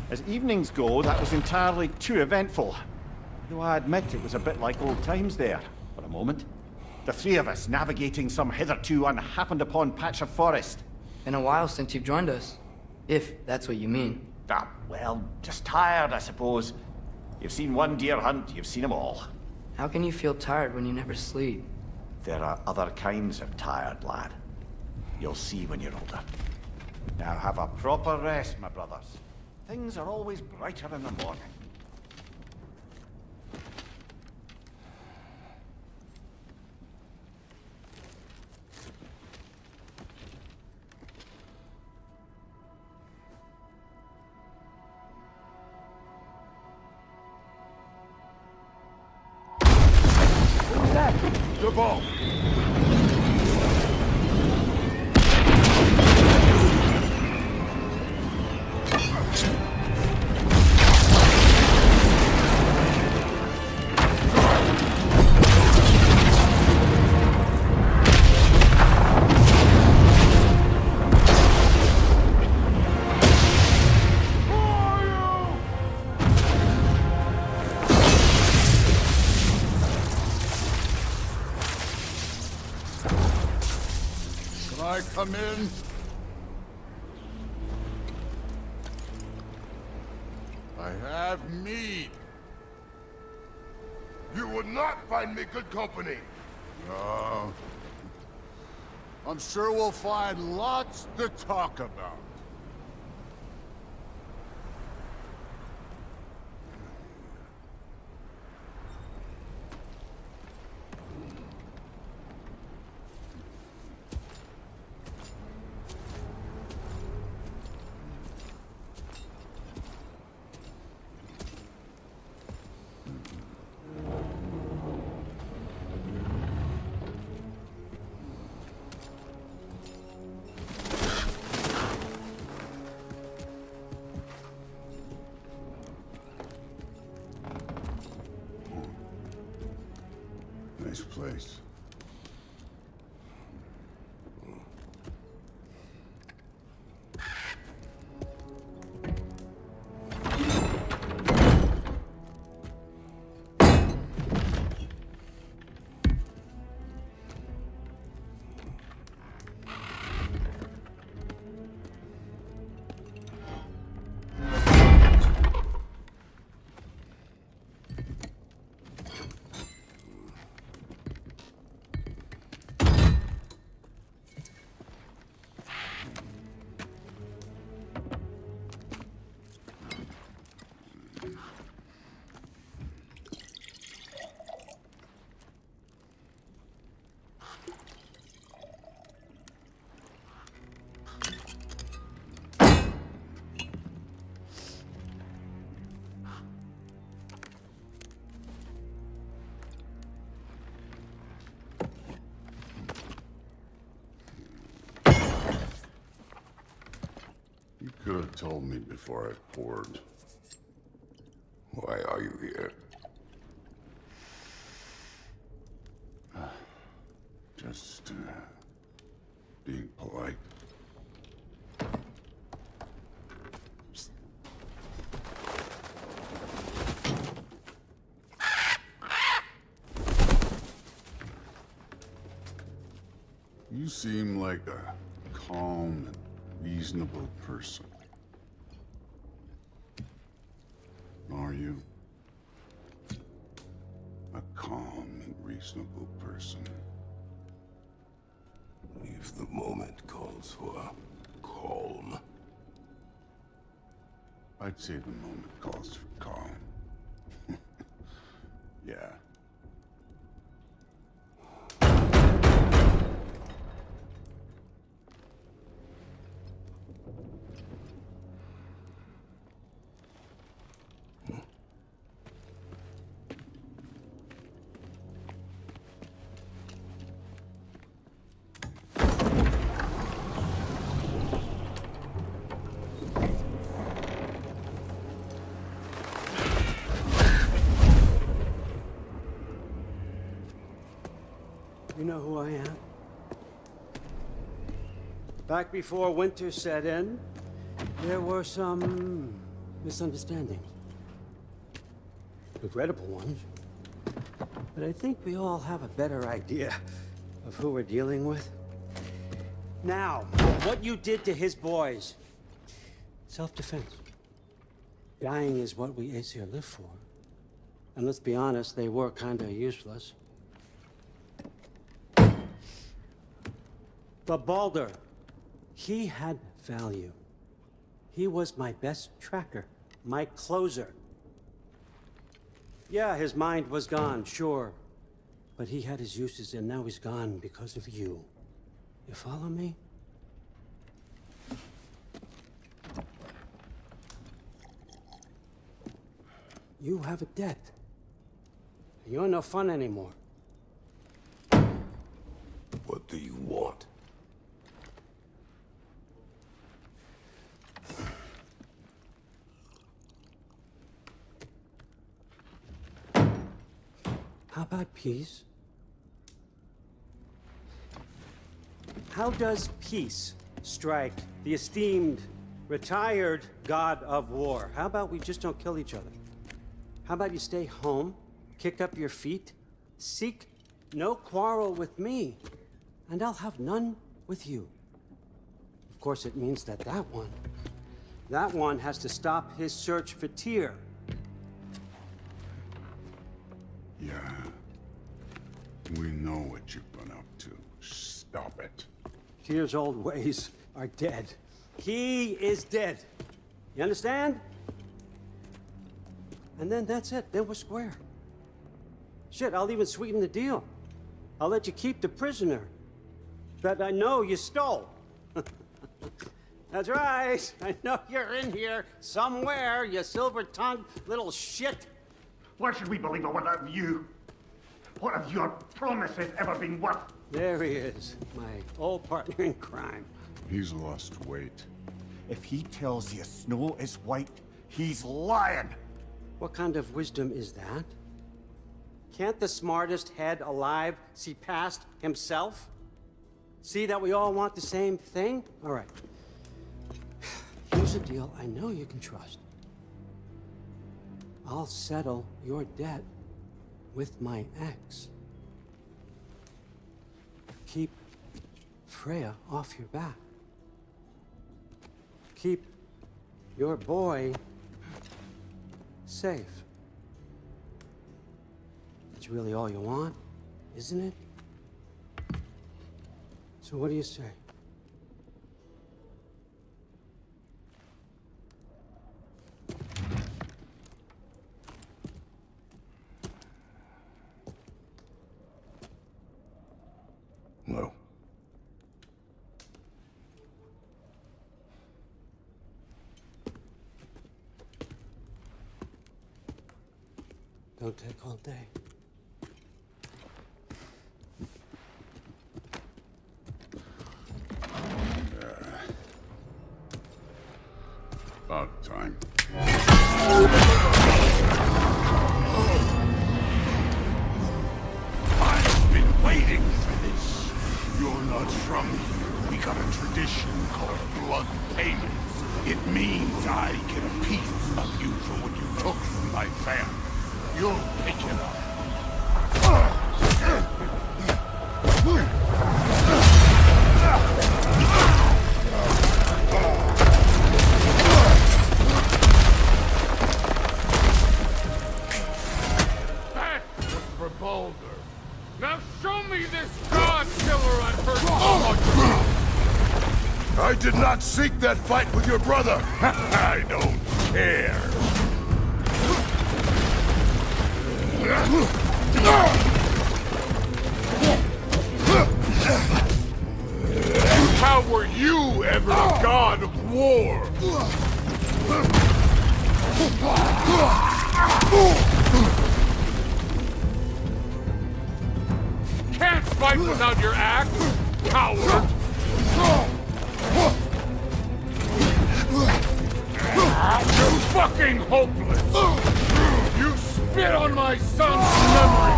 As evenings go, that was entirely too eventful. Though I admit it was a bit like old times there, for a moment. The three of us navigating some hitherto unhappened upon patch of forest. Been a while since you've joined us. If that's what you mean. Ah, well, just tired, I suppose. You've seen one deer hunt, you've seen them all. How can you feel tired when you never sleep? There are other kinds of tired, lad. You'll see when you're older. Now have a proper rest, my brothers. Things are always brighter in the morning. Who's that? The ball! Come in. I have mead. You would not find me good company. No. I'm sure we'll find lots to talk about. Nice place. You could have told me before I poured. Why are you here? Just, being polite. You seem like a calm and reasonable person. Are you? A calm and reasonable person. If the moment calls for calm. I'd say the moment calls for calm. Yeah. You know who I am? Back before winter set in, there were some misunderstandings. Regrettable ones. But I think we all have a better idea of who we're dealing with. Now, what you did to his boys. Self-defense. Dying is what we Æsir live for. And let's be honest, they were kinda useless. But Baldur, he had value. He was my best tracker, my closer. Yeah, his mind was gone, sure. But he had his uses, and now he's gone because of you. You follow me? You have a debt. You're no fun anymore. What do you want? How about peace? How does peace strike the esteemed, retired god of war? How about we just don't kill each other? How about you stay home, kick up your feet, seek no quarrel with me, and I'll have none with you. Of course, it means that that one has to stop his search for Tyr. Yeah. We know what you've been up to. Stop it. Tyr's old ways are dead. He is dead. You understand? And then that's it. Then we're square. Shit, I'll even sweeten the deal. I'll let you keep the prisoner that I know you stole. That's right. I know you're in here somewhere, you silver-tongued little shit. Why should we believe a word out of you? What have your promises ever been worth? There he is, my old partner in crime. He's lost weight. If he tells you snow is white, he's lying. What kind of wisdom is that? Can't the smartest head alive see past himself? See that we all want the same thing? All right. Here's a deal I know you can trust. I'll settle your debt with my ex. Keep Freya off your back. Keep your boy safe. That's really all you want, isn't it? So what do you say? No. Don't take all day. About time. I've been waiting for this. You're not from here. We got a tradition called blood payments. It means I get a piece of you for what you took from my family. You'll pick it up. That's for Baldur. Now show me this god killer I've heard so much. I did not seek that fight with your brother. I don't care. How were you ever a god of war? Can't fight without your axe, coward! You're fucking hopeless! You spit on my son's memory!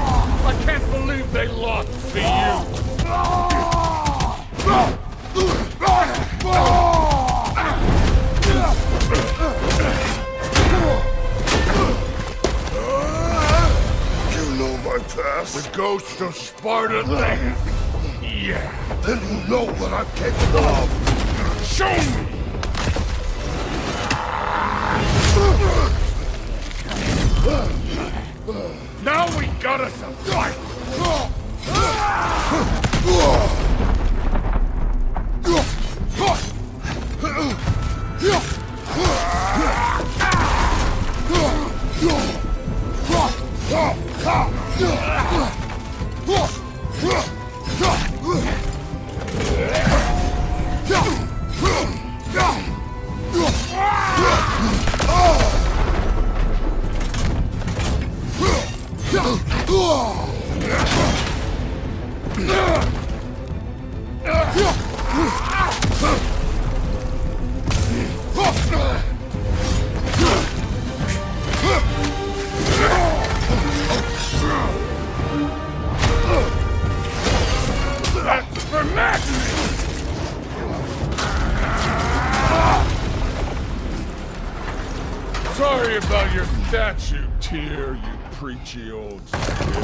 I can't believe they lost to you! The ghost of Sparta then? Yeah. Then you know what I'm capable of. Show me! Now we got us a fight! That's for madness! Sorry about your statue, Tyr, you preachy old skid.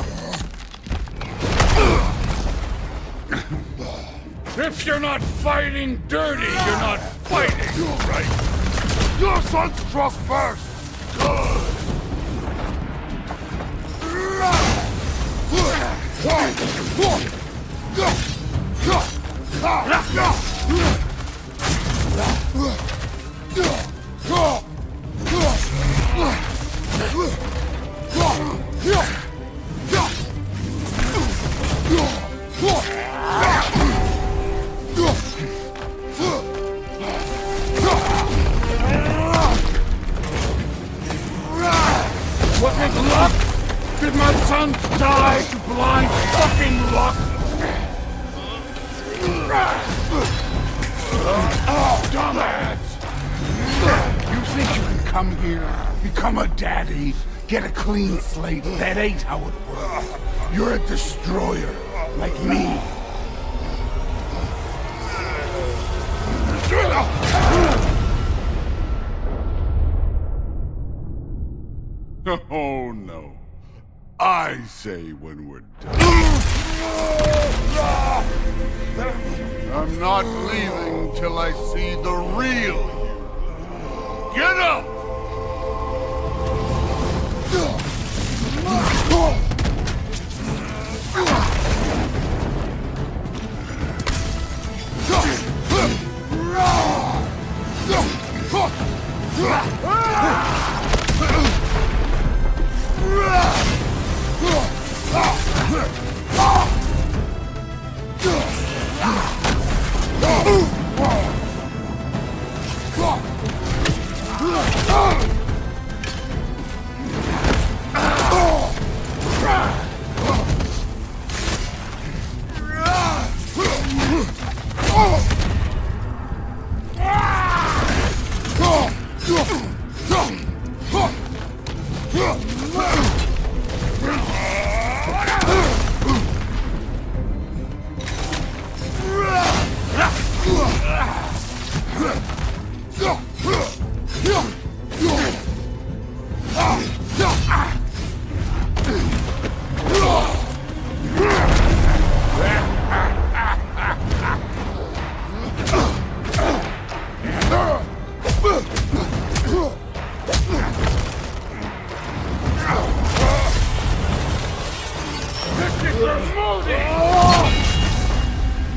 If you're not fighting dirty, you're not fighting, right? Your son struck first! Good. Was it luck? Did my son die to blind fucking luck? Oh, dumbass! You think you can come here, become a daddy, get a clean slate? That ain't how it works. You're a destroyer, like me. Oh, no. I say when we're done. I'm not leaving till I see the real you. Get up!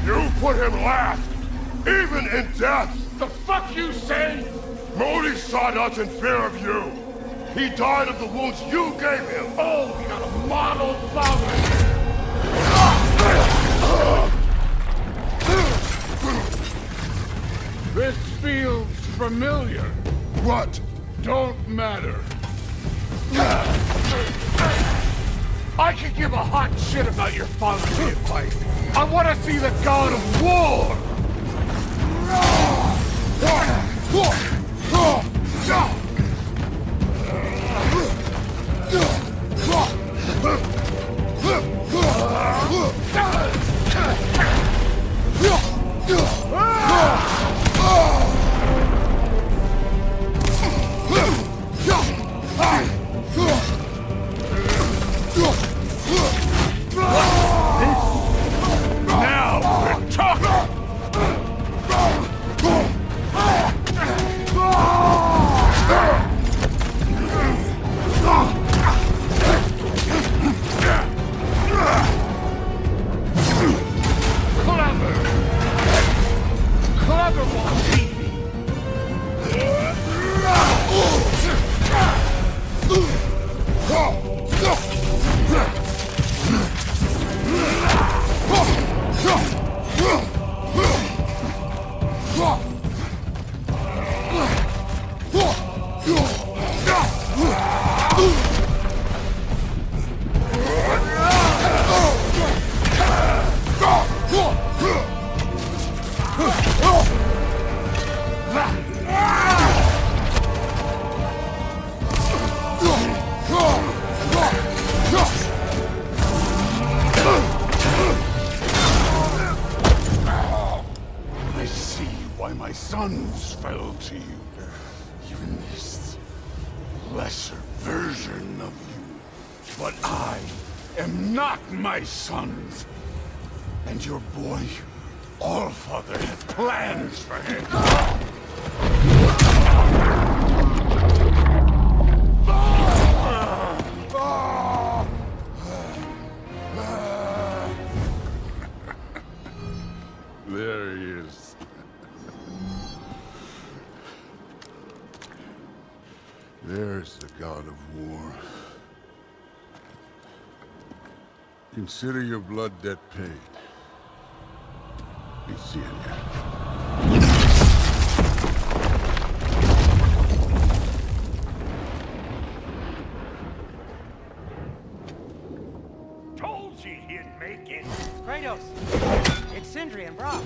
You put him last, even in death. The fuck you say? Modi sought us in fear of you. He died of the wounds you gave him. Oh, we got a model father. This feels familiar. What? Don't matter. I could give a hot shit about your fatherly advice. I want to see the god of war! I see why my sons fell to you. Even this lesser version of you. But I am not my sons. And your boy, Allfather, has plans for him. There he is. There's the god of war. Consider your blood debt paid. Be seeing you. Told you he'd make it. Kratos! It's Sindri and Brock.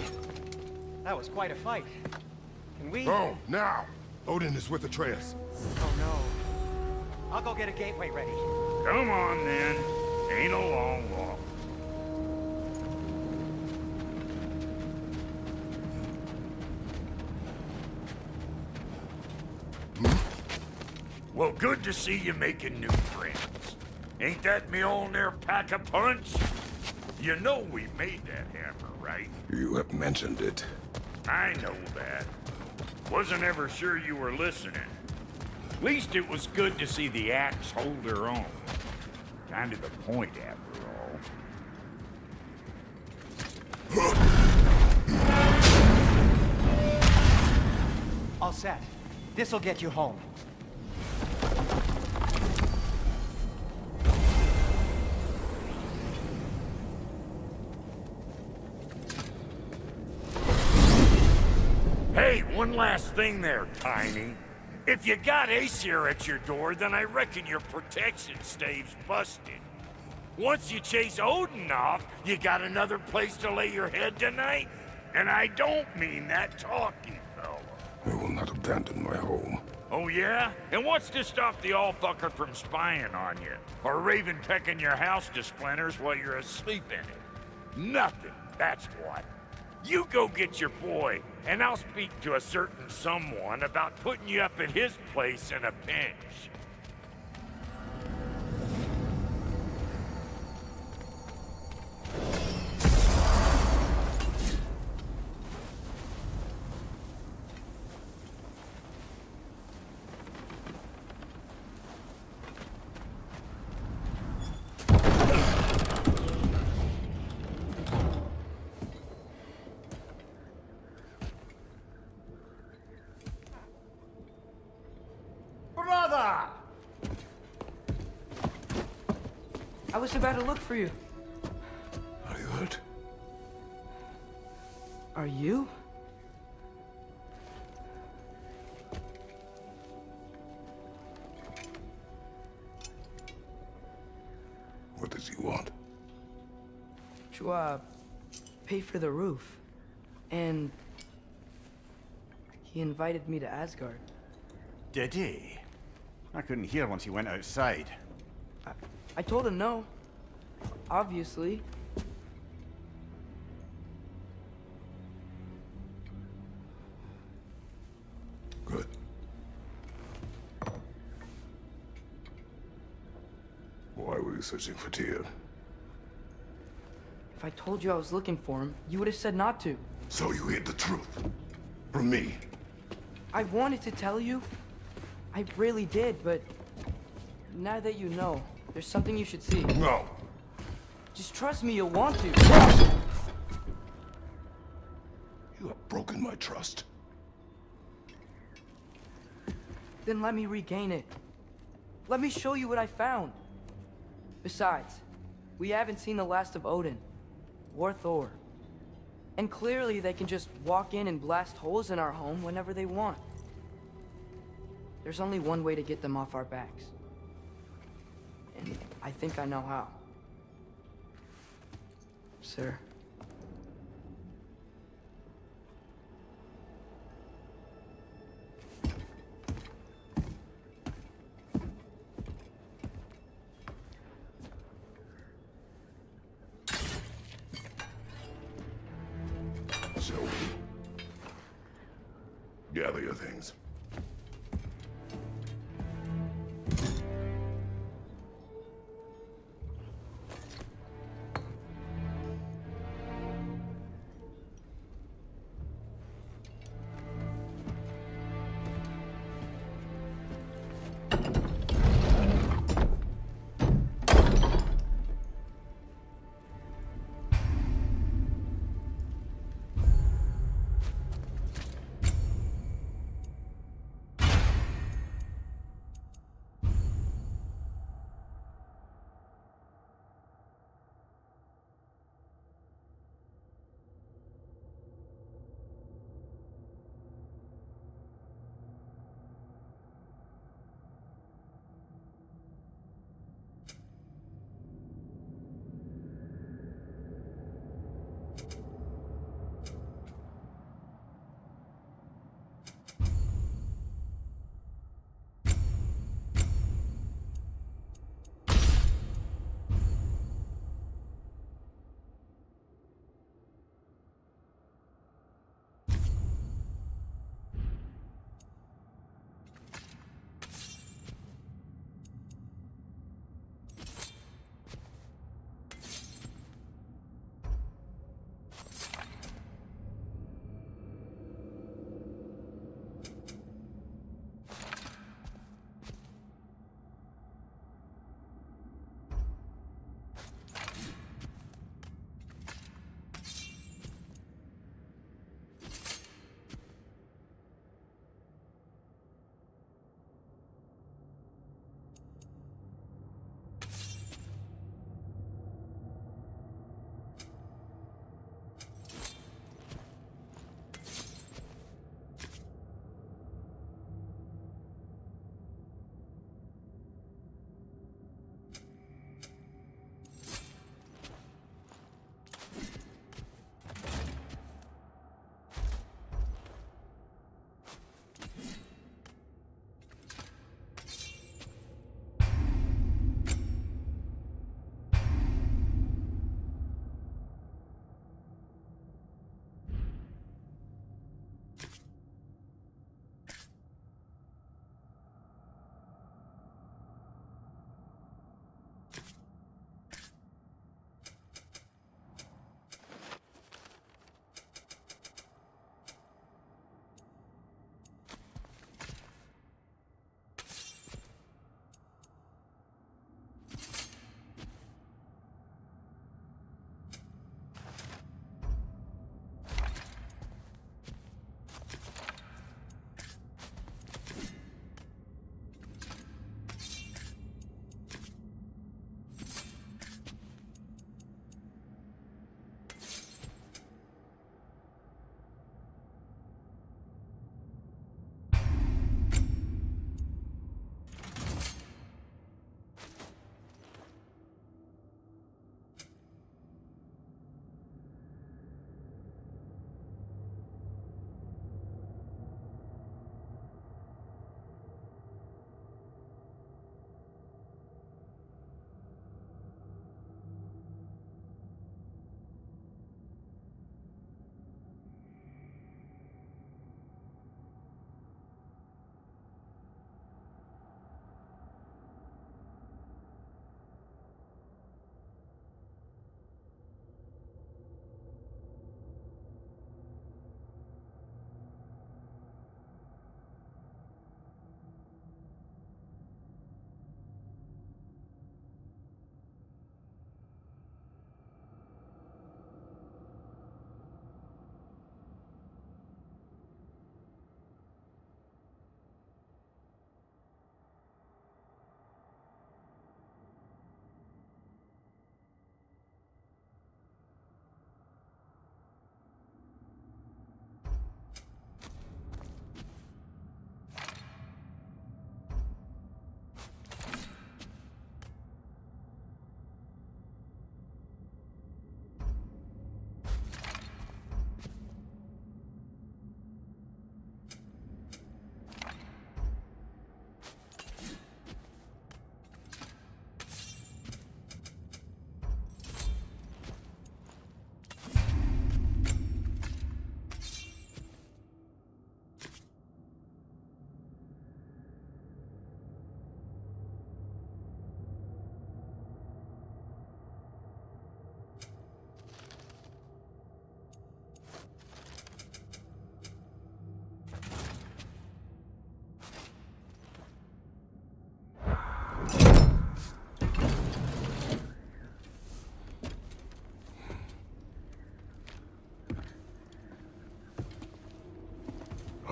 That was quite a fight. Can we... Oh, now! Odin is with Atreus. Oh no. I'll go get a gateway ready. Come on then. Ain't a long walk. Well, good to see you making new friends. Ain't that Mjolnir pack a punch? You know we made that hammer, right? You have mentioned it. I know that. Wasn't ever sure you were listening. At least it was good to see the axe hold her own. Kind of the point, after all. All set. This'll get you home. Hey, one last thing there, Tiny. If you got Æsir at your door, then I reckon your protection stave's busted. Once you chase Odin off, you got another place to lay your head tonight? And I don't mean that talking, fella. I will not abandon my home. Oh yeah? And what's to stop the all-fucker from spying on you? Or Raven pecking your house to splinters while you're asleep in it? Nothing, that's what. You go get your boy, and I'll speak to a certain someone about putting you up at his place in a pinch. Brother! I was about to look for you. Are you hurt? Are you? What does he want? To, pay for the roof. And... he invited me to Asgard. Did he? I couldn't hear once he went outside. I told him no. Obviously. Good. Why were you searching for Tyr? If I told you I was looking for him, you would have said not to. So you hid the truth. From me. I wanted to tell you. I really did, but... now that you know, there's something you should see. No. Just trust me, you'll want to. You have broken my trust. Then let me regain it. Let me show you what I found. Besides, we haven't seen the last of Odin. Or Thor. And clearly they can just walk in and blast holes in our home whenever they want. There's only one way to get them off our backs. And I think I know how. Sir. Shall we? Gather your things.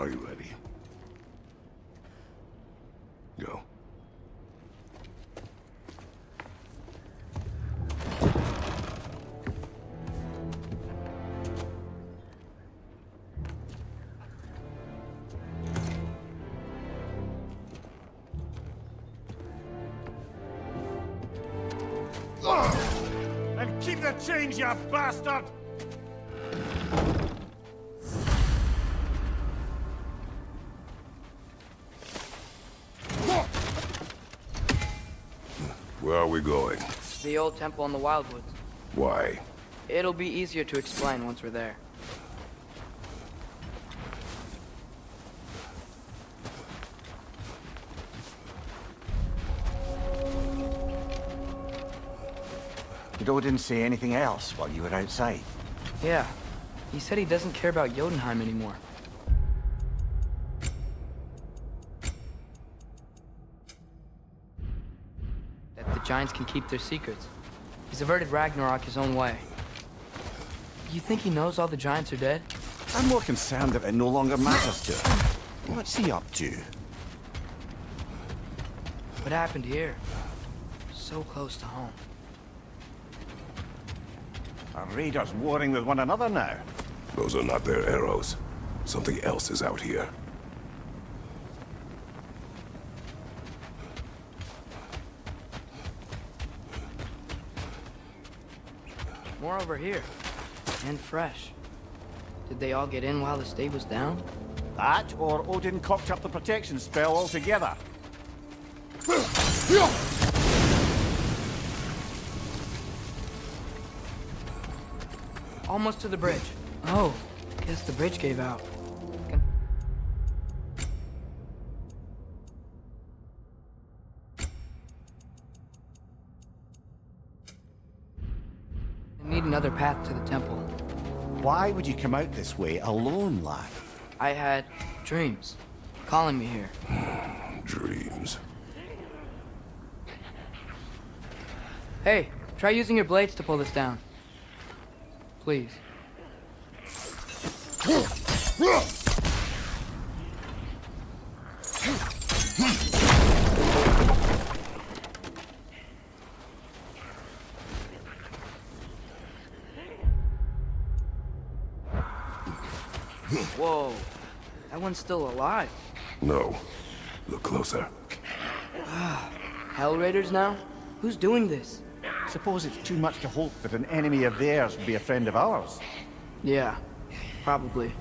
Are you ready? Go. And keep the change, you bastard! Where are we going? The old temple in the Wildwoods. Why? It'll be easier to explain once we're there. Did Odin say anything else while you were outside? Yeah. He said he doesn't care about Jotunheim anymore. That the giants can keep their secrets. He's averted Ragnarok his own way. You think he knows all the giants are dead? I'm more concerned that it no longer matters to him. What's he up to? What happened here? So close to home. Are raiders warring with one another now? Those are not their arrows. Something else is out here. More over here. And fresh. Did they all get in while the stave was down? That, or Odin cocked up the protection spell altogether. Almost to the bridge. Oh, guess the bridge gave out. I need another path to the temple. Why would you come out this way alone, lad? I had dreams calling me here. Dreams. Hey, try using your blades to pull this down. Please. Whoa, that one's still alive. No. Look closer. Hell Raiders now? Who's doing this? Suppose it's too much to hope that an enemy of theirs would be a friend of ours. Yeah, probably.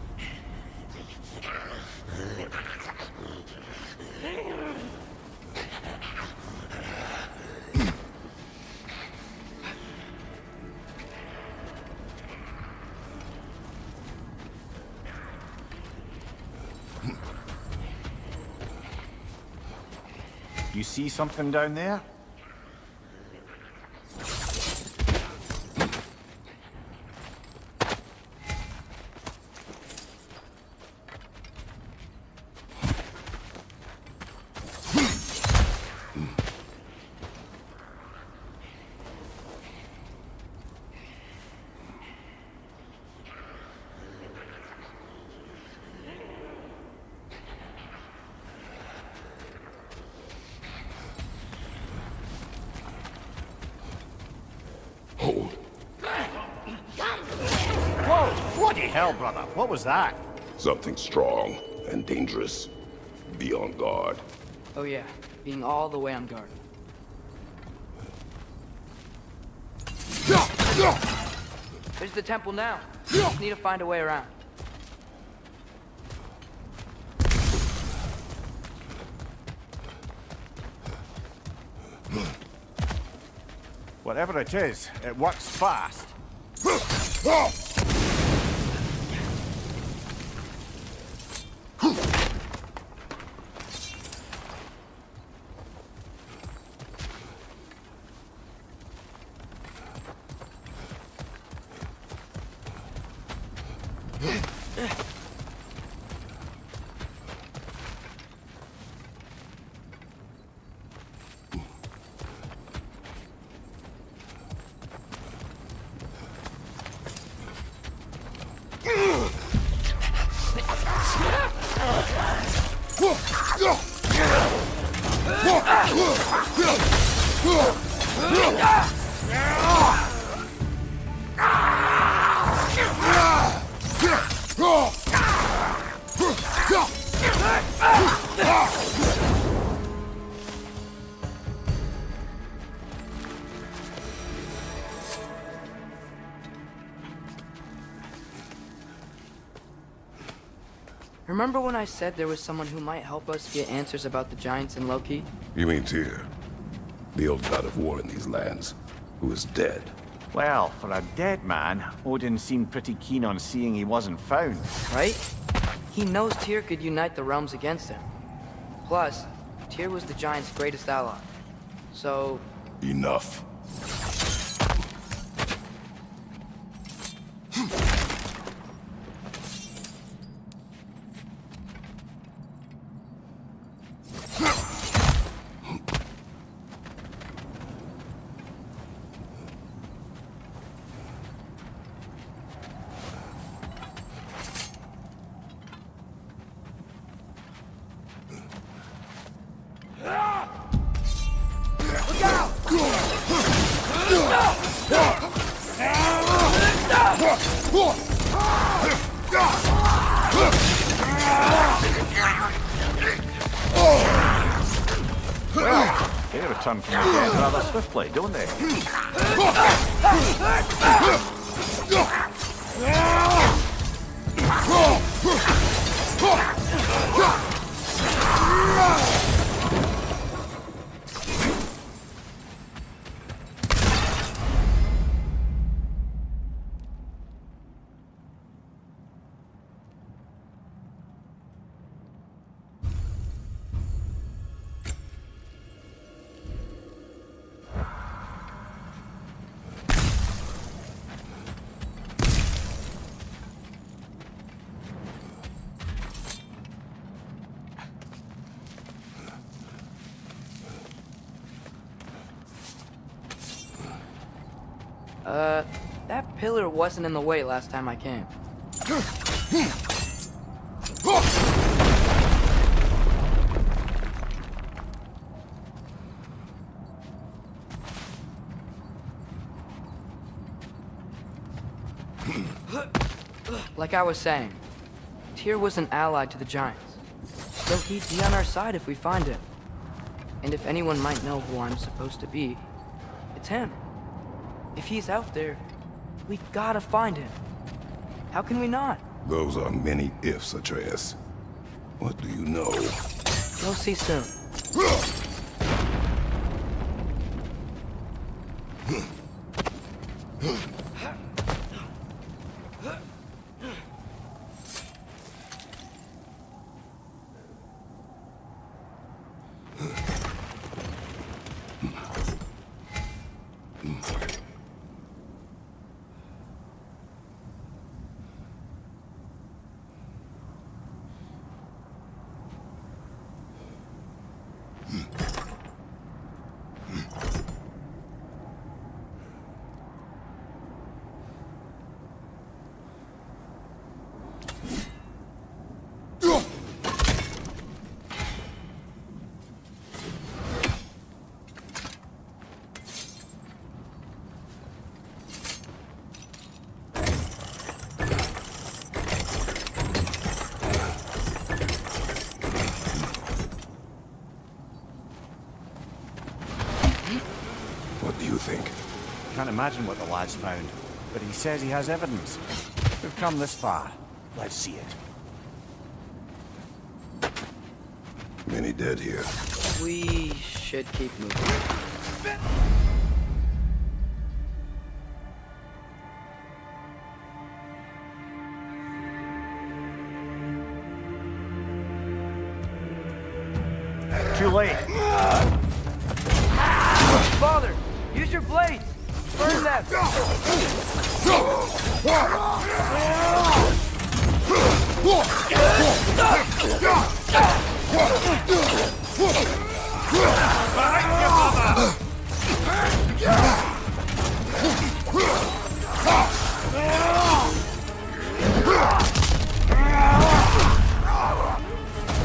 You see something down there? Hold. Whoa! Bloody hell, brother! What was that? Something strong and dangerous. Be on guard. Oh yeah, being all the way on guard. There's the temple now. Just need to find a way around. Whatever it is, it works fast. Remember when I said there was someone who might help us get answers about the giants and Loki? You mean Tyr? The old god of war in these lands, who is dead. Well, for a dead man, Odin seemed pretty keen on seeing he wasn't found. Right? He knows Tyr could unite the realms against him. Plus, Tyr was the giants' greatest ally. So... Enough. They return from the dead rather swiftly, don't they? That pillar wasn't in the way last time I came. Like I was saying, Tyr was an ally to the giants, so he'd be on our side if we find him. And if anyone might know who I'm supposed to be, it's him. If he's out there, we gotta find him. How can we not? Those are many ifs, Atreus. What do you know? You'll see soon. Can't imagine what the lad's found, but he says he has evidence. We've come this far. Let's see it. Many dead here. We should keep moving. Too late. Father, use your blades! Burn them!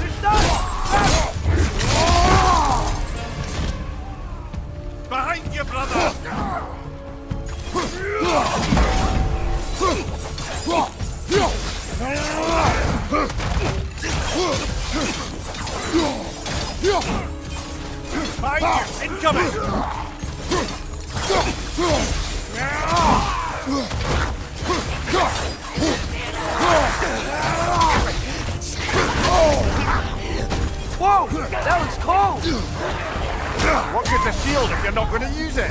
They're stuck! Incoming! Whoa! That was cold! What good's a shield if you're not going to use it?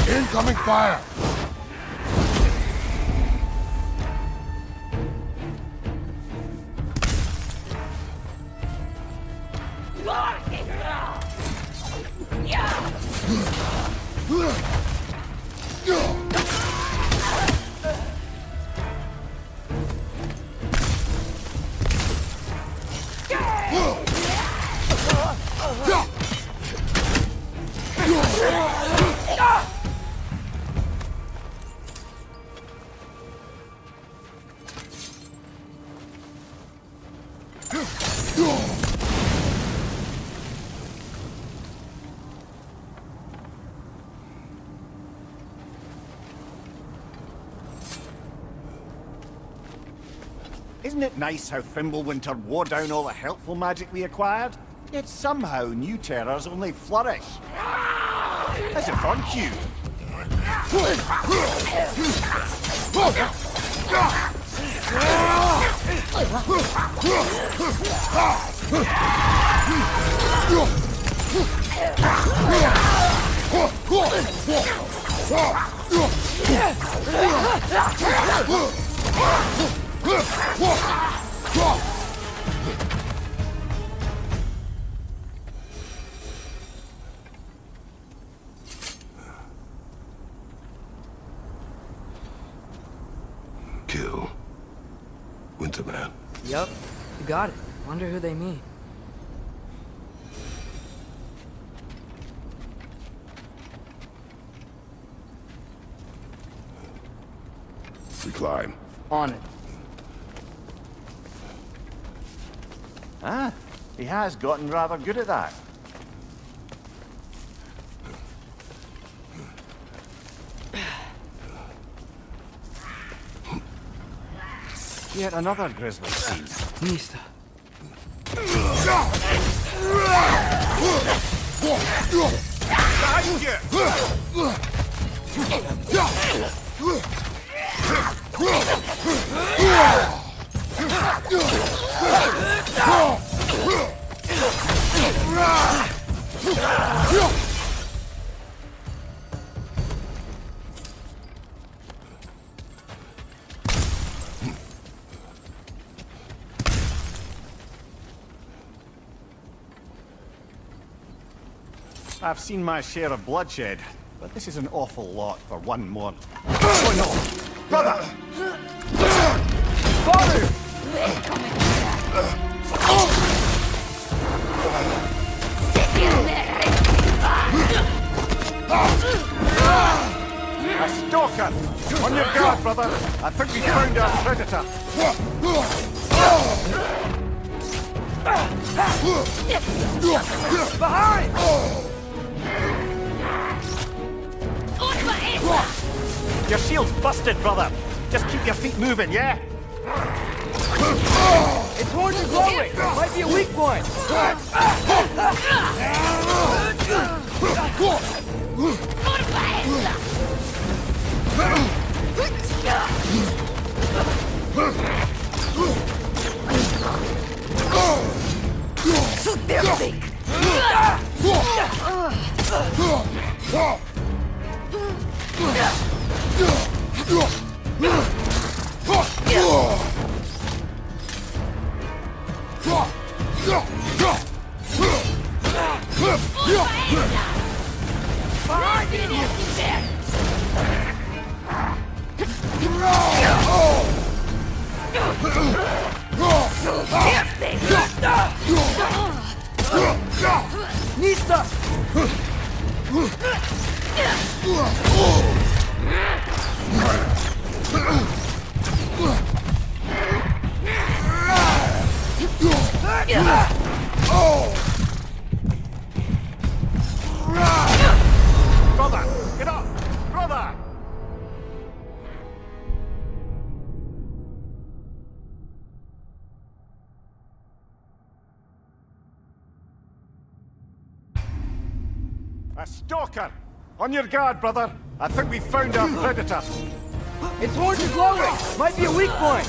Incoming fire! Isn't it nice how Fimbulwinter wore down all the helpful magic we acquired? Yet somehow new terrors only flourish. As if on cue. Kill Winterman. Yup, you got it. Wonder who they mean. We climb. On it. Ah, he has gotten rather good at that. Yet another grisly scene. Nista. I've seen my share of bloodshed, but this is an awful lot for one more. Oh no! Brother! Father! A stalker! On your guard, brother! I think we found our predator! Behind! Your shield's busted, brother! Just keep your feet moving, yeah? Its horns are glowing! Might be a weak one! Shoot their beak! Nista! Brother! Get up! Brother! A stalker! On your guard, brother. I think we found our predator. Its horns is glowing! Might be a weak point!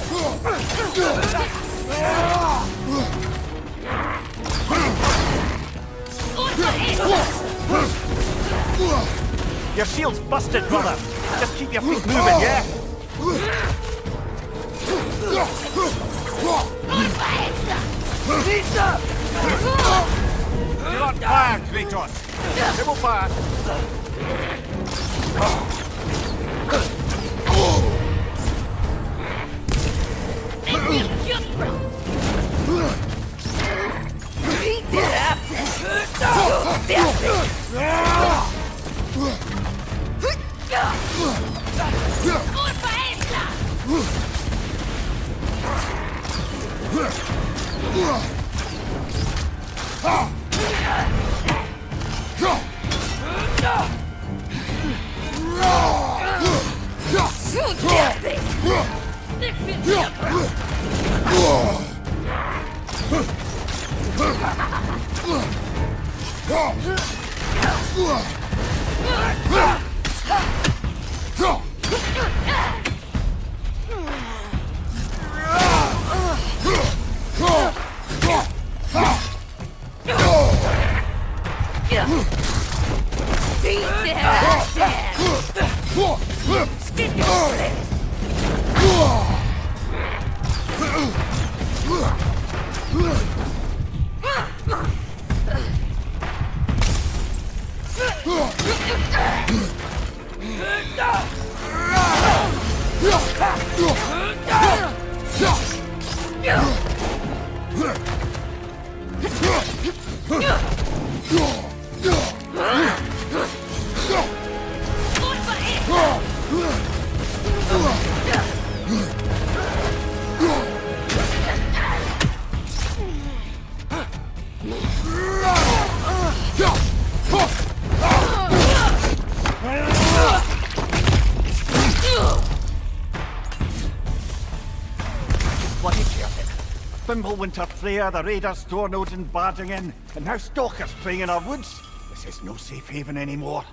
Your shield's busted, brother. Just keep your feet moving, yeah? Do not fire, Kratos. They will fire. Fimbulwinter Freya, the raiders, Thornodes and barging in, and now stalkers playing in our woods. This is no safe haven anymore.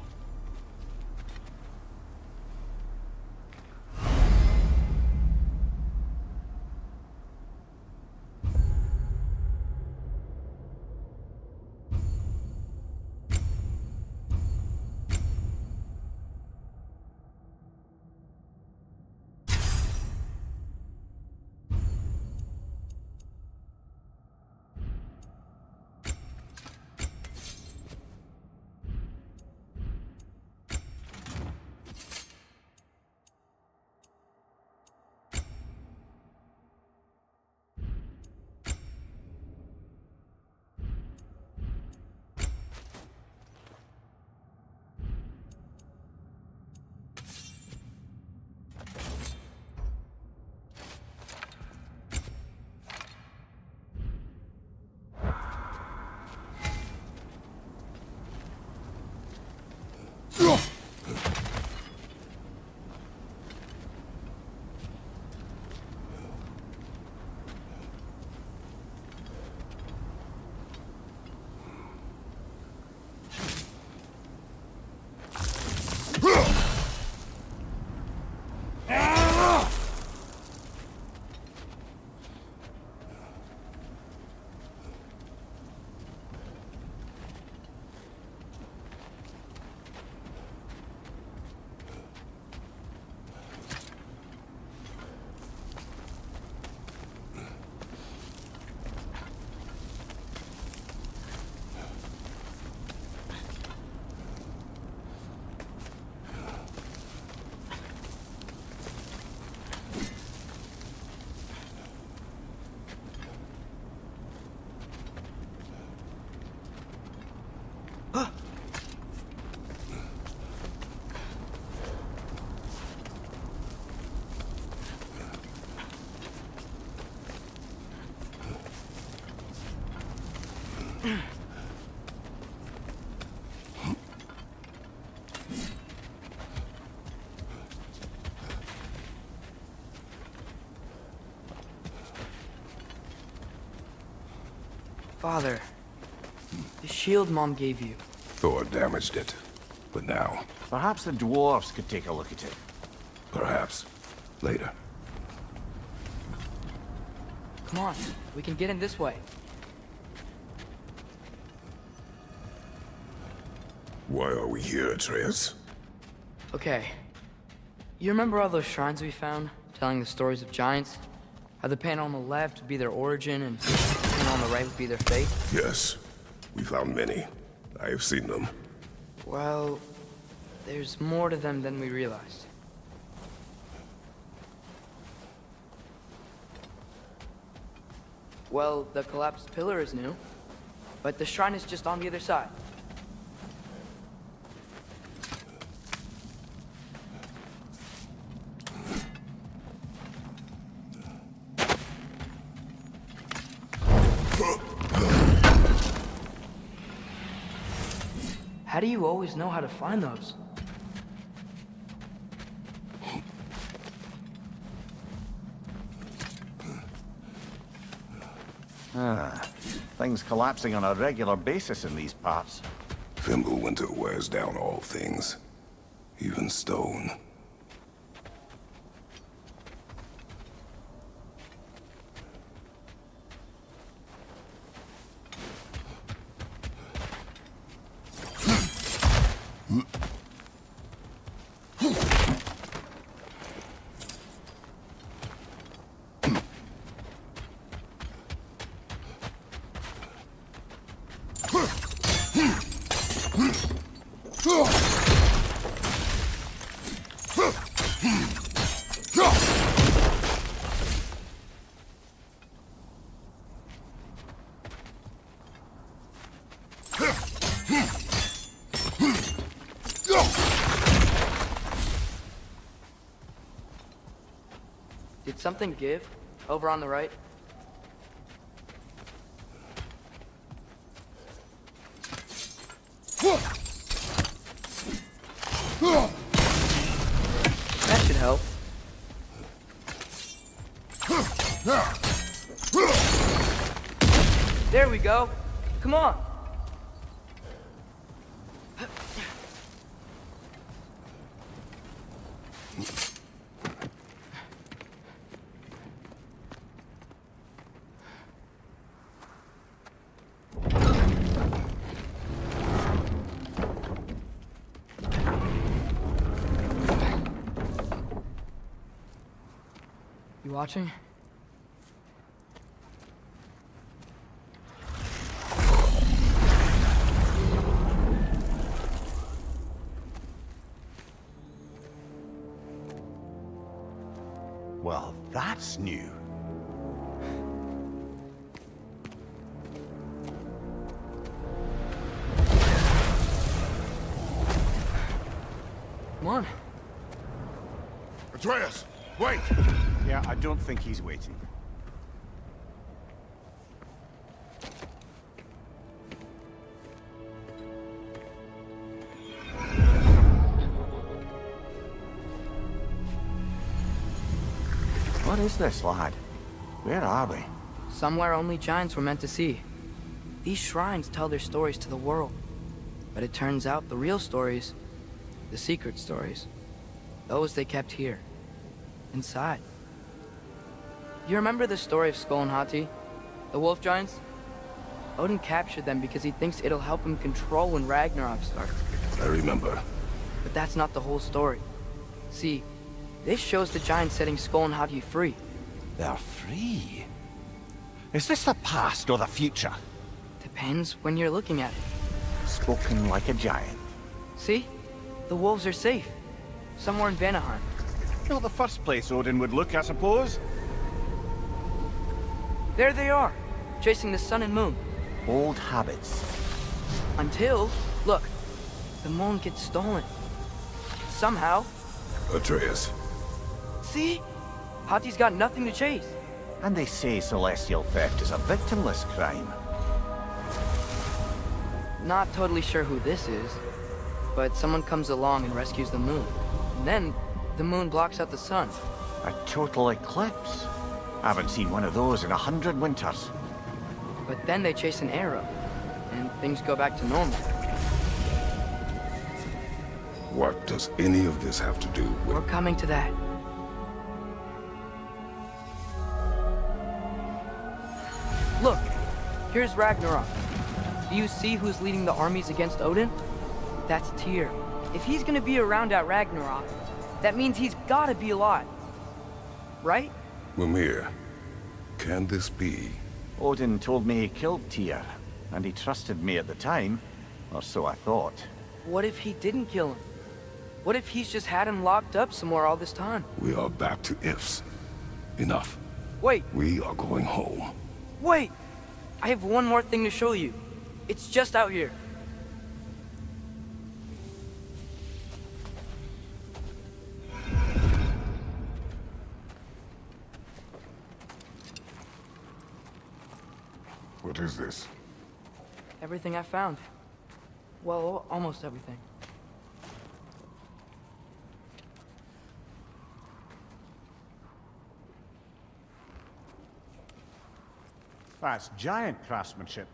Father, the shield Mom gave you. Thor damaged it. But now, Perhaps the dwarves could take a look at it. perhaps, later. Come on, we can get in this way. Why are we here, Atreus? Okay. You remember all those shrines we found, telling the stories of giants? How the panel on the left would be their origin, and the panel on the right would be their fate? Yes. We found many. I have seen them. Well, there's more to them than we realized. Well, the collapsed pillar is new, but the shrine is just on the other side. How do you always know how to find those? Things collapsing on a regular basis in these parts. Fimbulwinter wears down all things, even stone. Did something give? Over on the right? That should help. There we go. Come on. You watching? Well, that's new. Come on. Atreus, wait! Yeah, I don't think he's waiting. What is this, lad? Where are we? Somewhere only giants were meant to see. These shrines tell their stories to the world. But it turns out the real stories, the secret stories, those they kept here, inside. You remember the story of Skull and Hati, the wolf giants? Odin captured them because he thinks it'll help him control when Ragnarok starts. I remember. But that's not the whole story. See, this shows the giants setting Skull and Hati free. They're free. Is this the past or the future? Depends when you're looking at it. Spoken like a giant. See? The wolves are safe. Somewhere in Vanaheim. Not the first place Odin would look, I suppose. There they are, chasing the sun and moon. Old habits. Until, look, the moon gets stolen. Somehow. Atreus. See? Hati's got nothing to chase. And they say celestial theft is a victimless crime. Not totally sure who this is, but someone comes along and rescues the moon. And then, the moon blocks out the sun. A total eclipse. I haven't seen one of those in 100 winters. But then they chase an arrow, and things go back to normal. What does any of this have to do with... We're coming to that. Look, here's Ragnarok. Do you see who's leading the armies against Odin? That's Tyr. If he's gonna be around at Ragnarok, that means he's gotta be alive. Right? Mimir, can this be? Odin told me he killed Tyr, and he trusted me at the time, or so I thought. What if he didn't kill him? What if he's just had him locked up somewhere all this time? We are back to ifs. Enough. Wait, We are going home. wait! I have one more thing to show you. It's just out here. What is this? Everything I found. Well, almost everything. That's giant craftsmanship.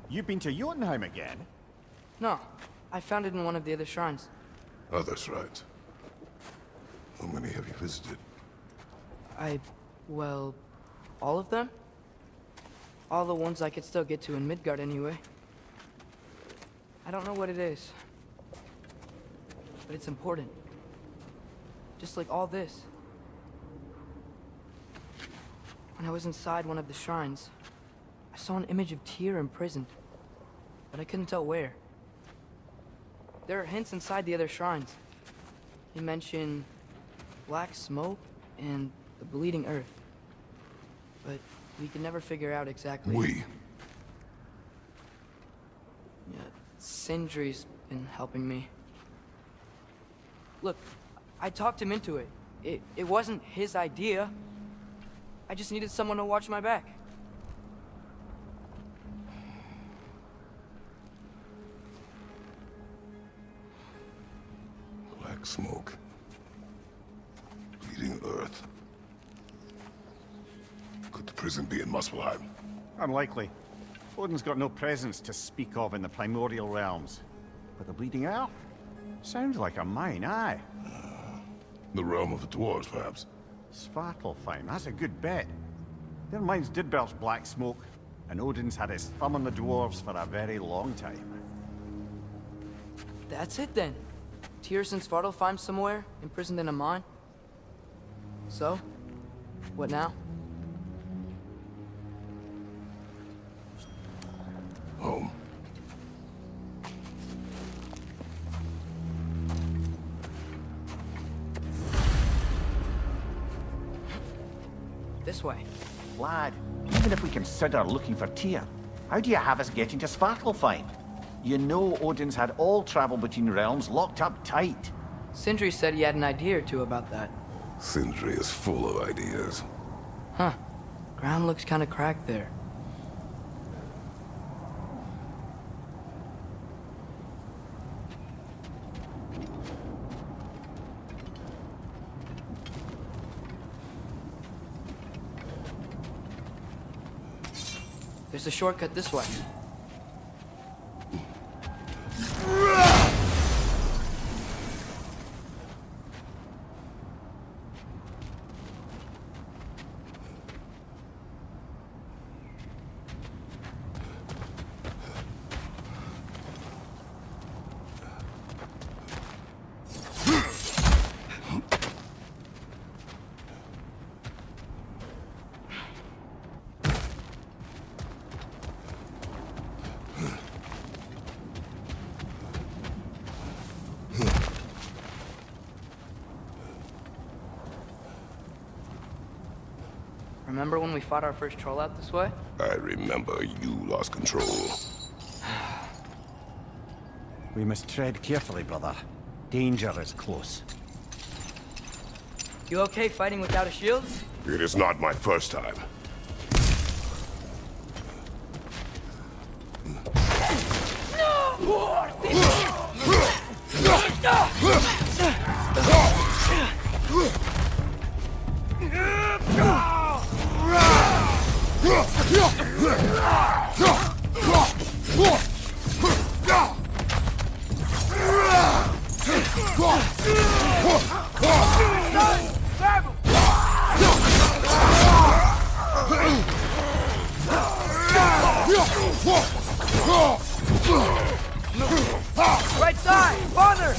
You've been to Jotunheim again? No, I found it in one of the other shrines. Other shrines. How many have you visited? Well, all of them? All the ones I could still get to in Midgard anyway. I don't know what it is, but it's important. Just like all this. When I was inside one of the shrines, I saw an image of Tyr imprisoned, but I couldn't tell where. There are hints inside the other shrines. They mention black smoke and the bleeding earth, but we could never figure out exactly. We? Yeah, Sindri's been helping me. Look, I talked him into it. It wasn't his idea. I just needed someone to watch my back. Black smoke. Bleeding earth. Could the prison be in Muspelheim? Unlikely. Odin's got no presence to speak of in the primordial realms. But the Bleeding Earth? Sounds like a mine, aye. The realm of the dwarves, perhaps? Svartalfheim, that's a good bet. Their mines did belch black smoke, and Odin's had his thumb on the dwarves for a very long time. That's it then. Tyr's in Svartalfheim somewhere, imprisoned in a mine. So, what now? Home. This way. Lad, even if we consider looking for Tyr, how do you have us getting to Svartalfheim? You know Odin's had all travel between realms locked up tight. Sindri said he had an idea or two about that. Sindri is full of ideas. Huh. Ground looks kinda cracked there. There's a shortcut this way. Remember when we fought our first troll out this way? I remember you lost control. We must tread carefully, brother. Danger is close. You okay fighting without a shield? It is not my first time. Right side! Father!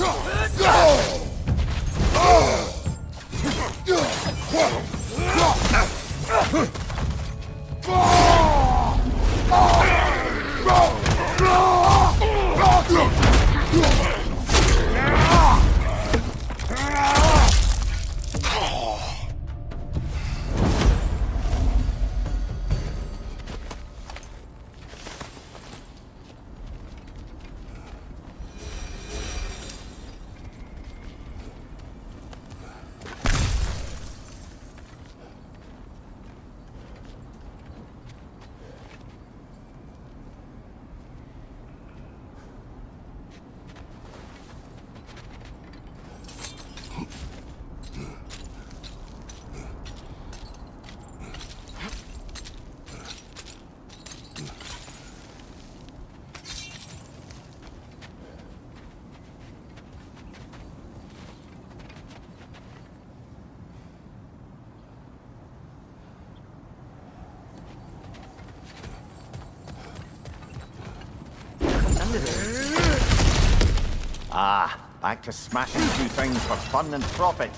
Ah, back to smashing two things for fun and profit.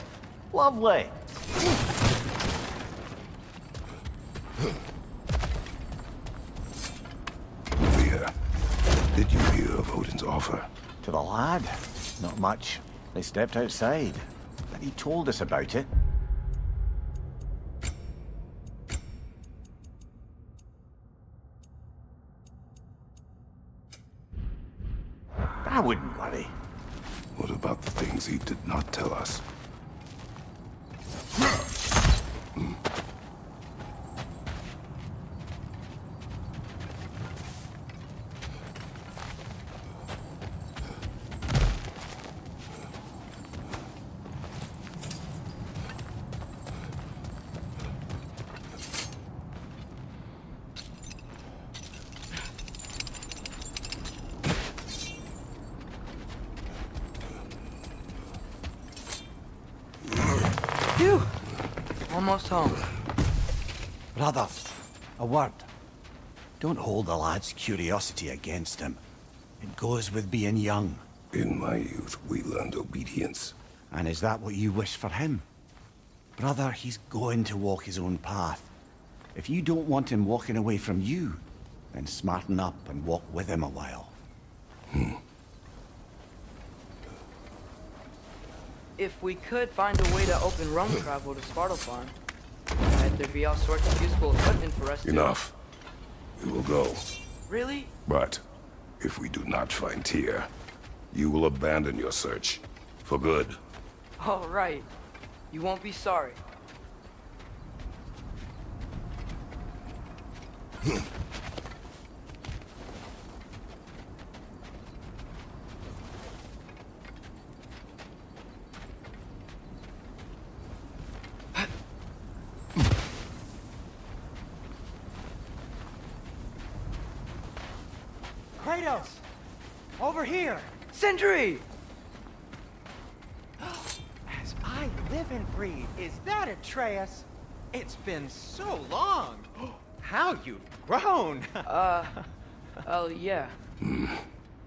Lovely. Leah, did you hear of Odin's offer? To the lad? Not much. They stepped outside. But he told us about it. I wouldn't worry. What about the things he did not tell us? Phew! Almost home. Brother, a word. Don't hold the lad's curiosity against him. It goes with being young. In my youth, we learned obedience. And is that what you wish for him? Brother, he's going to walk his own path. If you don't want him walking away from you, then smarten up and walk with him a while. If we could find a way to open roam travel to Svartalfheim, bet there'd be all sorts of useful equipment for us to... Enough. We will go. Really? But if we do not find Tyr, you will abandon your search. For good. All right. You won't be sorry. Kratos! Over here! Sindri! As I live and breathe, is that Atreus? It's been so long! How you've grown! Oh, yeah.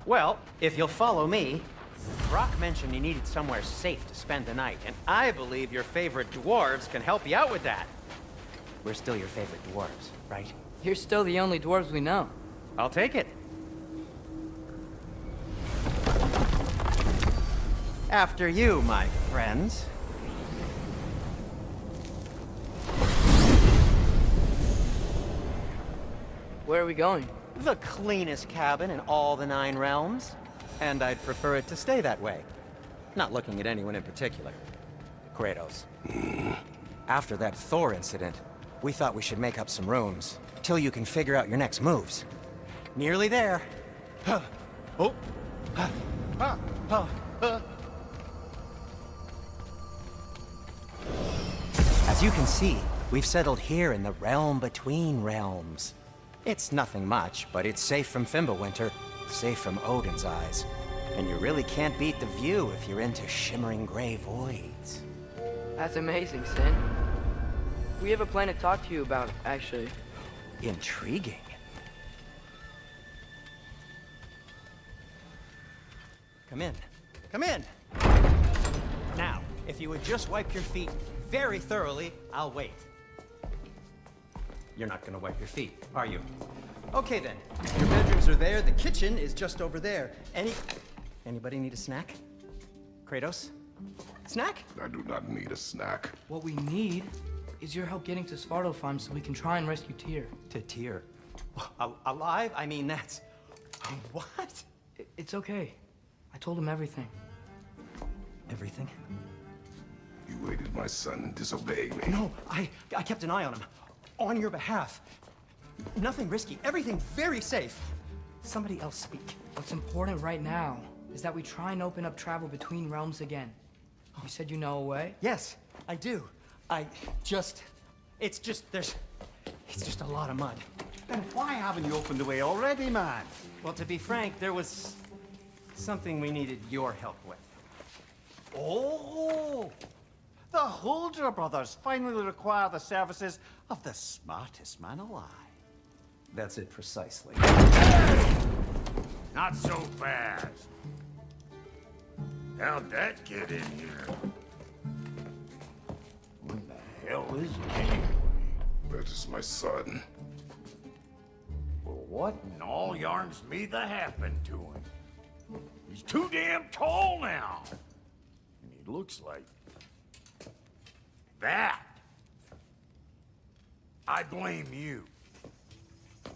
Well, if you'll follow me, Brock mentioned you needed somewhere safe to spend the night, and I believe your favorite dwarves can help you out with that. We're still your favorite dwarves, right? You're still the only dwarves we know. I'll take it. After you, my friends. Where are we going? The cleanest cabin in all the 9 realms. And I'd prefer it to stay that way. Not looking at anyone in particular. Kratos. After that Thor incident, we thought we should make up some rooms, till you can figure out your next moves. Nearly there. Oh. As you can see, we've settled here in the realm between realms. It's nothing much, but it's safe from Fimbulwinter, safe from Odin's eyes. And you really can't beat the view if you're into shimmering gray voids. That's amazing, Sin. We have a plan to talk to you about, actually. Intriguing. Come in. Come in! Now, if you would just wipe your feet very thoroughly, I'll wait. You're not gonna wipe your feet, are you? Okay then. Your bedrooms are there, the kitchen is just over there. Anybody need a snack? Kratos? Snack? I do not need a snack. What we need is your help getting to Svartalfheim so we can try and rescue Tyr. To Tyr? Alive? I mean, that's... What? It's okay. I told him everything. Everything? You aided my son in disobeying me. No, I kept an eye on him. On your behalf. Nothing risky. Everything very safe. Somebody else speak. What's important right now is that we try and open up travel between realms again. You said you know a way? Yes, I do. It's just a lot of mud. Then why haven't you opened the way already, man? Well, to be frank, there was something we needed your help with. Oh! The Holder brothers finally require the services of the smartest man alive. That's it precisely. Not so fast. How'd that get in here? What the hell is it anyway? That is my son. Well, what in all yarns me that happened to him? He's too damn tall now. And he looks like... that. I blame you.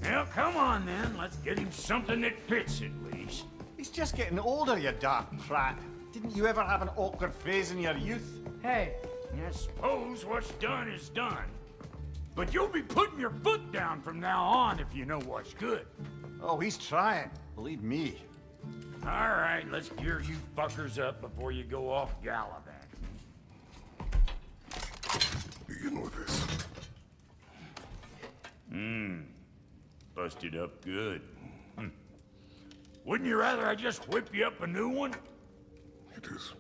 Well, come on then. Let's get him something that fits at least. He's just getting older, you daft prat. Didn't you ever have an awkward phase in your youth? Hey, I suppose what's done is done. But you'll be putting your foot down from now on if you know what's good. Oh, he's trying. Believe me. All right, let's gear you fuckers up before you go off gallivanting. Begin with this. Busted up good. Wouldn't you rather I just whip you up a new one? It is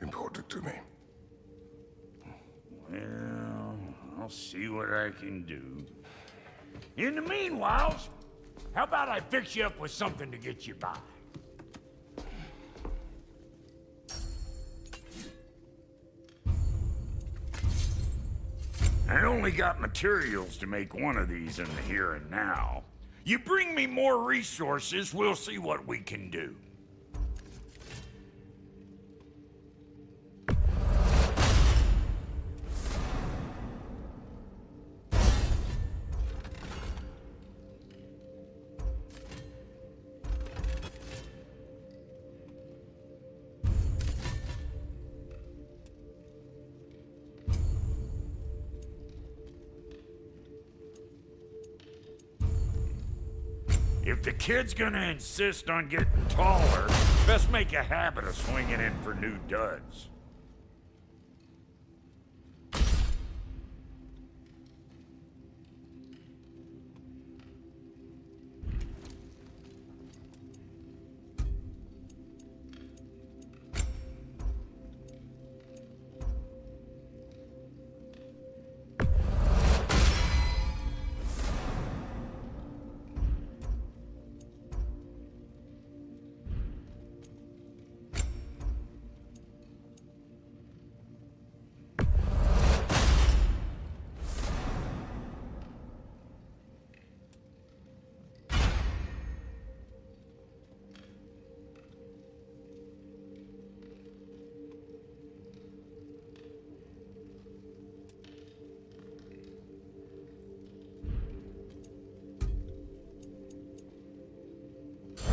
important to me. Well, I'll see what I can do. In the meanwhile, how about I fix you up with something to get you by? I only got materials to make one of these in the here and now. You bring me more resources, we'll see what we can do. If the kid's gonna insist on getting taller, best make a habit of swinging in for new duds.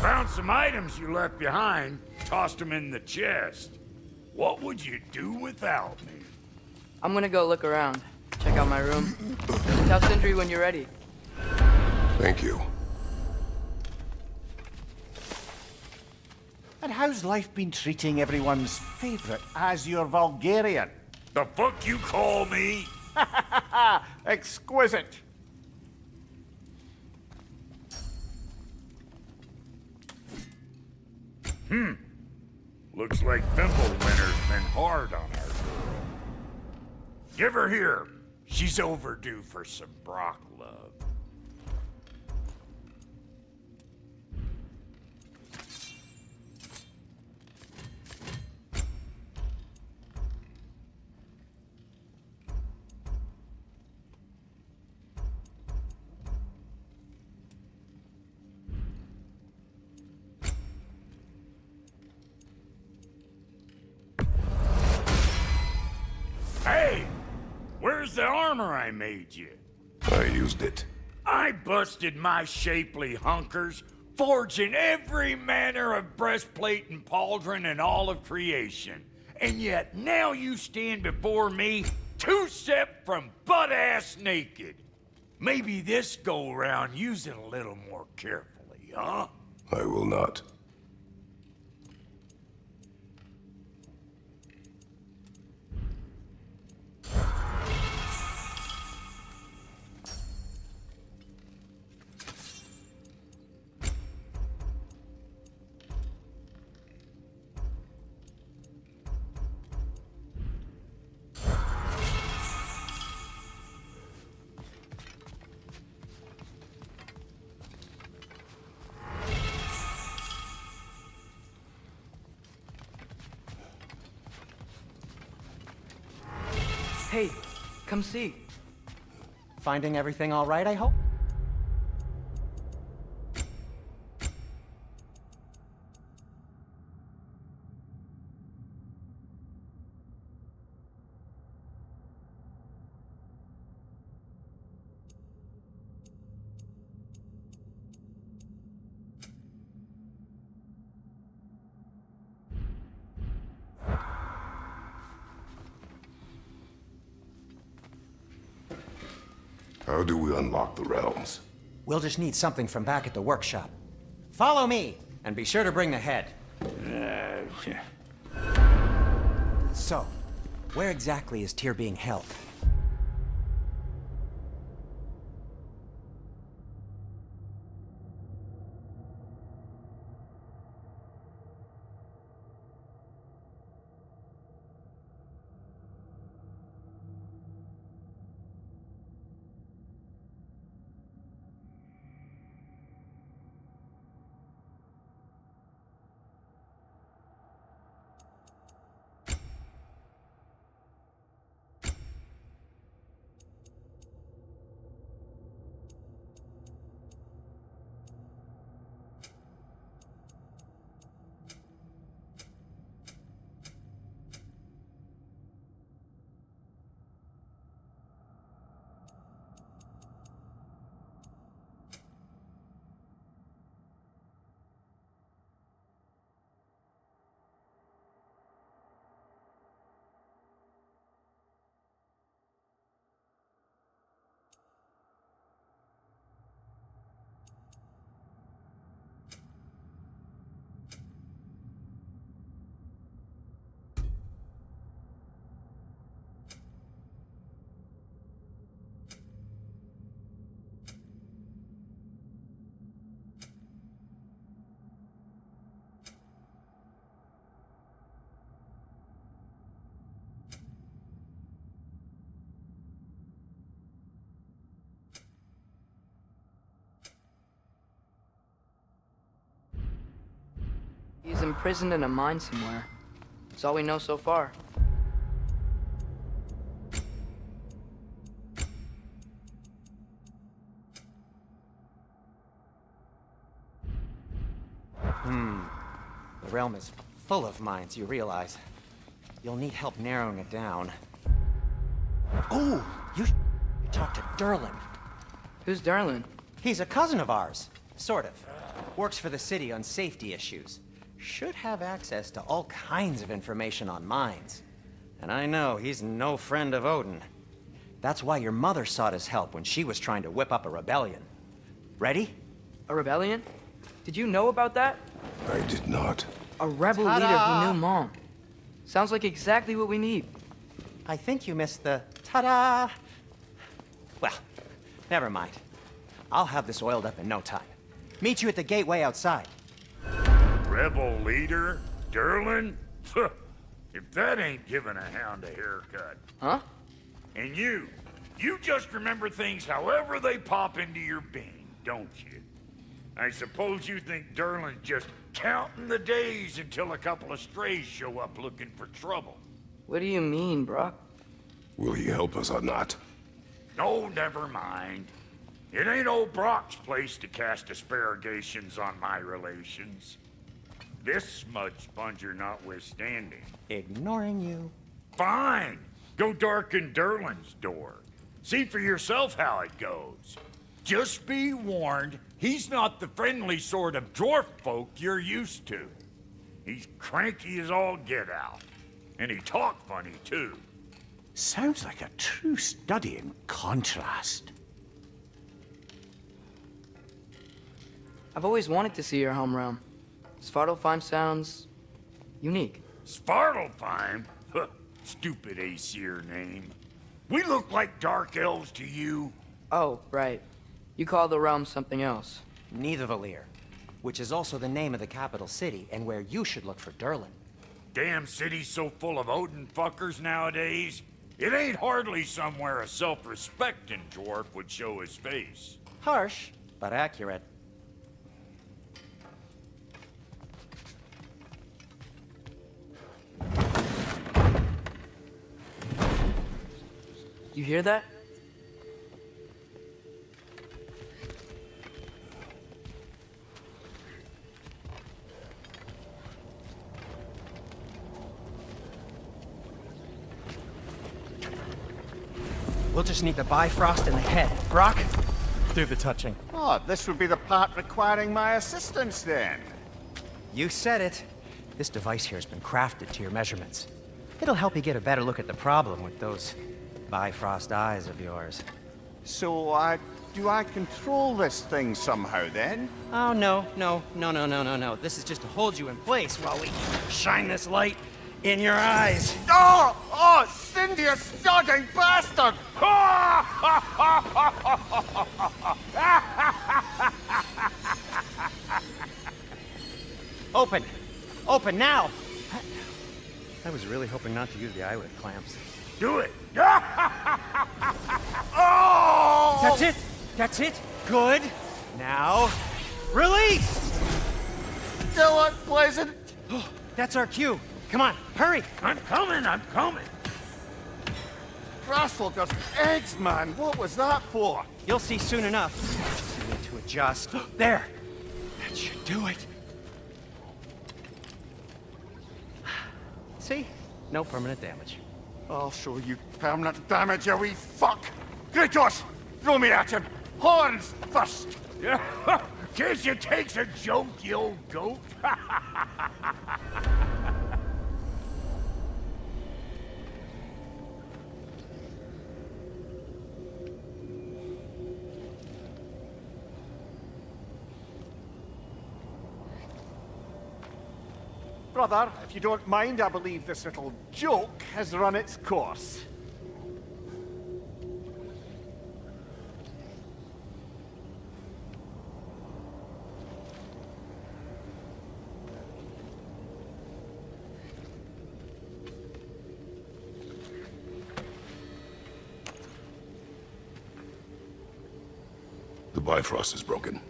Found some items you left behind, tossed them in the chest. What would you do without me? I'm gonna go look around. Check out my room. Tell Sindri when you're ready. Thank you. And how's life been treating everyone's favorite Æsir Vulgarian? The fuck you call me? Exquisite. Looks like Fimbulwinter's been hard on her. Give her here. She's overdue for some Brock love. Hey! Where's the armor I made you? I used it. I busted my shapely hunkers, forging every manner of breastplate and pauldron in all of creation. And yet now you stand before me, two-step from butt-ass naked. Maybe this go-round use it a little more carefully, huh? I will not. Hey, come see. Finding everything all right, I hope? How do we unlock the realms? We'll just need something from back at the workshop. Follow me, and be sure to bring the head. So, where exactly is Tyr being held? He's imprisoned in a mine somewhere. That's all we know so far. The realm is full of mines, you realize. You'll need help narrowing it down. Oh, you talk to Durlin. Who's Darlin? He's a cousin of ours, sort of. Works for the city on safety issues. Should have access to all kinds of information on mines. And I know he's no friend of Odin. That's why your mother sought his help when she was trying to whip up a rebellion. Ready? A rebellion? Did you know about that? I did not. A rebel leader who knew Mom. Sounds like exactly what we need. I think you missed the ta-da. Well, never mind. I'll have this oiled up in no time. Meet you at the gateway outside. Rebel leader? Durlin? If that ain't giving a hound a haircut. Huh? And you just remember things however they pop into your being, don't you? I suppose you think Durlin's just counting the days until a couple of strays show up looking for trouble. What do you mean, Brock? Will he help us or not? Oh, never mind. It ain't old Brock's place to cast asparagations on my relations. This smudge sponger notwithstanding. Ignoring you. Fine! Go darken Durlin's door. See for yourself how it goes. Just be warned, he's not the friendly sort of dwarf folk you're used to. He's cranky as all get out. And he talk funny, too. Sounds like a true study in contrast. I've always wanted to see your home realm. Svartalfheim sounds unique. Svartalfheim? Huh, stupid Æsir name. We look like dark elves to you. Oh, right. You call the realm something else. Niflheim, which is also the name of the capital city and where you should look for Durlin. Damn city's so full of Odin fuckers nowadays. It ain't hardly somewhere a self-respecting dwarf would show his face. Harsh, but accurate. You hear that? We'll just need the Bifrost in the head. Brock, do the touching. Oh, this would be the part requiring my assistance then. You said it. This device here has been crafted to your measurements. It'll help you get a better look at the problem with those Bifrost eyes of yours. So, do I control this thing somehow then? Oh, no. This is just to hold you in place while we shine this light in your eyes. Oh! Oh, Cindy, you sodding bastard! Open! Open now! I was really hoping not to use the eyelid clamps. Do it! Oh! That's it! That's it! Good! Now, release! Still unpleasant. That's our cue. Come on, hurry! I'm coming! Grassfolkers, eggs, man. What was that for? You'll see soon enough. Just need to adjust. There! That should do it. See? No permanent damage. I'll show you permanent damage, you wee fuck. Kratos, throw me at him. Horns first. Yeah, guess you takes a joke, you old goat. Brother, if you don't mind, I believe this little joke has run its course. The Bifrost is broken.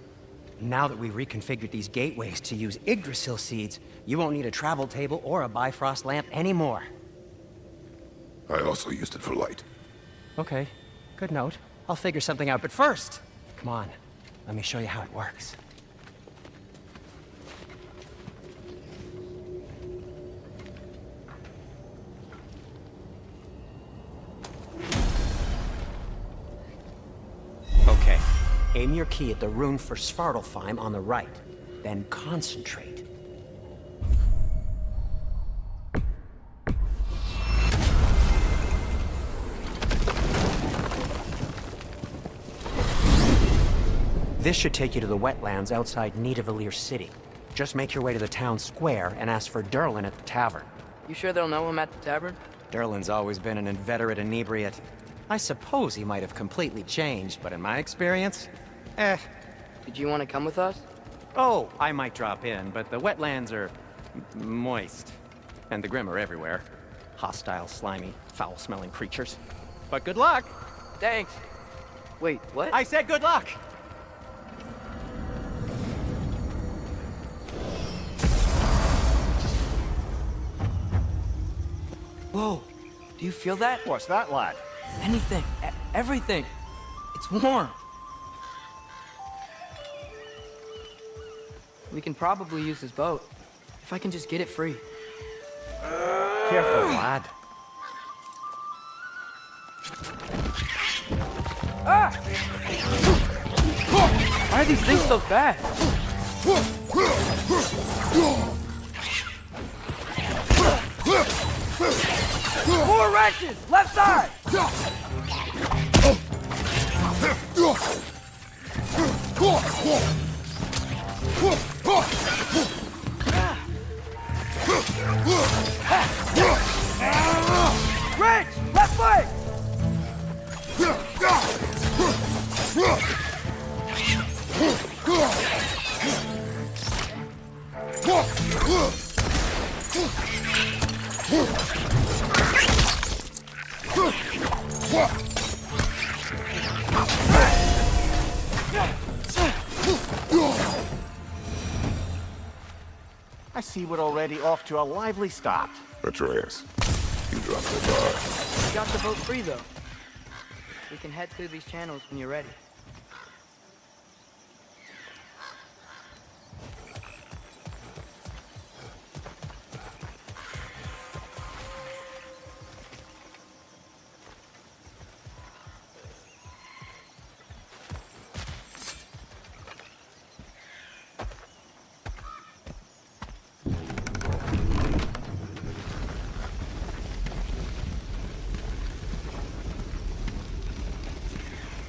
Now that we've reconfigured these gateways to use Yggdrasil seeds, you won't need a travel table or a Bifrost lamp anymore. I also used it for light. Okay, good note. I'll figure something out, but first, come on, let me show you how it works. Okay, aim your key at the rune for Svartalfheim on the right, then concentrate. This should take you to the wetlands outside Nidavellir City. Just make your way to the town square and ask for Durlin at the tavern. You sure they'll know him at the tavern? Durlin's always been an inveterate inebriate. I suppose he might have completely changed, but in my experience, Did you want to come with us? Oh, I might drop in, but the wetlands are Moist. And the Grim are everywhere. Hostile, slimy, foul-smelling creatures. But good luck! Thanks. Wait, what? I said good luck! Whoa. Do you feel that? What's that, lad? Anything. Everything. It's warm. We can probably use this boat. If I can just get it free. Careful, lad. Ah! Why are these things so fast? More wrenches! Left side! Wrench! Left leg! I see we're already off to a lively start. Atreus, you dropped the bar. We got the boat free, though. We can head through these channels when you're ready.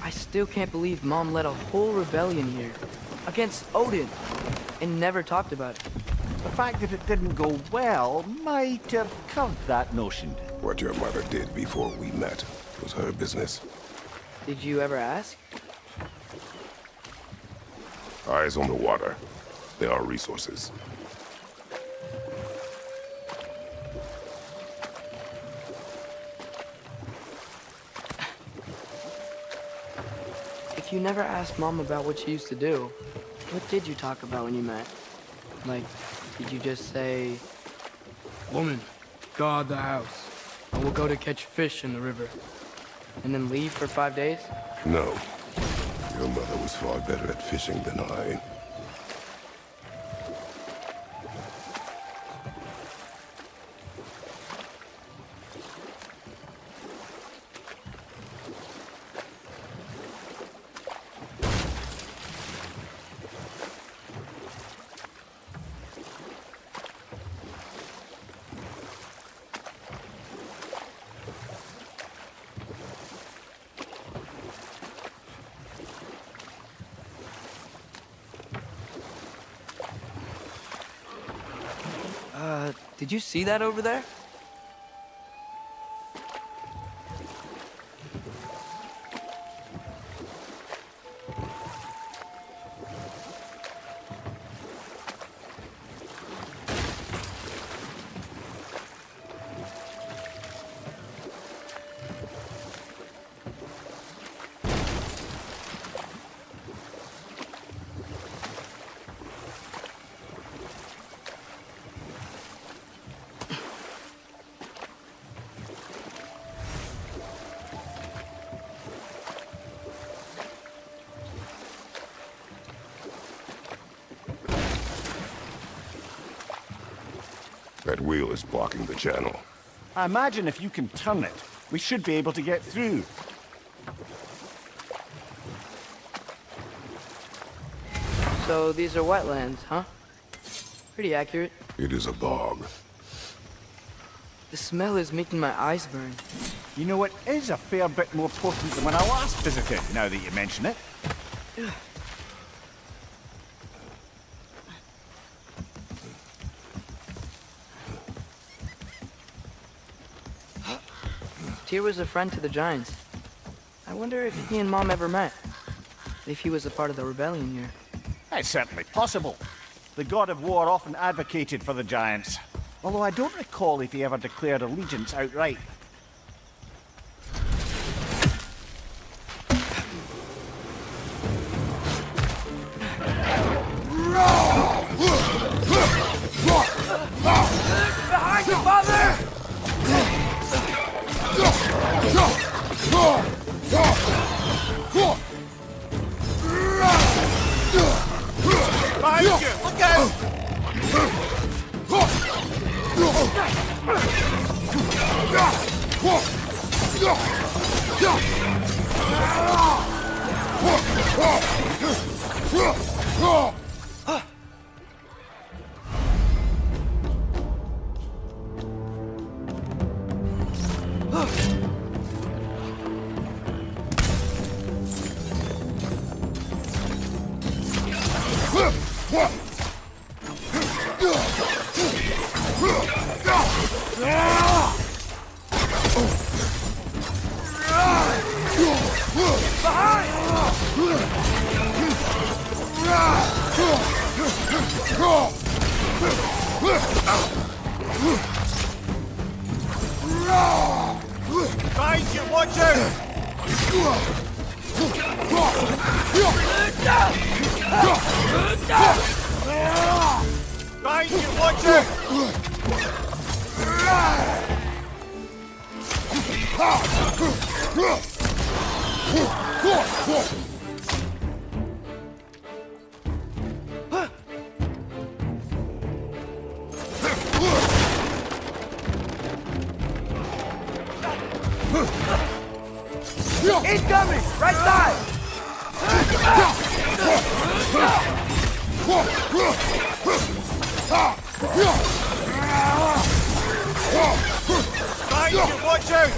I still can't believe Mom led a whole rebellion here against Odin and never talked about it. The fact that it didn't go well might have covered that notion. What your mother did before we met was her business. Did you ever ask? Eyes on the water. There are resources. If you never asked Mom about what she used to do, what did you talk about when you met? Like, did you just say, "Woman, guard the house, and we'll go to catch fish in the river," and then leave for 5 days? No. Your mother was far better at fishing than I. Did you see that over there? That wheel is blocking the channel. I imagine if you can turn it, we should be able to get through. So these are wetlands, huh? Pretty accurate. It is a bog. The smell is making my eyes burn. You know, it is a fair bit more potent than when I last visited, now that you mention it. Tyr was a friend to the Giants. I wonder if he and Mom ever met. If he was a part of the rebellion here. It's certainly possible. The god of war often advocated for the giants, although I don't recall if he ever declared allegiance outright. Behind you, father! Behind you! Look out! Behind you, watch out! Behind you, watch out! Incoming! Right side! Behind you, watch out!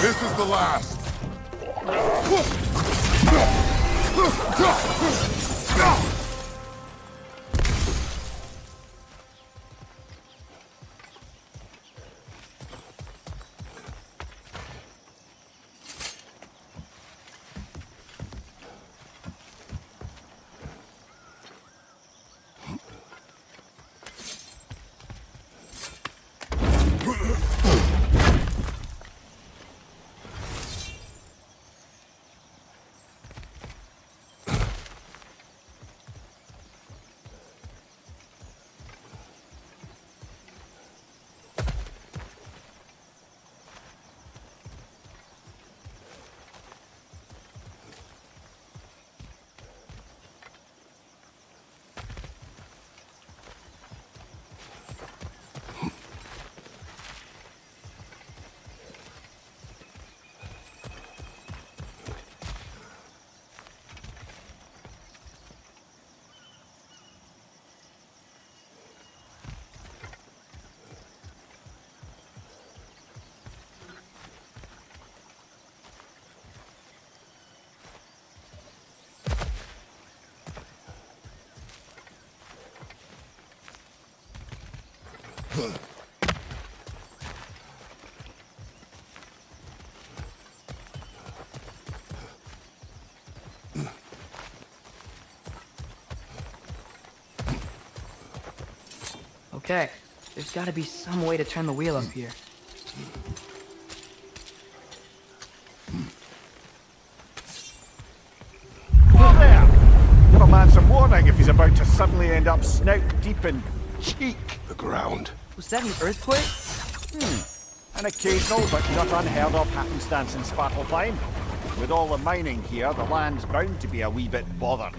This is the last. Okay, there's gotta be some way to turn the wheel up here. Whoa there! Give a man some warning if he's about to suddenly end up snout deep in cheek. The ground. Was that an earthquake? An occasional but not unheard of happenstance in Svartalfheim. With all the mining here, the land's bound to be a wee bit bothered.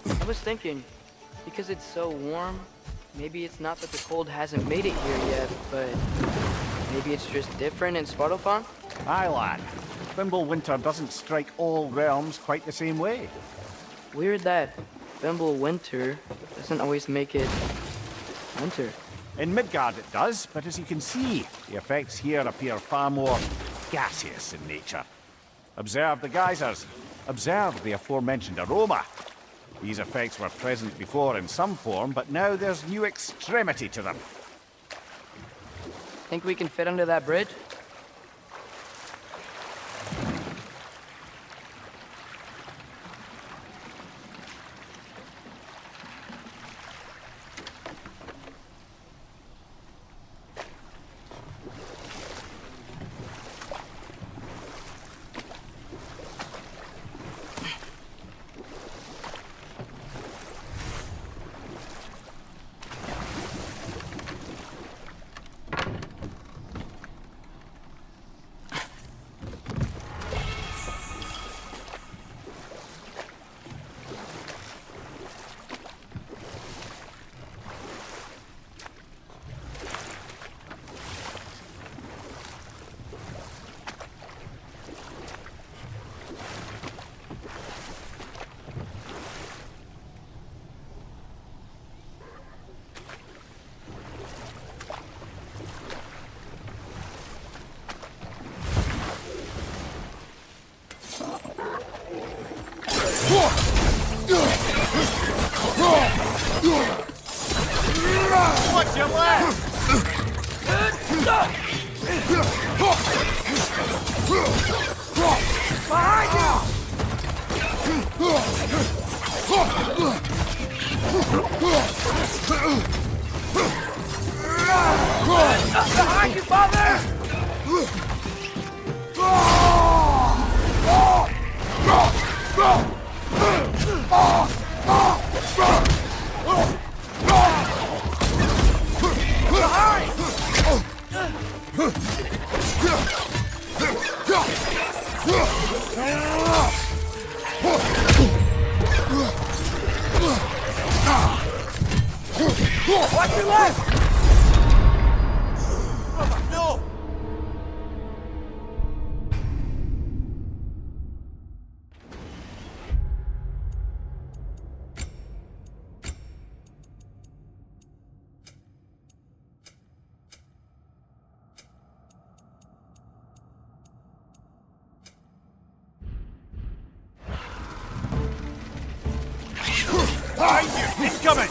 I was thinking, because it's so warm, maybe it's not that the cold hasn't made it here yet, but maybe it's just different in Svartalfheim? Aye, lad. Fimbulwinter doesn't strike all realms quite the same way. Weird that Fimbulwinter doesn't always make it winter. In Midgard it does, but as you can see, the effects here appear far more gaseous in nature. Observe the geysers. Observe the aforementioned aroma. These effects were present before in some form, but now there's new extremity to them. Think we can fit under that bridge? What's your left? Behind you! Behind you, father! Watch your left! No! Behind you! He's coming!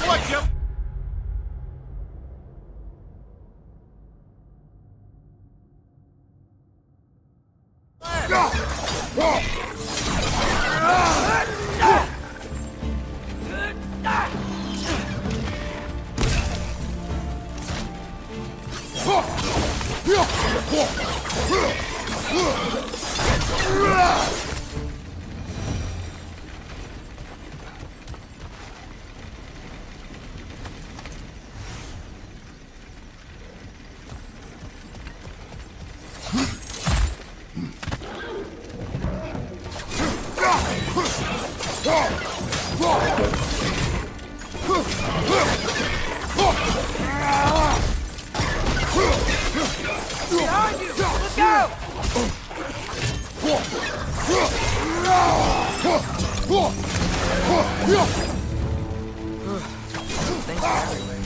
Watch him! Behind you! Let's go! Things are everywhere.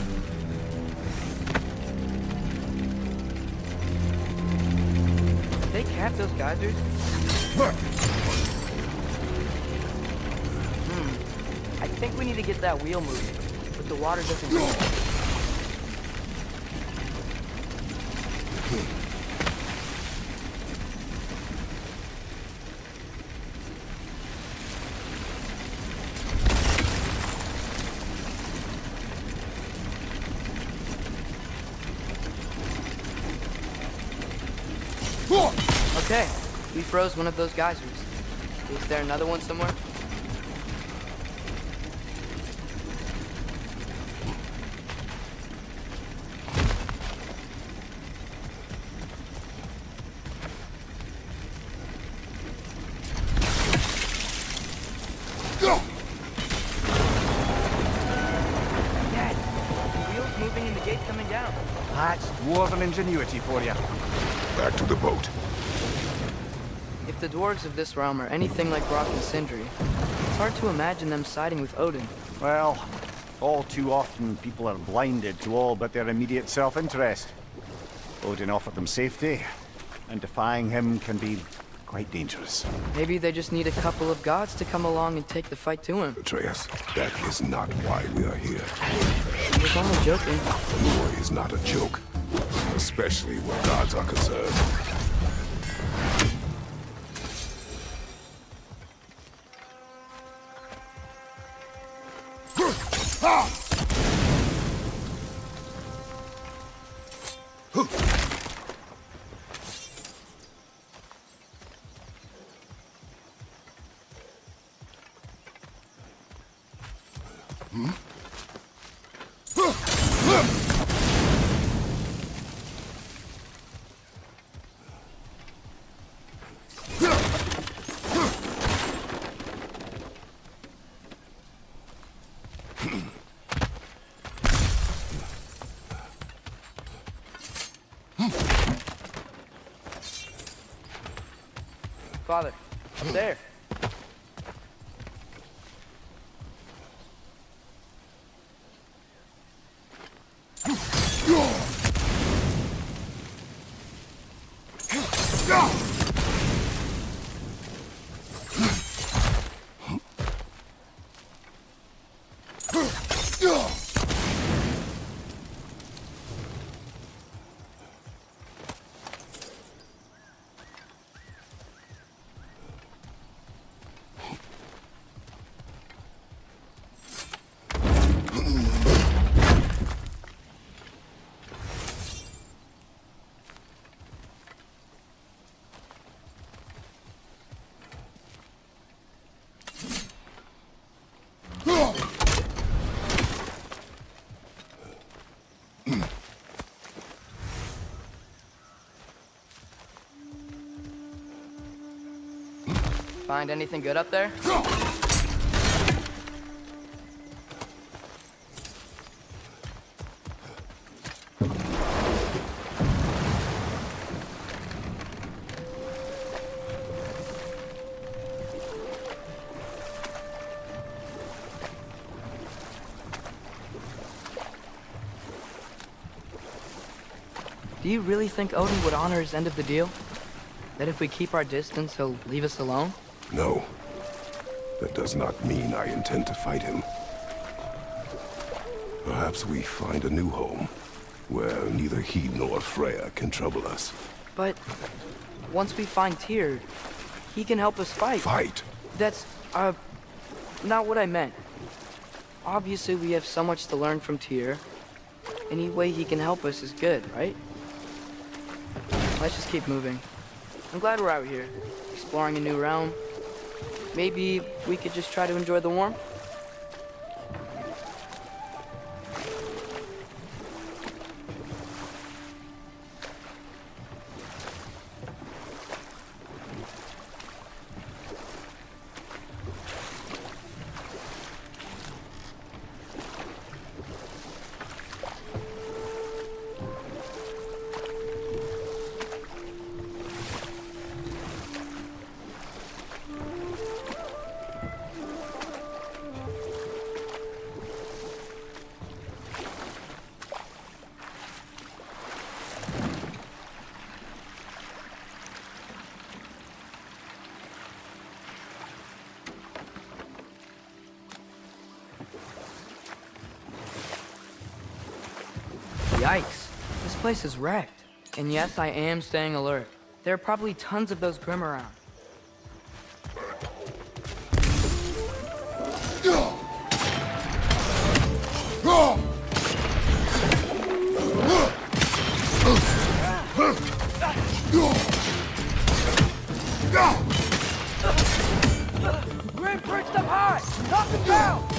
Did they cap those geysers? I think we need to get that wheel moving, but the water doesn't go. Okay, we froze one of those geysers. Is there another one somewhere? Dad, the wheel's moving and the gate's coming down. That's dwarven ingenuity for you. Back to the boat. If the dwarves of this realm are anything like Brock and Sindri, it's hard to imagine them siding with Odin. Well, all too often people are blinded to all but their immediate self-interest. Odin offered them safety, and defying him can be quite dangerous. Maybe they just need a couple of gods to come along and take the fight to him. Atreus, that is not why we are here. I was only joking. War is not a joke, especially where gods are concerned. Father, up there. Find anything good up there? Do you really think Odin would honor his end of the deal? That if we keep our distance, he'll leave us alone? No. That does not mean I intend to fight him. Perhaps we find a new home, where neither he nor Freya can trouble us. But once we find Tyr, he can help us fight. Fight? That's, not what I meant. Obviously, we have so much to learn from Tyr. Any way he can help us is good, right? Let's just keep moving. I'm glad we're out here, exploring a new realm. Maybe we could just try to enjoy the warmth? Yikes. This place is wrecked. And yes, I am staying alert. There are probably tons of those Grim around. Grim perched up high! Knock him down!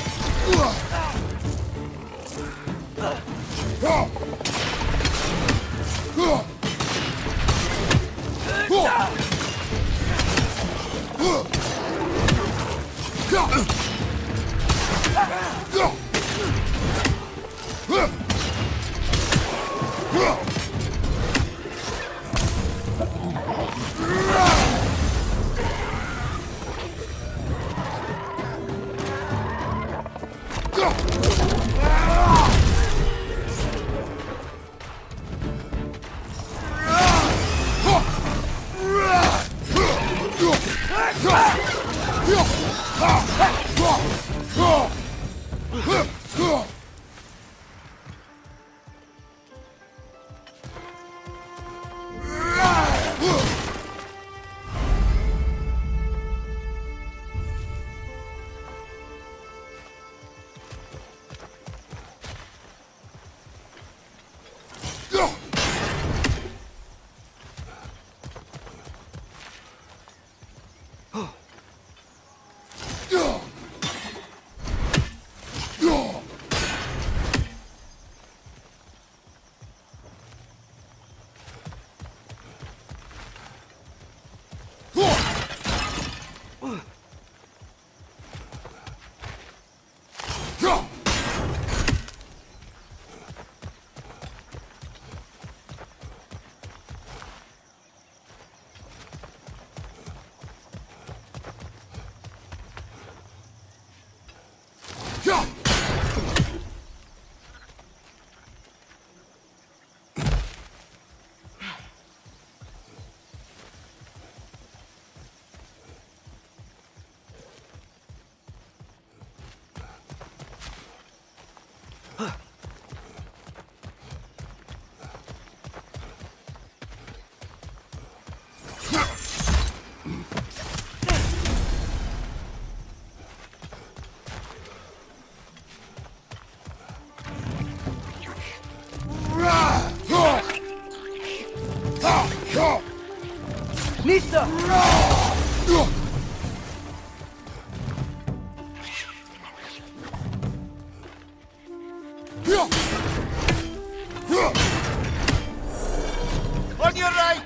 Pizza! On your right!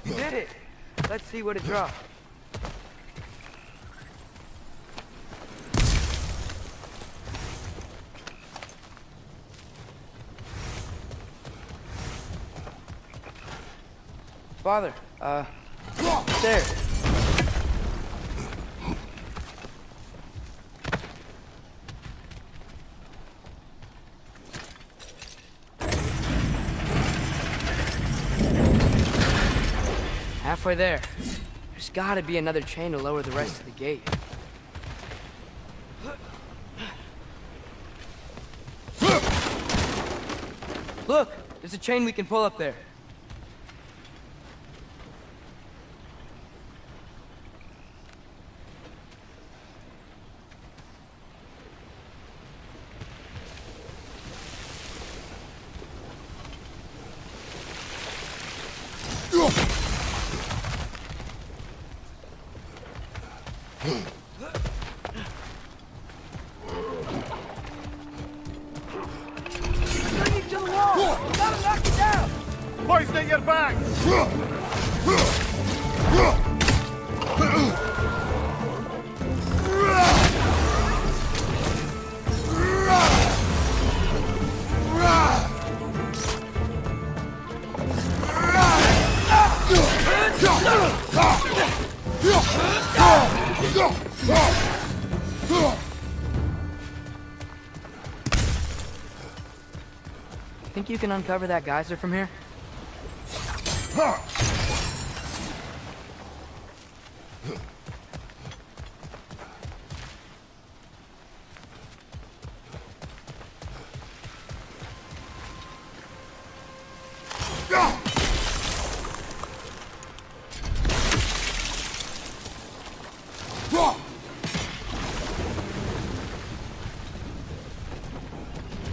You did it! Let's see what it dropped. Father, there. halfway there. There's gotta be another chain to lower the rest of the gate. Look! There's a chain we can pull up there. Poison at your back! Think you can uncover that geyser from here?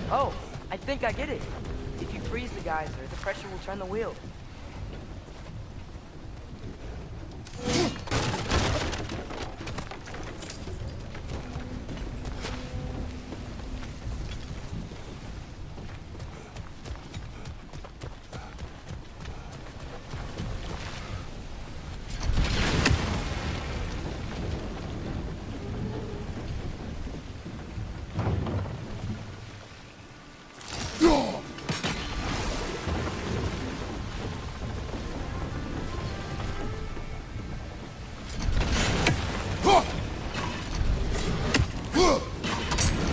Oh, I think I get it. If you freeze the geyser, the pressure will turn the wheel.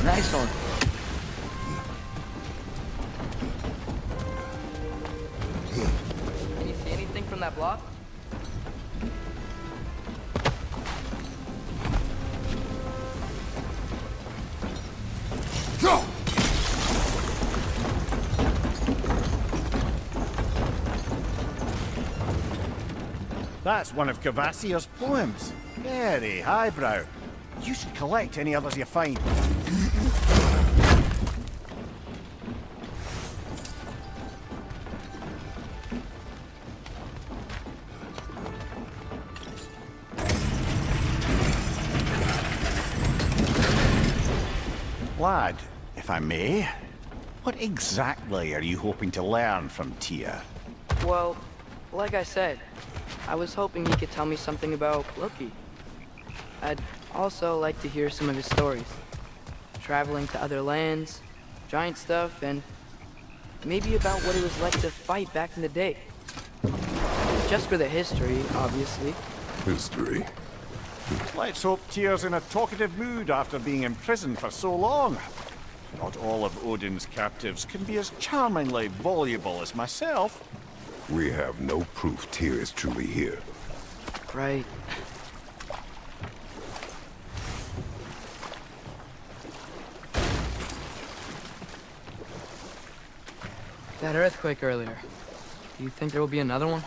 Nice one. Can you see anything from that block? That's one of Kvasir's poems. Very highbrow. You should collect any others you find. Lad, if I may, what exactly are you hoping to learn from Tyr? Well, like I said, I was hoping he could tell me something about Loki. I'd also like to hear some of his stories. Traveling to other lands, giant stuff, and maybe about what it was like to fight back in the day. Just for the history, obviously. History. Let's hope Tyr's in a talkative mood after being imprisoned for so long. Not all of Odin's captives can be as charmingly voluble as myself. We have no proof Tyr is truly here. Right. That earthquake earlier. Do you think there will be another one?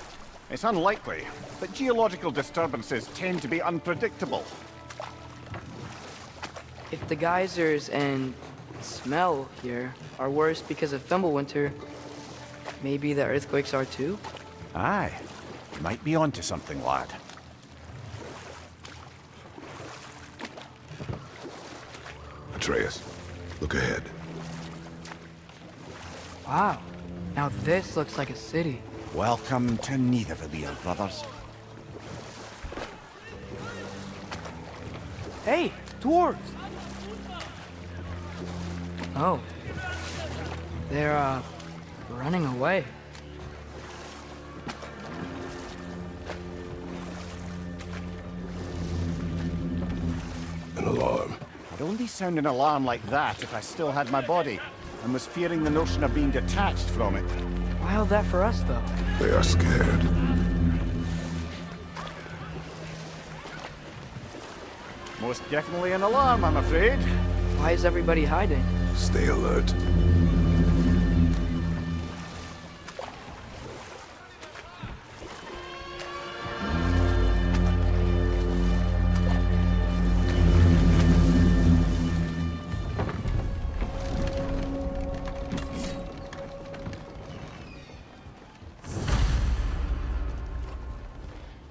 It's unlikely, but geological disturbances tend to be unpredictable. If the geysers and smell here are worse because of Fimbulwinter, maybe the earthquakes are too? Aye. You might be onto something, lad. Atreus, look ahead. Wow. Now this looks like a city. Welcome to Niflheim, brothers. Hey, dwarves! Oh. They're, running away. An alarm. I'd only sound an alarm like that if I still had my body, and was fearing the notion of being detached from it. Why all that for us, though? They are scared. Most definitely an alarm, I'm afraid. Why is everybody hiding? Stay alert.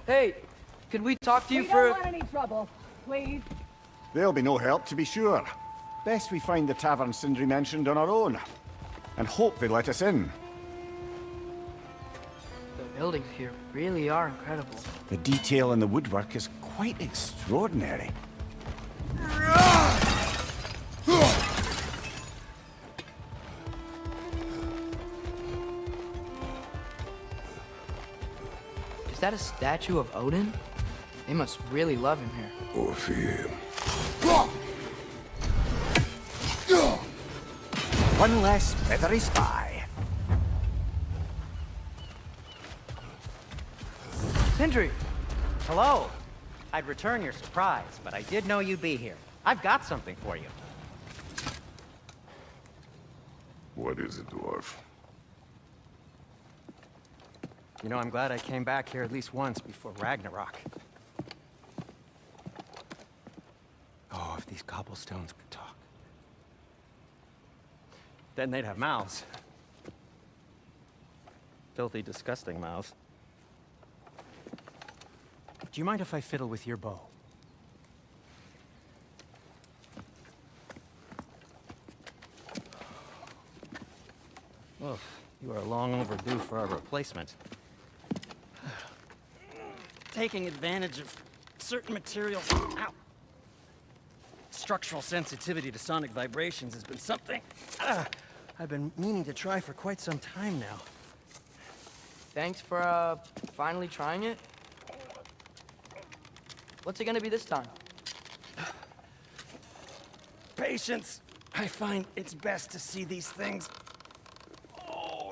Hey, could we talk to you We for... don't want any trouble, please. There'll be no help, to be sure. Best we find the tavern Sindri mentioned on our own. And hope they let us in. The buildings here really are incredible. The detail in the woodwork is quite extraordinary. Is that a statue of Odin? They must really love him here. Or fear. One less feathery spy. Sindri! Hello. I'd return your surprise, but I did know you'd be here. I've got something for you. What is it, dwarf? You know, I'm glad I came back here at least once before Ragnarok. Oh, if these cobblestones could talk. Then they'd have mouths. Filthy, disgusting mouths. Do you mind if I fiddle with your bow? Oh, you are long overdue for a replacement. Taking advantage of certain materials. Ow. Structural sensitivity to sonic vibrations has been something I've been meaning to try for quite some time now. Thanks for, finally trying it. What's it gonna be this time? Patience. I find it's best to see these things,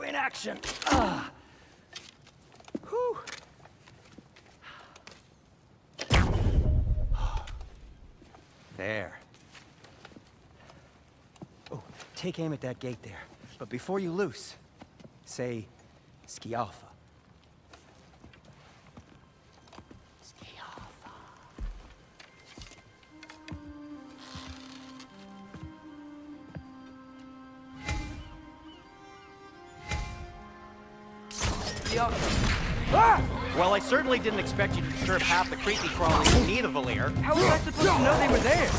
in action. Whew. There. Oh, take aim at that gate there. But before you loose, say, Skialfa. Well, I certainly didn't expect you to disturb half the creepy crawlies in neither Vanir. How was I supposed to know they were there?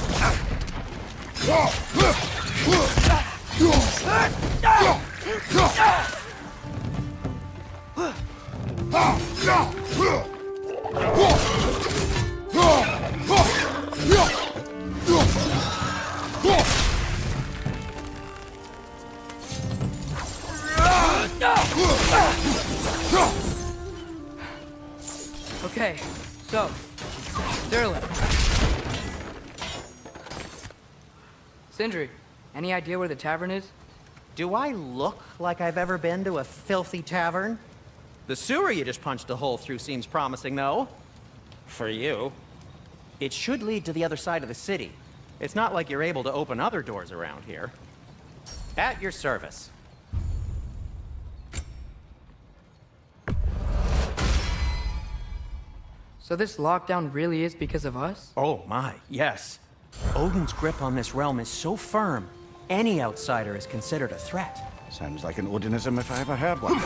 Okay, so, Sterling. Sindri, any idea where the tavern is? Do I look like I've ever been to a filthy tavern? The sewer you just punched a hole through seems promising, though. For you. It should lead to the other side of the city. It's not like you're able to open other doors around here. At your service. So this lockdown really is because of us? Oh my, yes. Odin's grip on this realm is so firm, any outsider is considered a threat. Sounds like an Odinism if I ever heard one.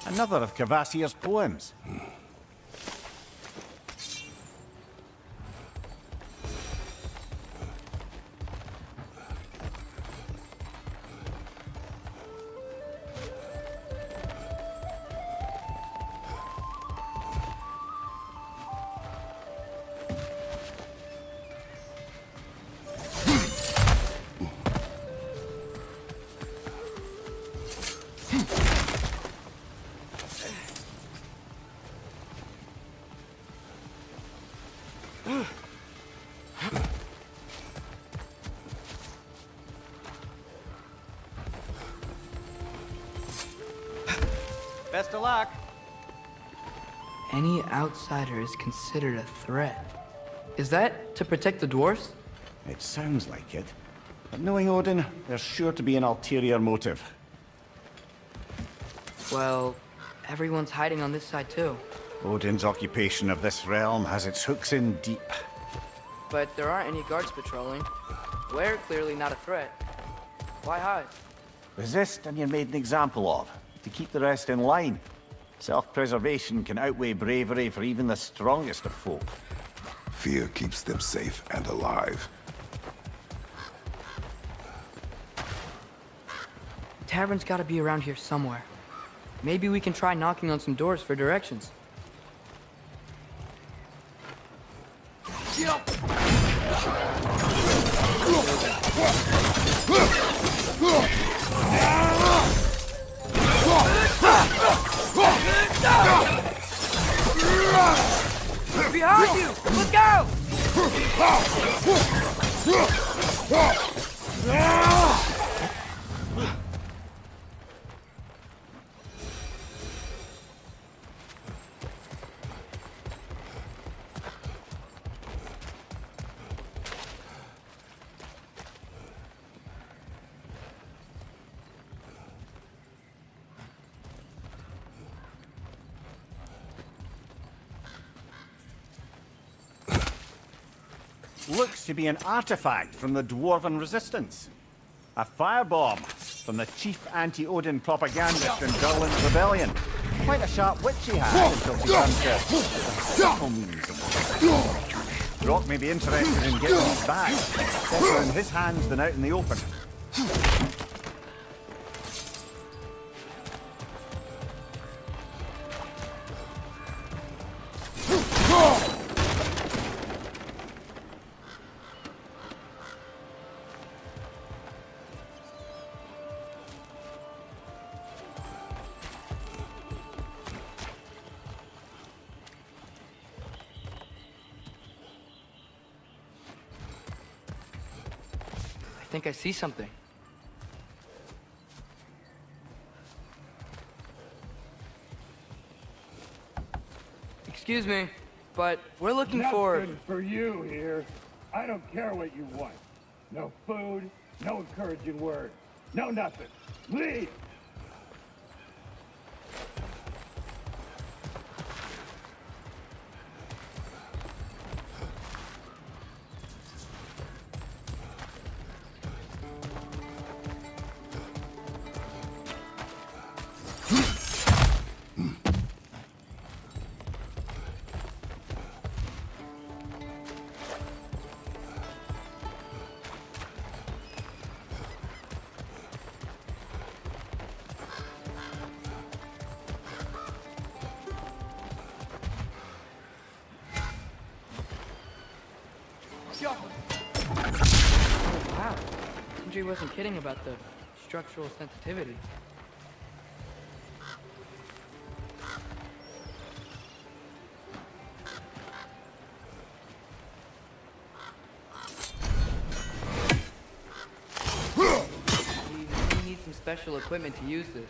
Another of Kvasir's poems. Best of luck. Any outsider is considered a threat. Is that to protect the dwarves? It sounds like it. But knowing Odin, there's sure to be an ulterior motive. Well, everyone's hiding on this side too. Odin's occupation of this realm has its hooks in deep. But there aren't any guards patrolling. We're clearly not a threat. Why hide? Resist and you're made an example of, to keep the rest in line. Self-preservation can outweigh bravery for even the strongest of folk. Fear keeps them safe and alive. Tavern's gotta be around here somewhere. Maybe we can try knocking on some doors for directions. Behind you! Look out! Looks to be an artifact from the Dwarven resistance. A firebomb from the chief anti-Odin propagandist in Durlin's rebellion. Quite a sharp wit she had until she turned to simple means of war. Rock may be interested in getting these back. Better in his hands than out in the open. I think I see something. Excuse me, but we're looking for... Nothing for you here. I don't care what you want. No food, no encouraging words, no nothing. Leave! Oh, wow. Sindri wasn't kidding about the structural sensitivity. We need some special equipment to use this.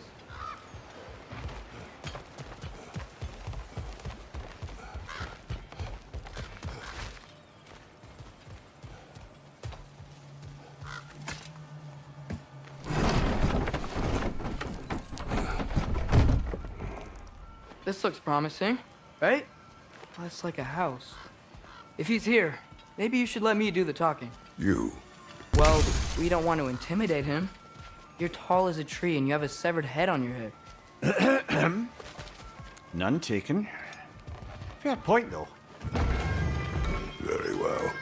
This looks promising, right? Well, that's like a house. If he's here, maybe you should let me do the talking. You? Well, we don't want to intimidate him. You're tall as a tree and you have a severed head on your head. None taken. Fair point, though. Very well.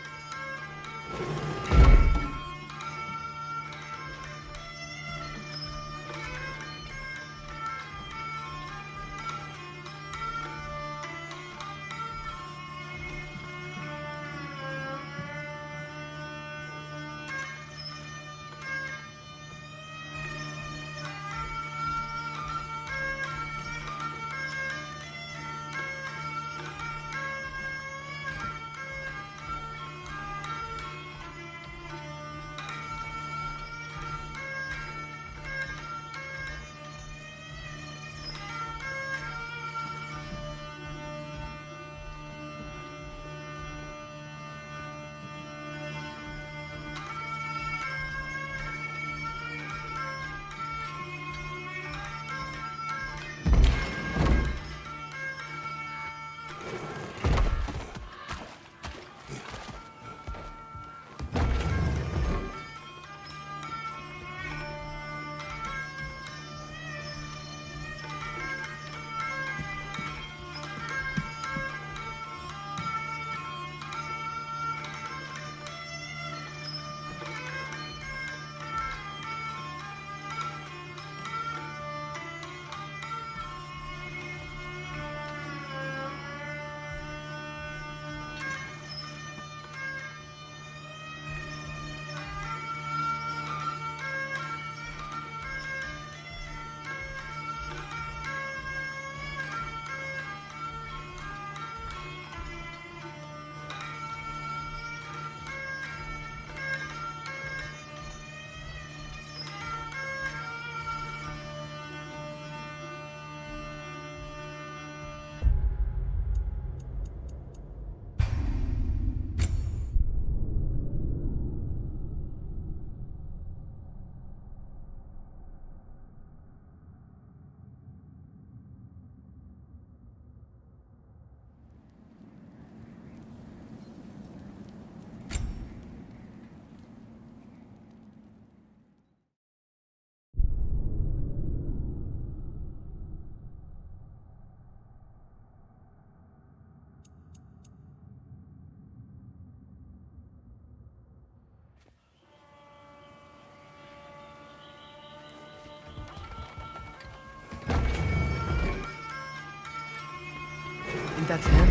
think that's him?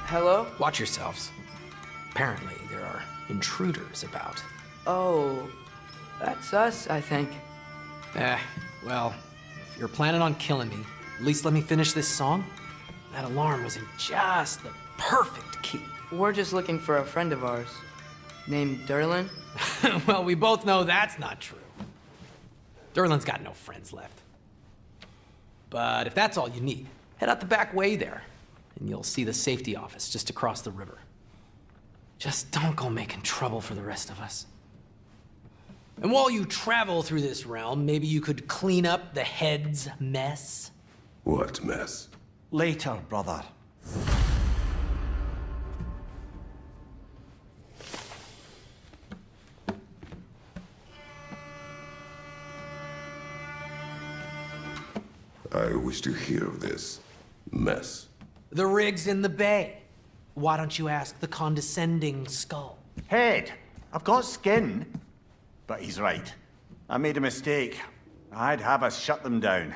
Hello? Watch yourselves. Apparently, there are intruders about. Oh, that's us, I think. Well, if you're planning on killing me, at least let me finish this song. That alarm was in just the perfect key. We're just looking for a friend of ours, named Durlin. Well, we both know that's not true. Durlin's got no friends left. But if that's all you need, head out the back way there, and you'll see the safety office just across the river. Just don't go making trouble for the rest of us. And while you travel through this realm, maybe you could clean up the head's mess? What mess? Later, brother. I wish to hear of this mess. The rig's in the bay. Why don't you ask the condescending skull? Head, I've got skin. But he's right. I made a mistake. I'd have us shut them down.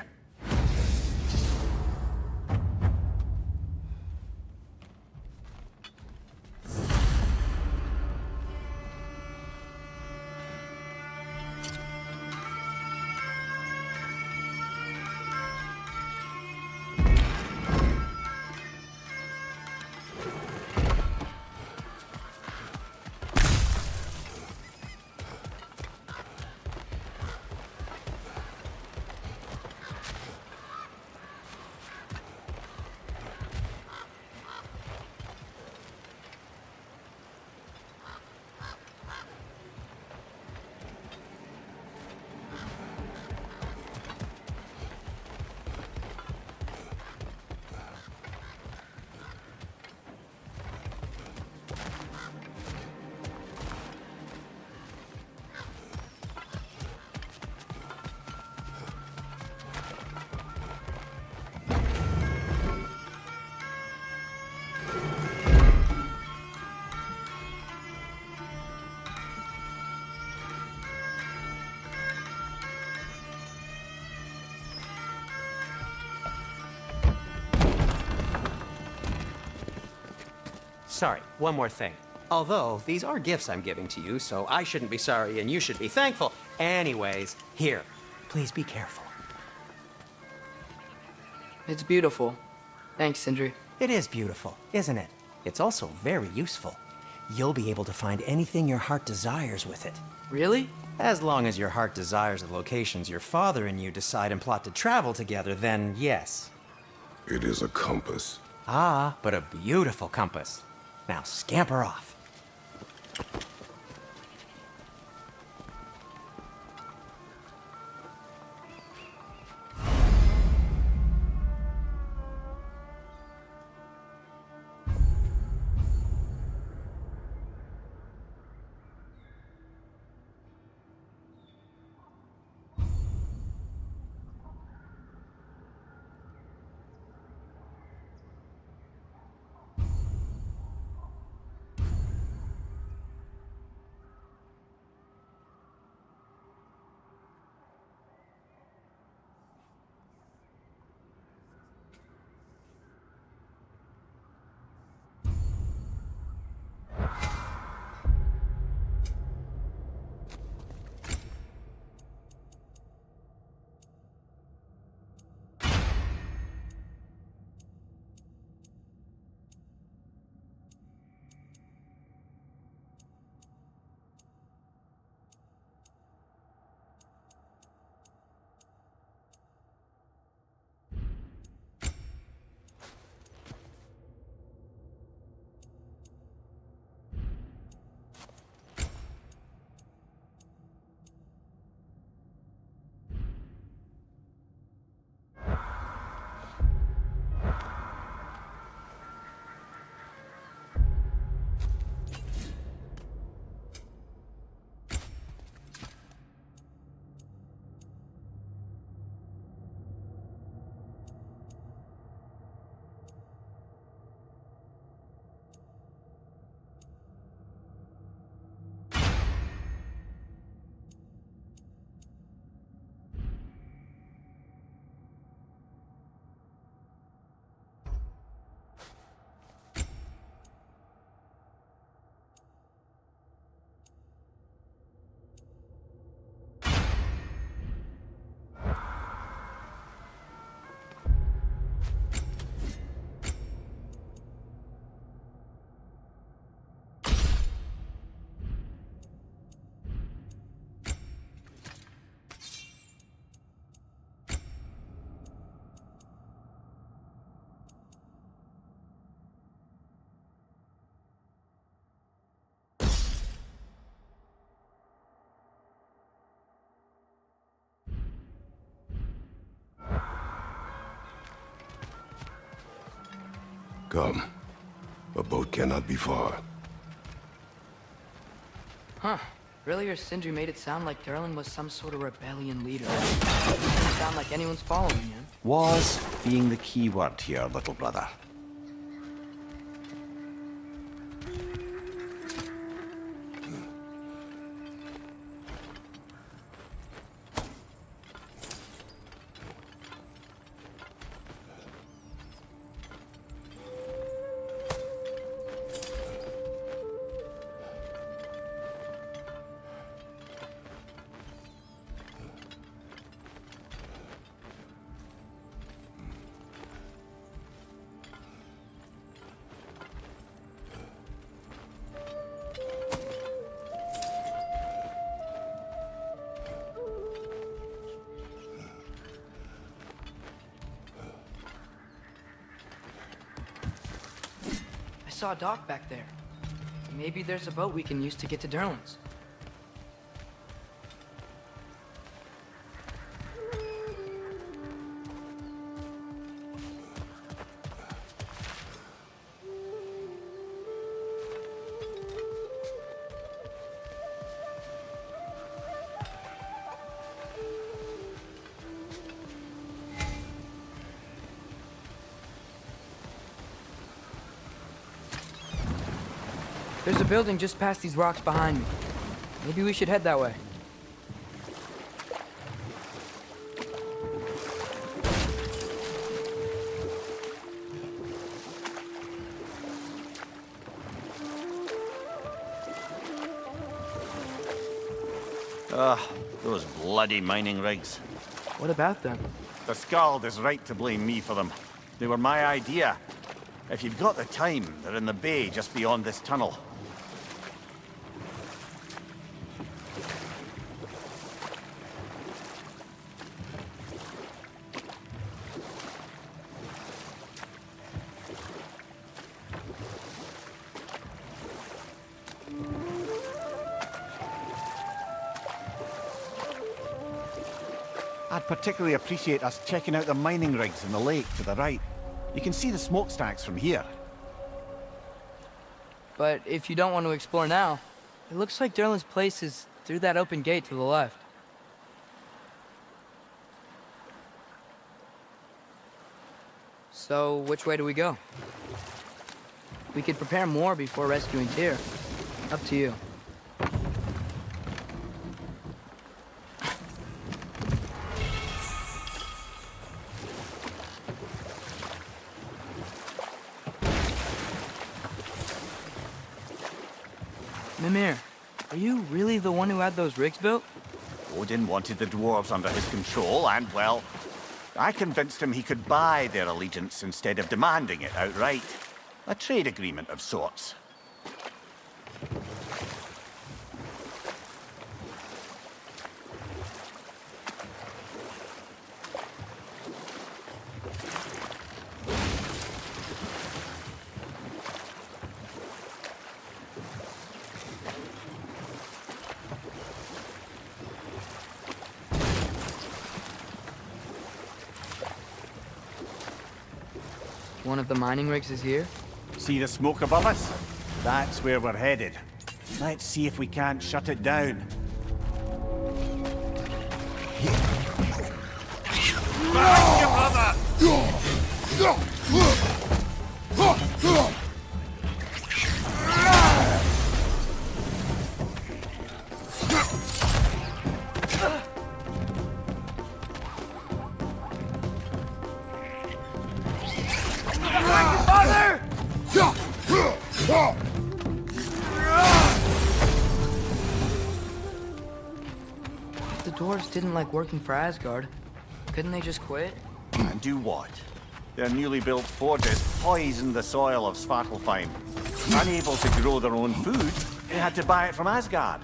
Sorry, one more thing. Although, these are gifts I'm giving to you, so I shouldn't be sorry and you should be thankful. Anyways, here, please be careful. It's beautiful. Thanks, Sindri. It is beautiful, isn't it? It's also very useful. You'll be able to find anything your heart desires with it. Really? As long as your heart desires the locations your father and you decide and plot to travel together, then yes. It is a compass. Ah, but a beautiful compass. Now scamper off. Come. A boat cannot be far. Huh. Earlier, Sindri made it sound like Durlin was some sort of rebellion leader. Doesn't sound like anyone's following him. Was being the key word here, little brother. I saw a dock back there. Maybe there's a boat we can use to get to Durlin's. There's a building just past these rocks behind me. Maybe we should head that way. Those bloody mining rigs. What about them? The Skald is right to blame me for them. They were my idea. If you've got the time, they're in the bay just beyond this tunnel. I'd particularly appreciate us checking out the mining rigs in the lake to the right. You can see the smokestacks from here. But if you don't want to explore now, it looks like Durlin's place is through that open gate to the left. So, which way do we go? We could prepare more before rescuing Tyr. Up to you. Mimir, are you really the one who had those rigs built? Odin wanted the dwarves under his control, and, well, I convinced him he could buy their allegiance instead of demanding it outright. A trade agreement of sorts. One of the mining rigs is here? See the smoke above us? That's where we're headed. Let's see if we can't shut it down. Back, you brother! If the dwarves didn't like working for Asgard, couldn't they just quit? And do what? Their newly built forges poisoned the soil of Svartalfheim. Unable to grow their own food, they had to buy it from Asgard.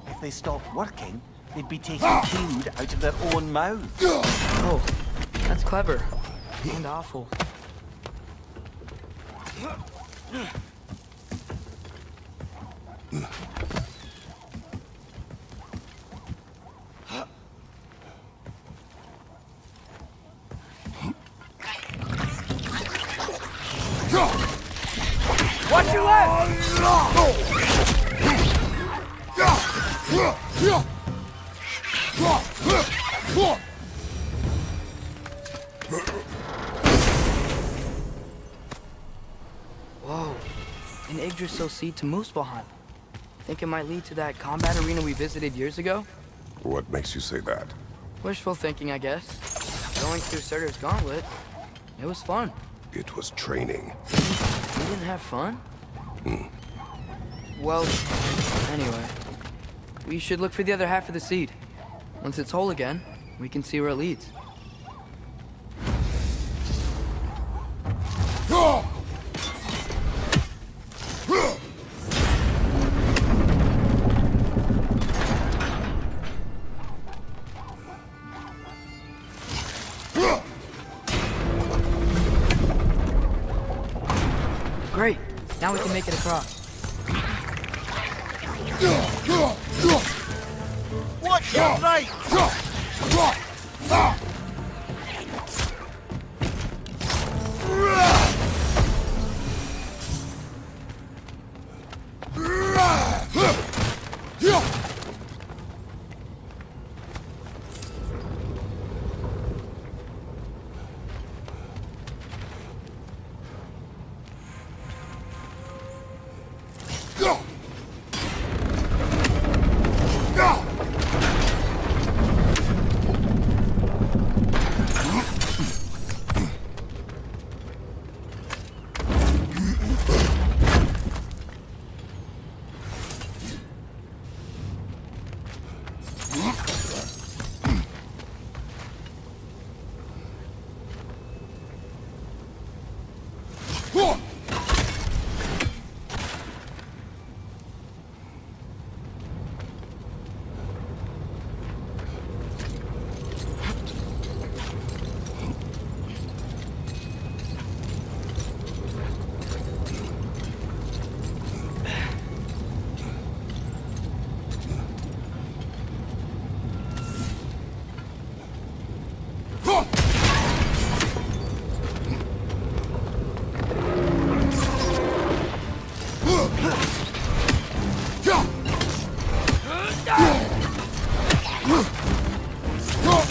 If they stopped working, they'd be taking food out of their own mouths. Oh, that's clever. And awful. your left! Whoa, an Yggdrasil seed to Muspelheim. Think it might lead to that combat arena we visited years ago? What makes you say that? Wishful thinking, I guess. Going through Surtur's gauntlet, it was fun. It was training. You didn't have fun? Well, anyway. We should look for the other half of the seed. Once it's whole again, we can see where it leads. Great. Now we can make it across. Watch your right!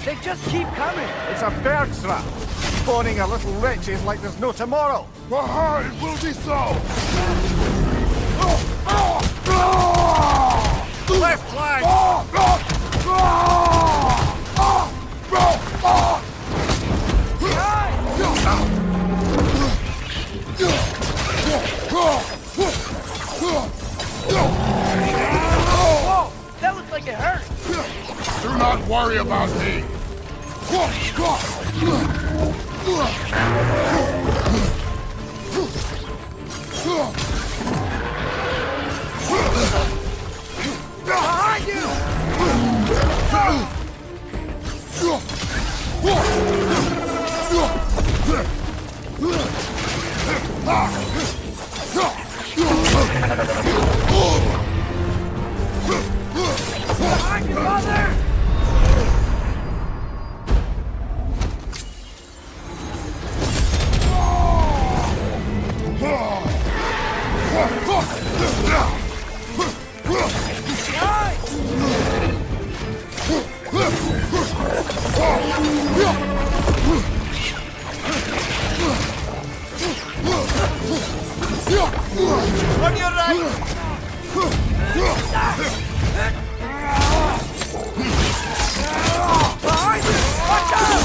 They just keep coming! It's a bird trap! Spawning a little wretches like there's no tomorrow! Behind will be so! Left flank! Whoa! That looked like it hurt! Do not worry about me! Behind you! Behind you, mother! On your right! Behind you! Watch out!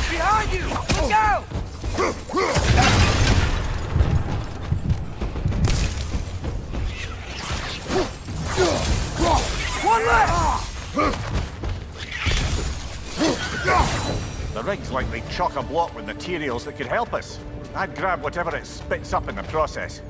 Behind you! Look out! One left! The rig's likely chock-a-block with materials that could help us. I'd grab whatever it spits up in the process.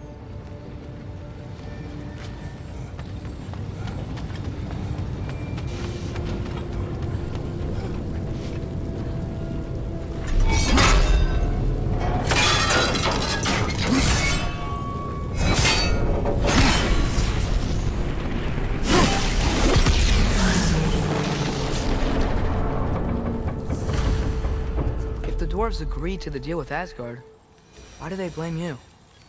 dwarves agreed to the deal with Asgard, why do they blame you?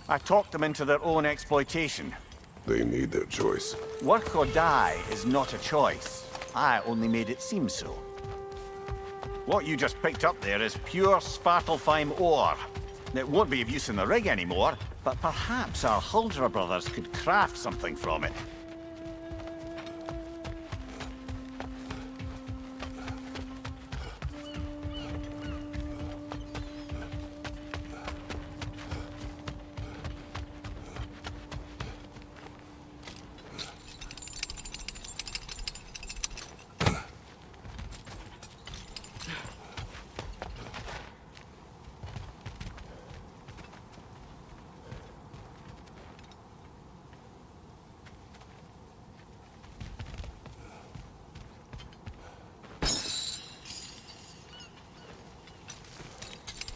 I talked them into their own exploitation. They made their choice. Work or die is not a choice. I only made it seem so. What you just picked up there is pure Svartalfheim ore. It won't be of use in the rig anymore, but perhaps our Huldra brothers could craft something from it.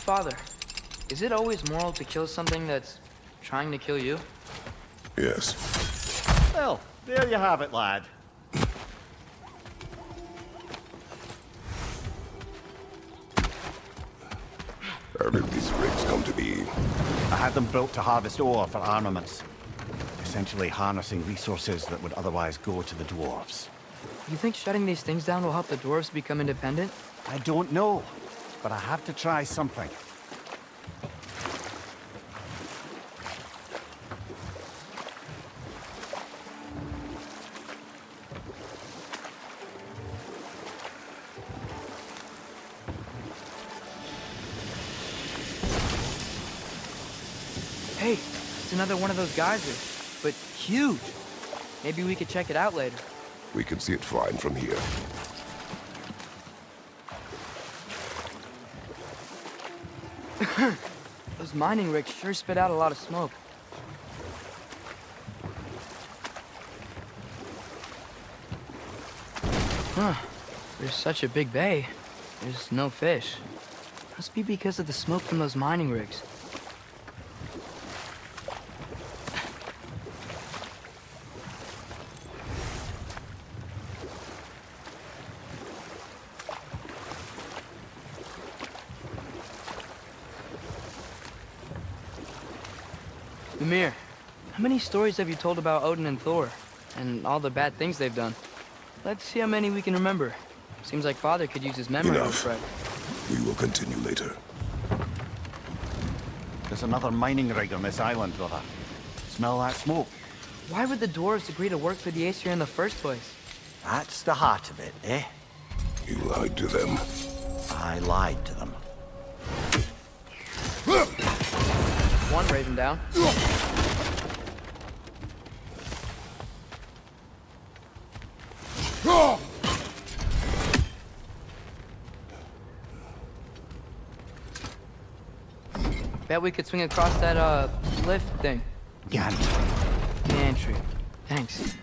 Father, is it always moral to kill something that's trying to kill you? Yes. Well, there you have it, lad. How did these rigs come to be? I had them built to harvest ore for armaments. Essentially harnessing resources that would otherwise go to the dwarves. You think shutting these things down will help the dwarves become independent? I don't know, but I have to try something. Hey, it's another one of those geysers, but huge. Maybe we could check it out later. We can see it fine from here. Those mining rigs sure spit out a lot of smoke. Huh. There's such a big bay. There's no fish. Must be because of the smoke from those mining rigs. Mimir, how many stories have you told about Odin and Thor? And all the bad things they've done? Let's see how many we can remember. Seems like Father could use his memory to refresh. We will continue later. There's another mining rig on this island, brother. Smell that smoke? Why would the dwarves agree to work for the Æsir in the first place? That's the heart of it, eh? You lied to them. I lied to them. One raven down. Bet we could swing across that, lift thing. Gantry. Gantry. Thanks.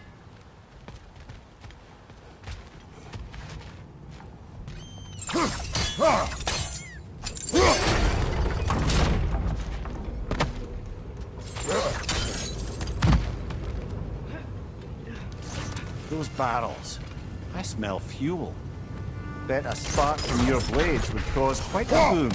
Those barrels. I smell fuel. Bet a spark from your blades would cause quite a boom.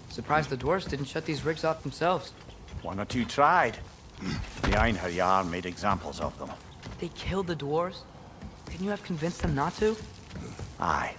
Surprised the dwarves didn't shut these rigs off themselves. One or two tried. The Einherjar made examples of them. They killed the dwarves? Couldn't you have convinced them not to? Aye.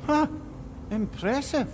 Huh. Impressive.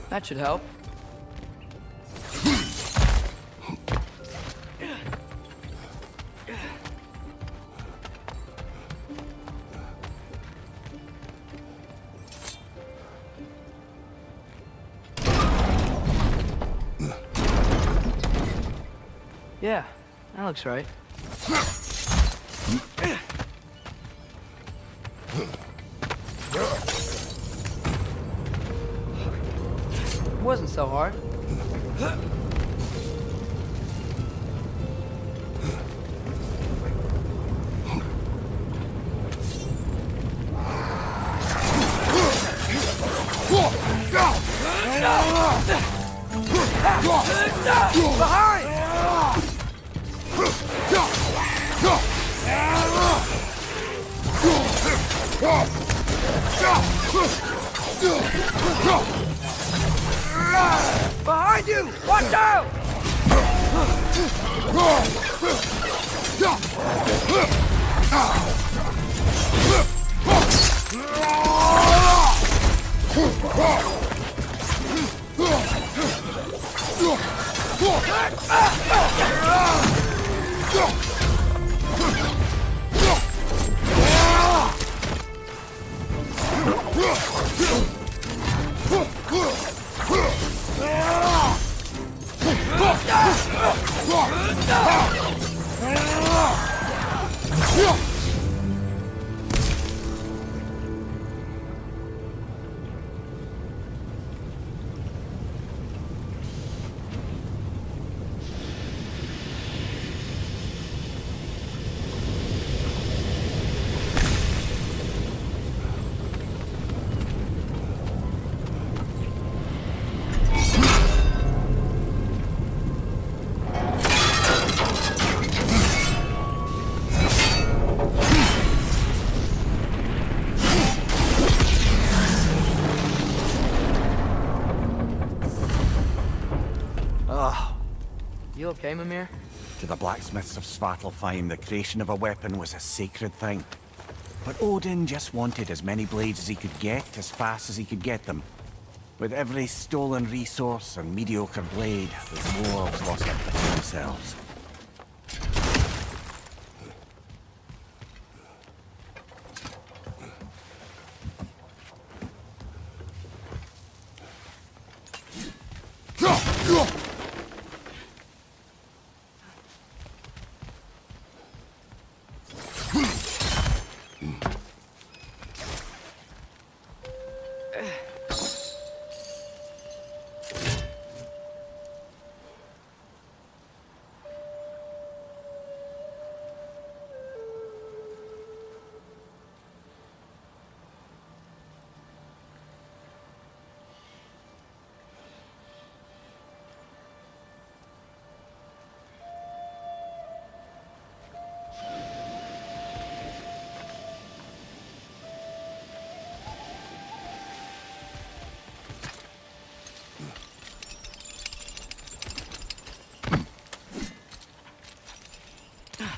That should help. Yeah, that looks right. Wasn't so hard. Behind! Behind you! Watch out! You okay, Mimir? To the blacksmiths of Svartalfheim, the creation of a weapon was a sacred thing. But Odin just wanted as many blades as he could get, as fast as he could get them. With every stolen resource and mediocre blade, the dwarves lost a bit of themselves.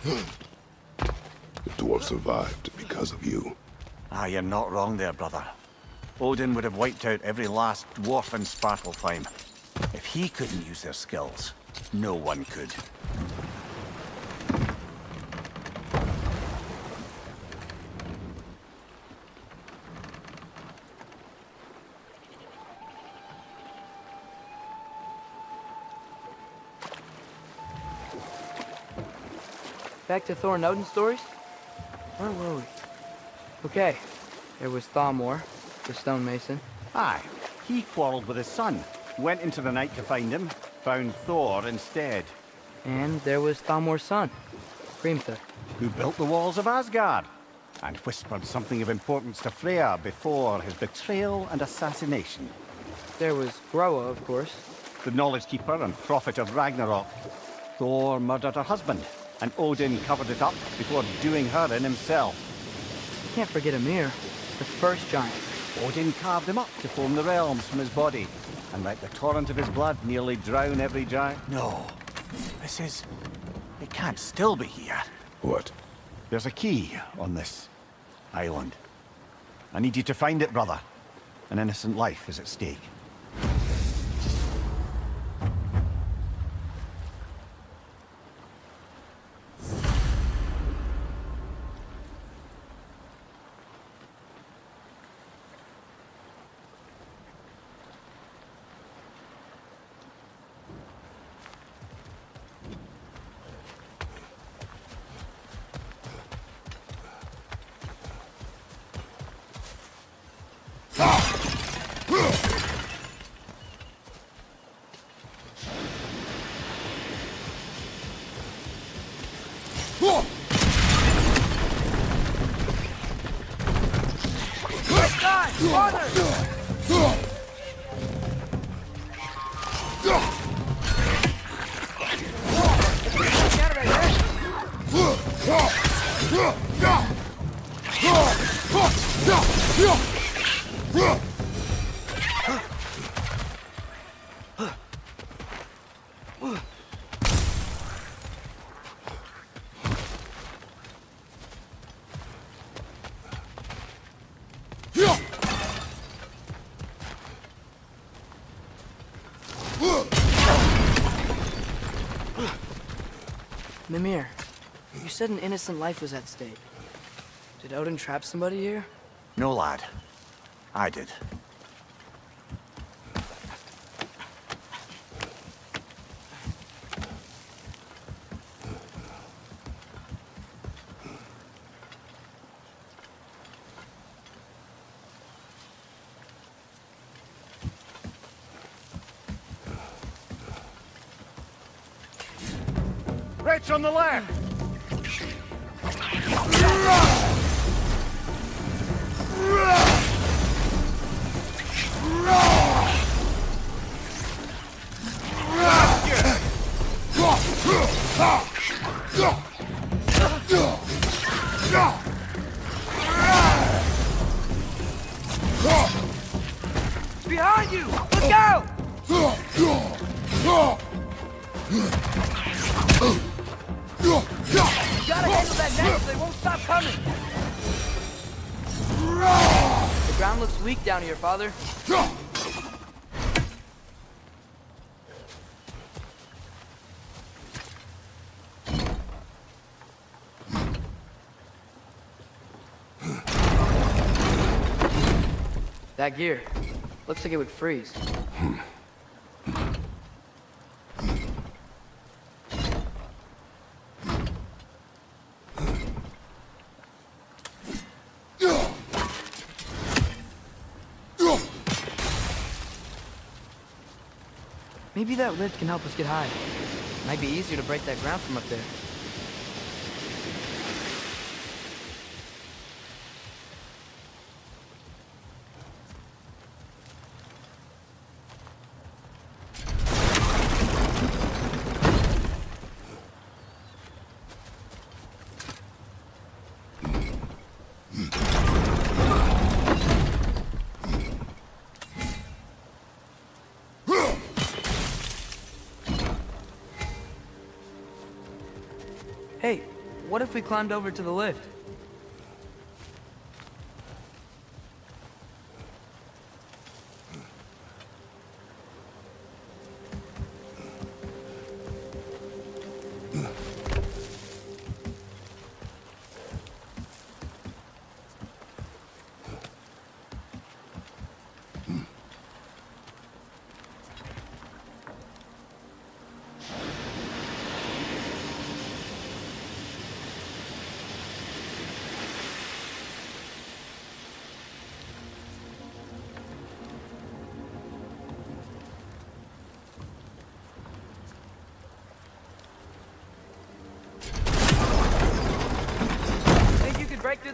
The dwarf survived because of you. Ah, you're not wrong there, brother. Odin would have wiped out every last dwarf in Svartalfheim. If he couldn't use their skills, no one could. back to Thor and Odin stories? Where were we? Okay, there was Thalmor, the stonemason. Aye, he quarreled with his son, went into the night to find him, found Thor instead. And there was Thalmor's son, Hrimthur. Who built the walls of Asgard, and whispered something of importance to Freya before his betrayal and assassination. There was Groa, of course. The knowledge keeper and prophet of Ragnarok. Thor murdered her husband, and Odin covered it up before doing her in himself. You can't forget Ymir, the first giant. Odin carved him up to form the realms from his body, and let the torrent of his blood nearly drown every giant. No, this is... It can't still be here. What? There's a key on this island. I need you to find it, brother. An innocent life is at stake. Mimir, you said an innocent life was at stake. Did Odin trap somebody here? No, lad. I did. Rich on the left! Behind you! Look out! You gotta handle that next so they won't stop coming! The ground looks weak down here, Father. That gear. Looks like it would freeze. Maybe that lift can help us get high. Might be easier to break that ground from up there. Hey, what if we climbed over to the lift?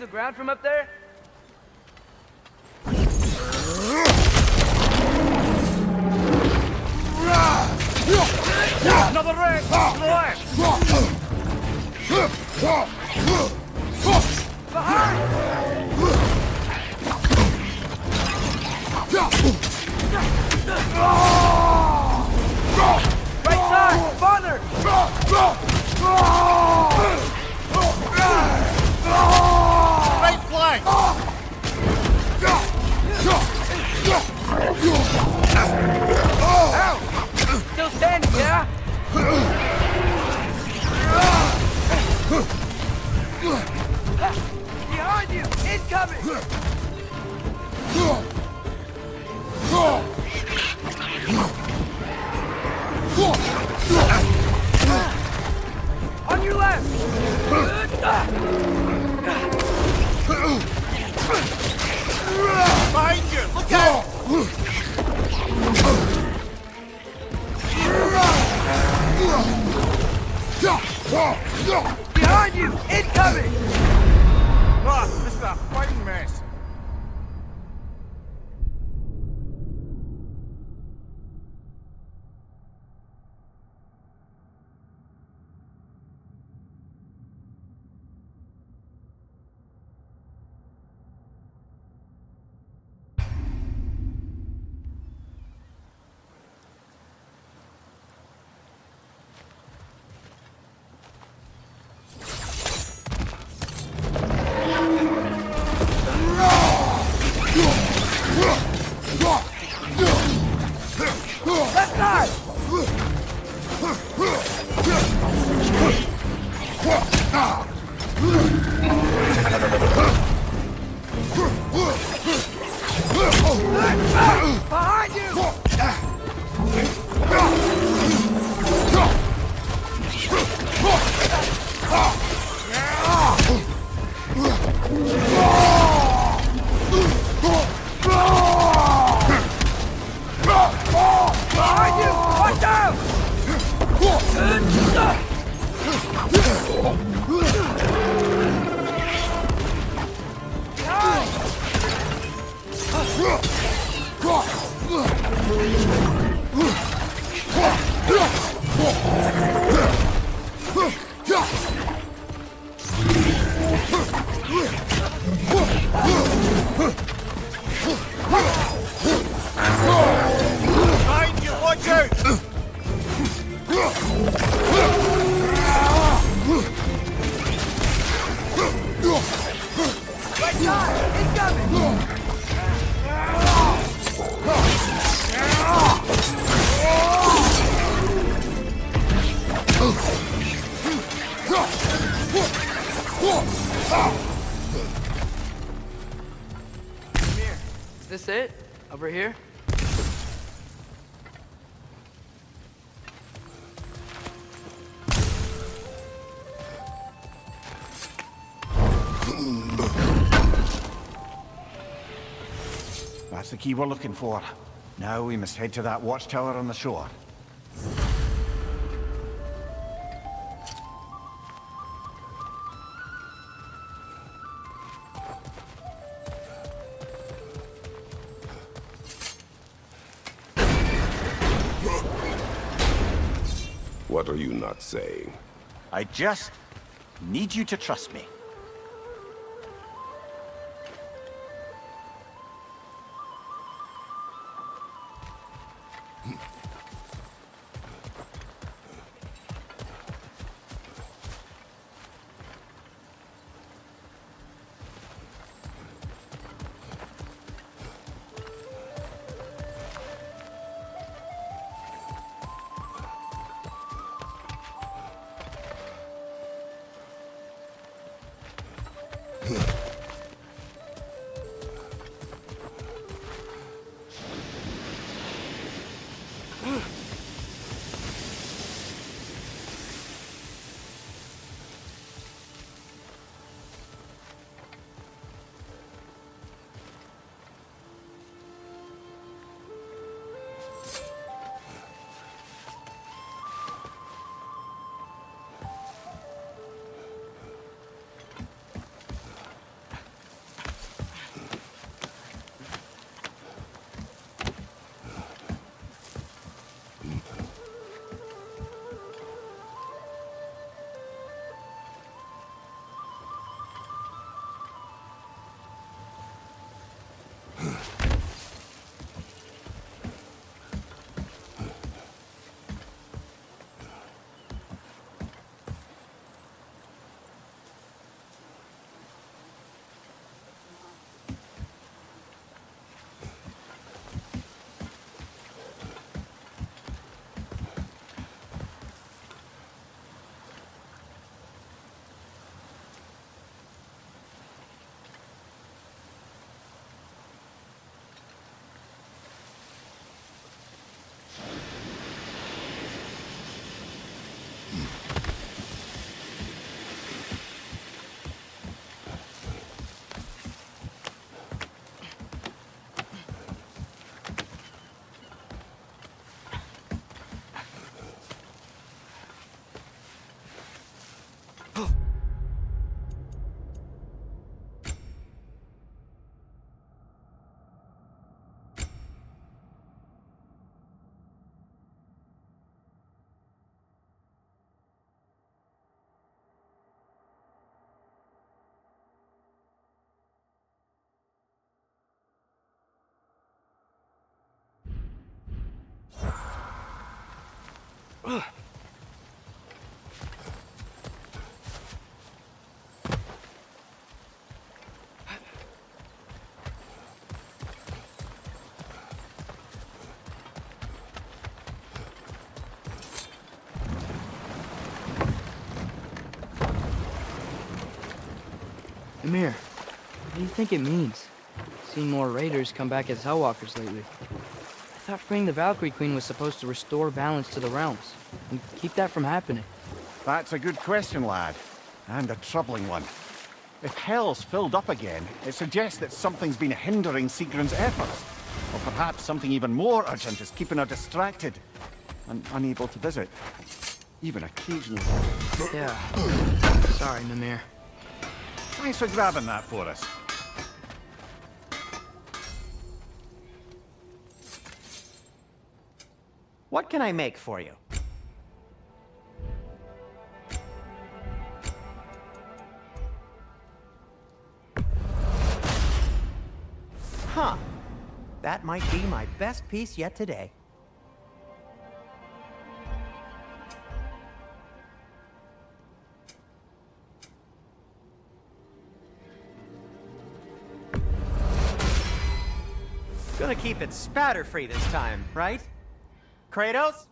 the ground from up there? Another ring! To the left! Behind! Right side! Farther! Right flank! Still standing, yeah? Behind you! Incoming! On your left! Behind you! Look out! Behind you! Incoming! Ah, this is a fighting mess. Left side! Behind you! Behind you! Watch out! Behind you! Watch out! Right side! Incoming! Come here. Is this it? Over here? That's the key we're looking for. Now we must head to that watchtower on the shore. What are you not saying? I just need you to trust me. Amir, what do you think it means? Seeing more raiders come back as Hellwalkers lately. I thought freeing the Valkyrie Queen was supposed to restore balance to the realms and keep that from happening. That's a good question, lad. And a troubling one. If Hell's filled up again, it suggests that something's been hindering Sigrun's efforts. Or perhaps something even more urgent is keeping her distracted and unable to visit. Even occasionally. Yeah. Sorry, Mimir. Thanks for grabbing that for us. What can I make for you? Huh. That might be my best piece yet today. Gonna keep it spatter-free this time, right? Kratos?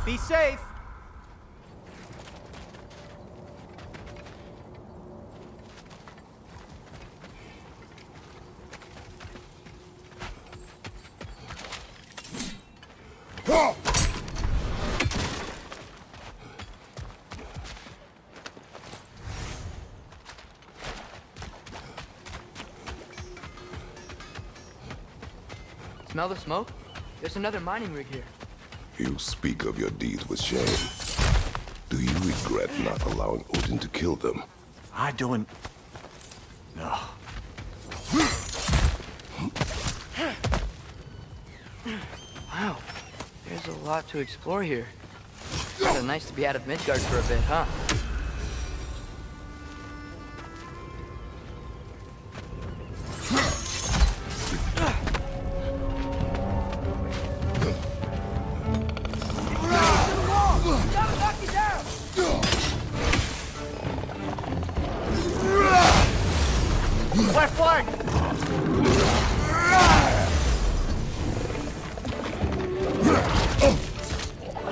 Be safe! Smell the smoke? There's another mining rig here. You speak of your deeds with shame. Do you regret not allowing Odin to kill them? I don't... No. Wow. There's a lot to explore here. Kinda nice to be out of Midgard for a bit, huh? Left flank!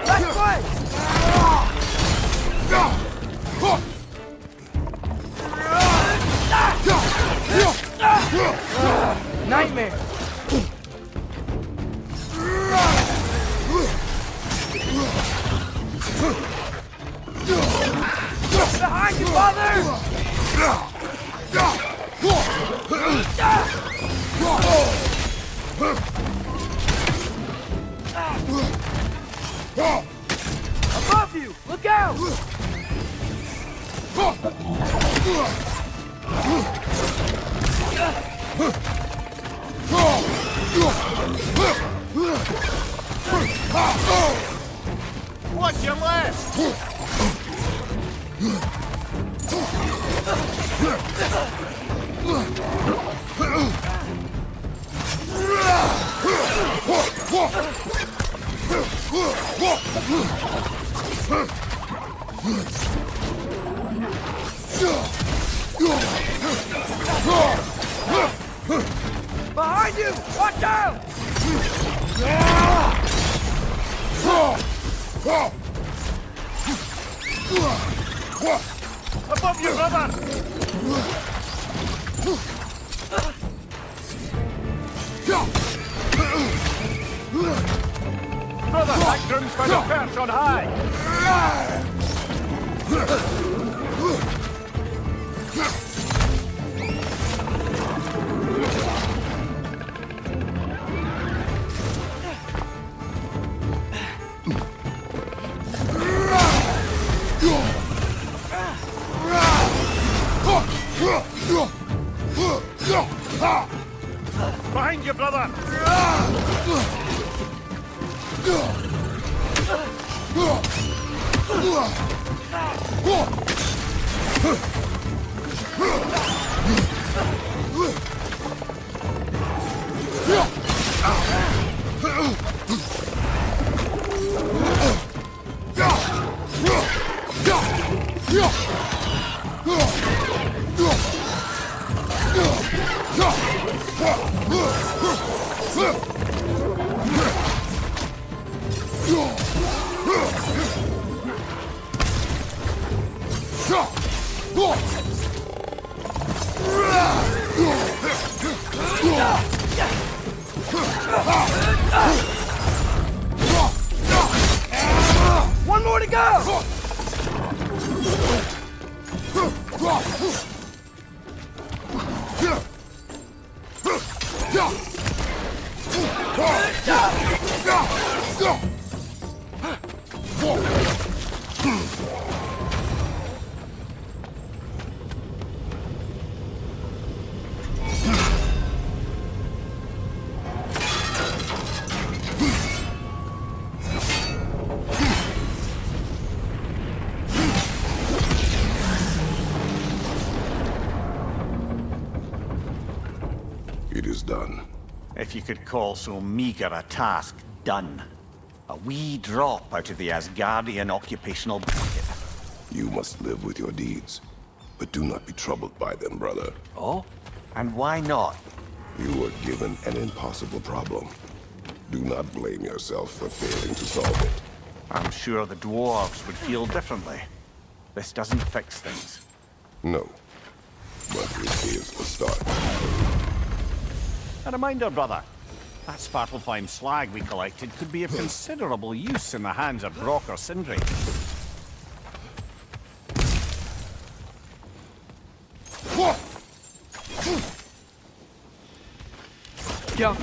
Left flank! Nightmare! Behind you, father! Above you! Look out! Watch your left! Behind you! Watch out! Above you, brother! Brother, that groom's found a perch on high! One more to go! It is done. If you could call so meager a task done. A wee drop out of the Asgardian occupational bucket. You must live with your deeds, but do not be troubled by them, brother. Oh? And why not? You were given an impossible problem. Do not blame yourself for failing to solve it. I'm sure the dwarves would feel differently. This doesn't fix things. No, but it is the start. A reminder, brother. That Svartalfheim slag we collected could be of considerable use in the hands of Brock or Sindri. Go.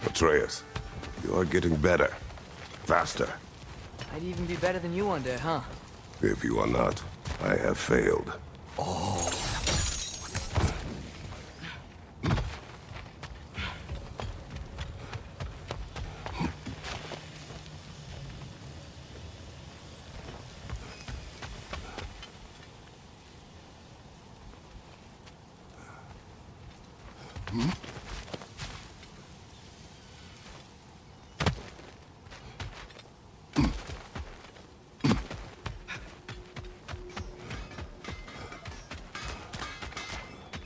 Atreus, you are getting better. Faster. I'd even be better than you one day, huh? If you are not, I have failed.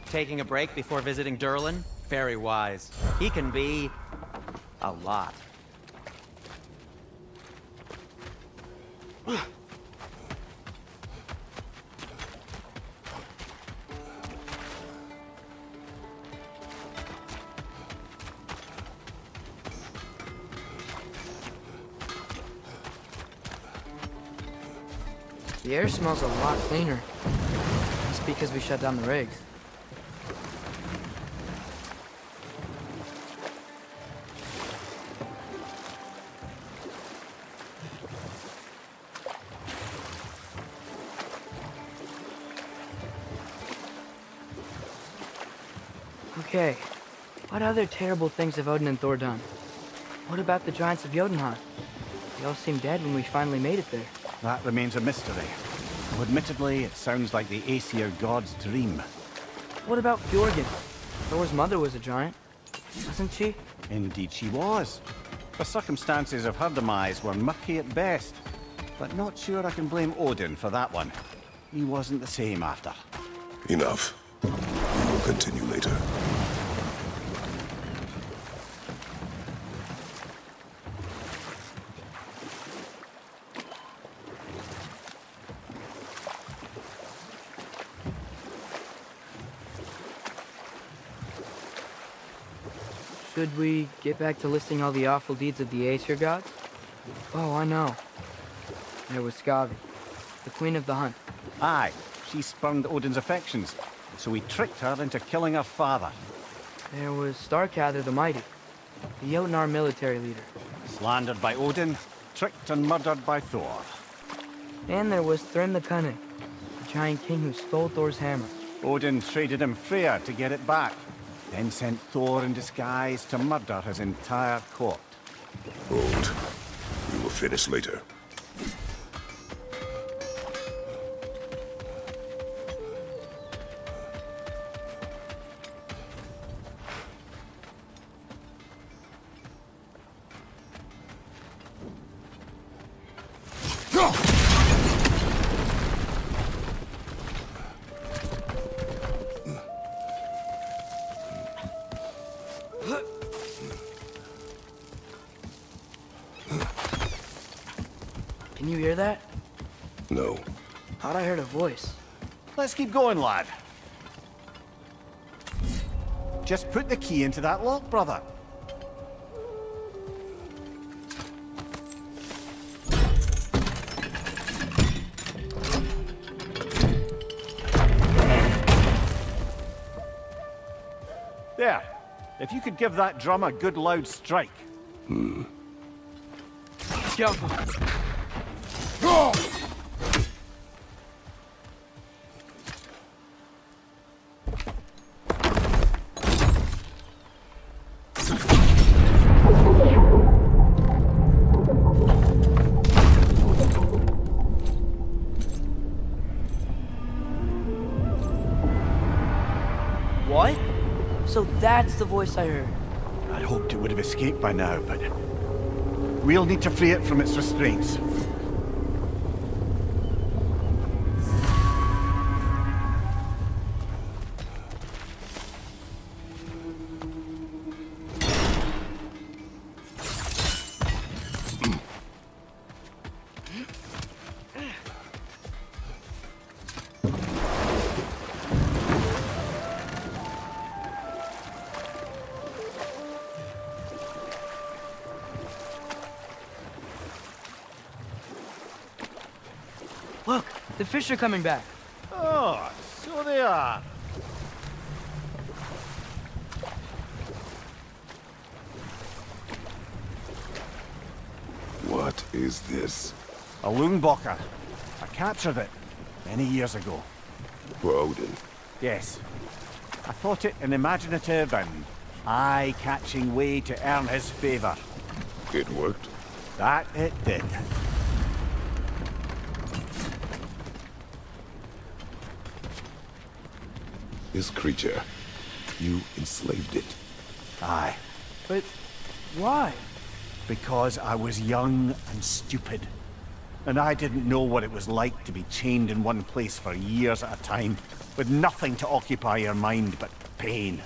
Taking a break before visiting Durlin? Very wise. He can be... a lot. The air smells a lot cleaner. It's because we shut down the rigs. Okay, what other terrible things have Odin and Thor done? What about the giants of Jotunheim? They all seemed dead when we finally made it there. That remains a mystery. Though admittedly, it sounds like the Æsir god's dream. What about Fjorgyn? Thor's mother was a giant. Wasn't she? Indeed she was. The circumstances of her demise were murky at best, but not sure I can blame Odin for that one. He wasn't the same after. Enough. We will continue later. Should we get back to listing all the awful deeds of the Æsir gods? Oh, I know. There was Skavi, the queen of the hunt. Aye, she spurned Odin's affections, so he tricked her into killing her father. There was Starkather the Mighty, the Jotnar military leader. Slandered by Odin, tricked and murdered by Thor. And there was Thrym the Cunning, the giant king who stole Thor's hammer. Odin traded him Freyr to get it back, then sent Thor in disguise to murder his entire court. Hold. We will finish later. Can you hear that? No. Thought I heard a voice. Let's keep going, lad. Just put the key into that lock, brother. There. If you could give that drum a good loud strike. Careful. What? So that's the voice I heard. I'd hoped it would have escaped by now, but we'll need to free it from its restraints. Look, the fish are coming back. Oh, so they are. What is this? A loonbocker. I captured it many years ago. For Odin. Yes. I thought it an imaginative and eye-catching way to earn his favor. It worked? That it did. This creature, you enslaved it. Aye. But why? Because I was young and stupid. And I didn't know what it was like to be chained in one place for years at a time, with nothing to occupy your mind but pain.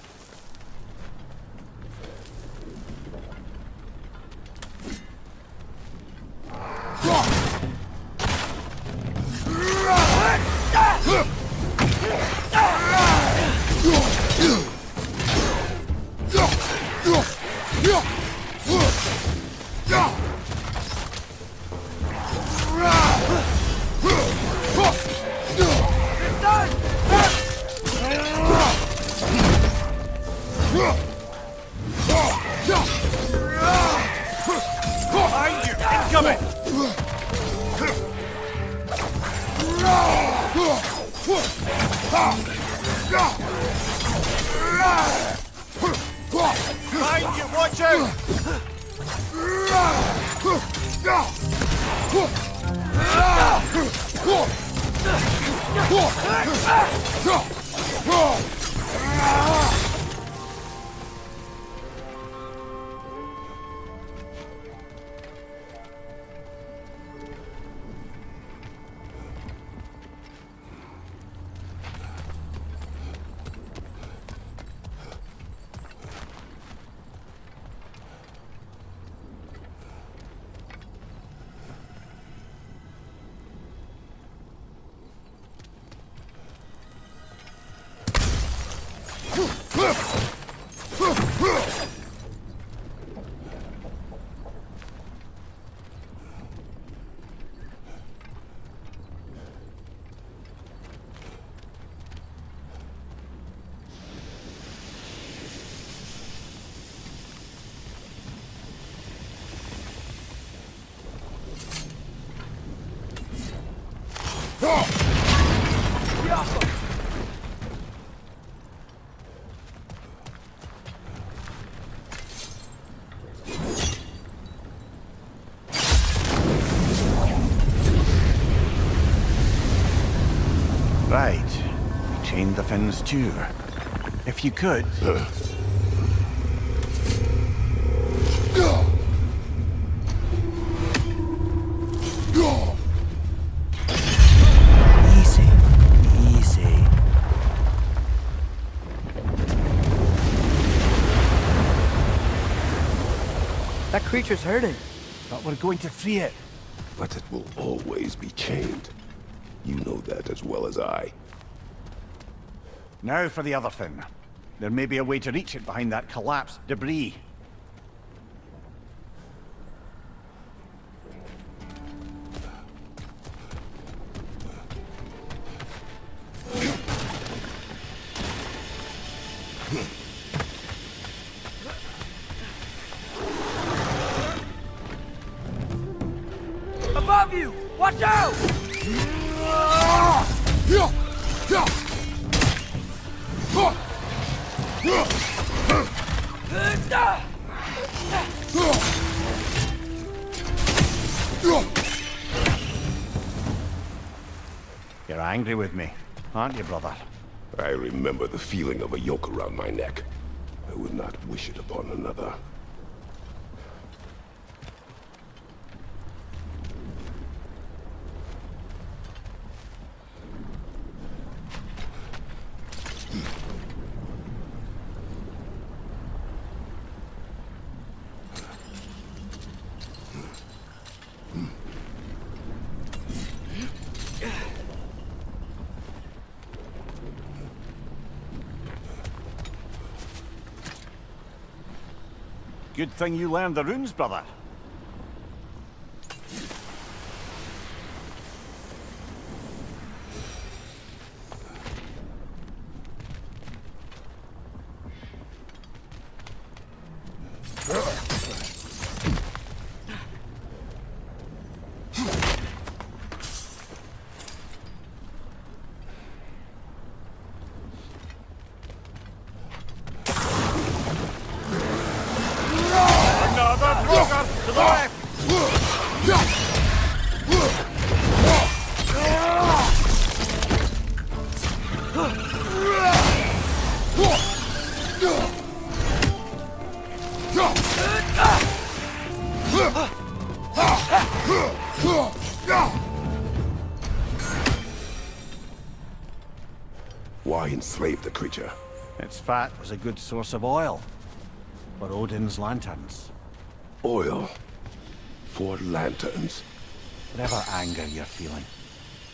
Behind you, watch out! Right. Chain the fins too. If you could. Easy. Easy. That creature's hurting. But we're going to free it. But it will always be chained. You know that as well as I. Now for the other fin. There may be a way to reach it behind that collapsed debris. Above you! Watch out! You're angry with me, aren't you, brother? I remember the feeling of a yoke around my neck. I would not wish it upon another. Good thing you learned the runes, brother. To the left! Why enslave the creature? Its fat was a good source of oil. For Odin's lanterns. Oil. For lanterns. Whatever anger you're feeling,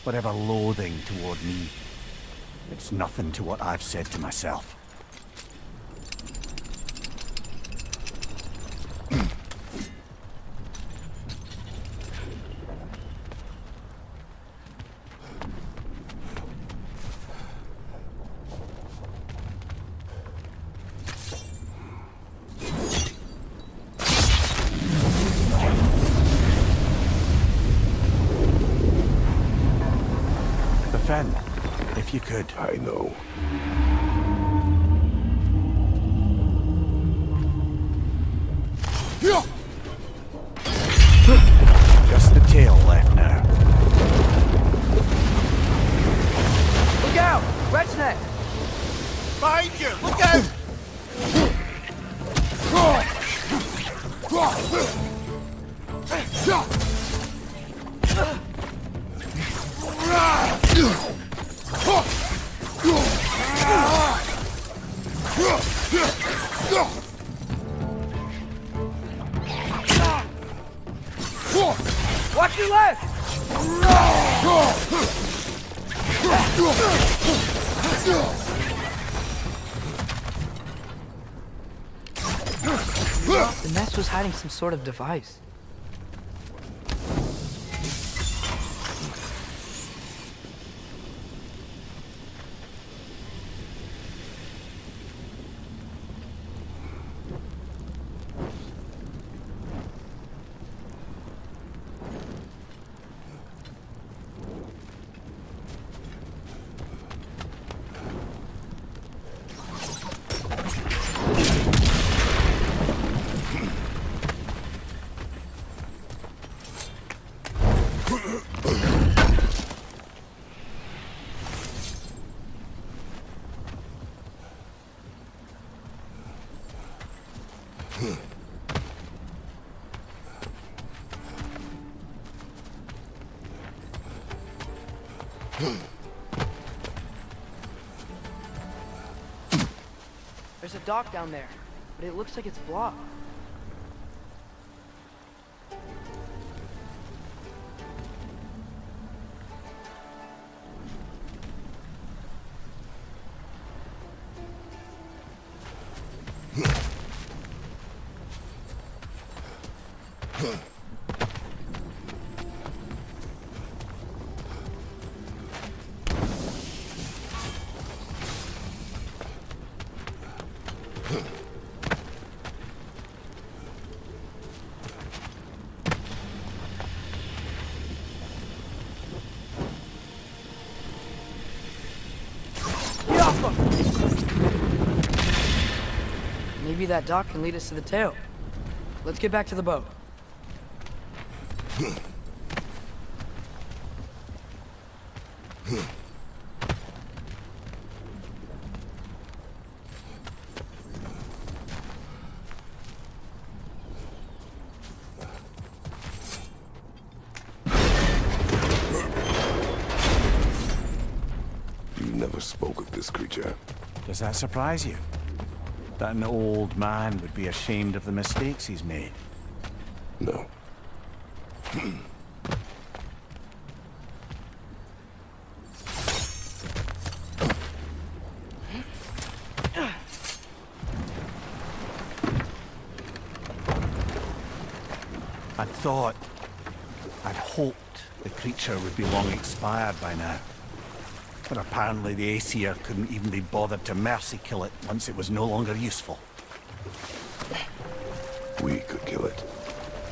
whatever loathing toward me, it's nothing to what I've said to myself. Fen, if you could. I know. Just the tail left now. Look out! Red's neck! Behind you! Look out! Watch your left! The nest was hiding some sort of device. There's a dock down there, but it looks like it's blocked. Maybe that dock can lead us to the tail. Let's get back to the boat. You never spoke of this creature. Does that surprise you? That an old man would be ashamed of the mistakes he's made? No. I'd hoped the creature would be long expired by now. But apparently the Æsir couldn't even be bothered to mercy kill it once it was no longer useful. We could kill it.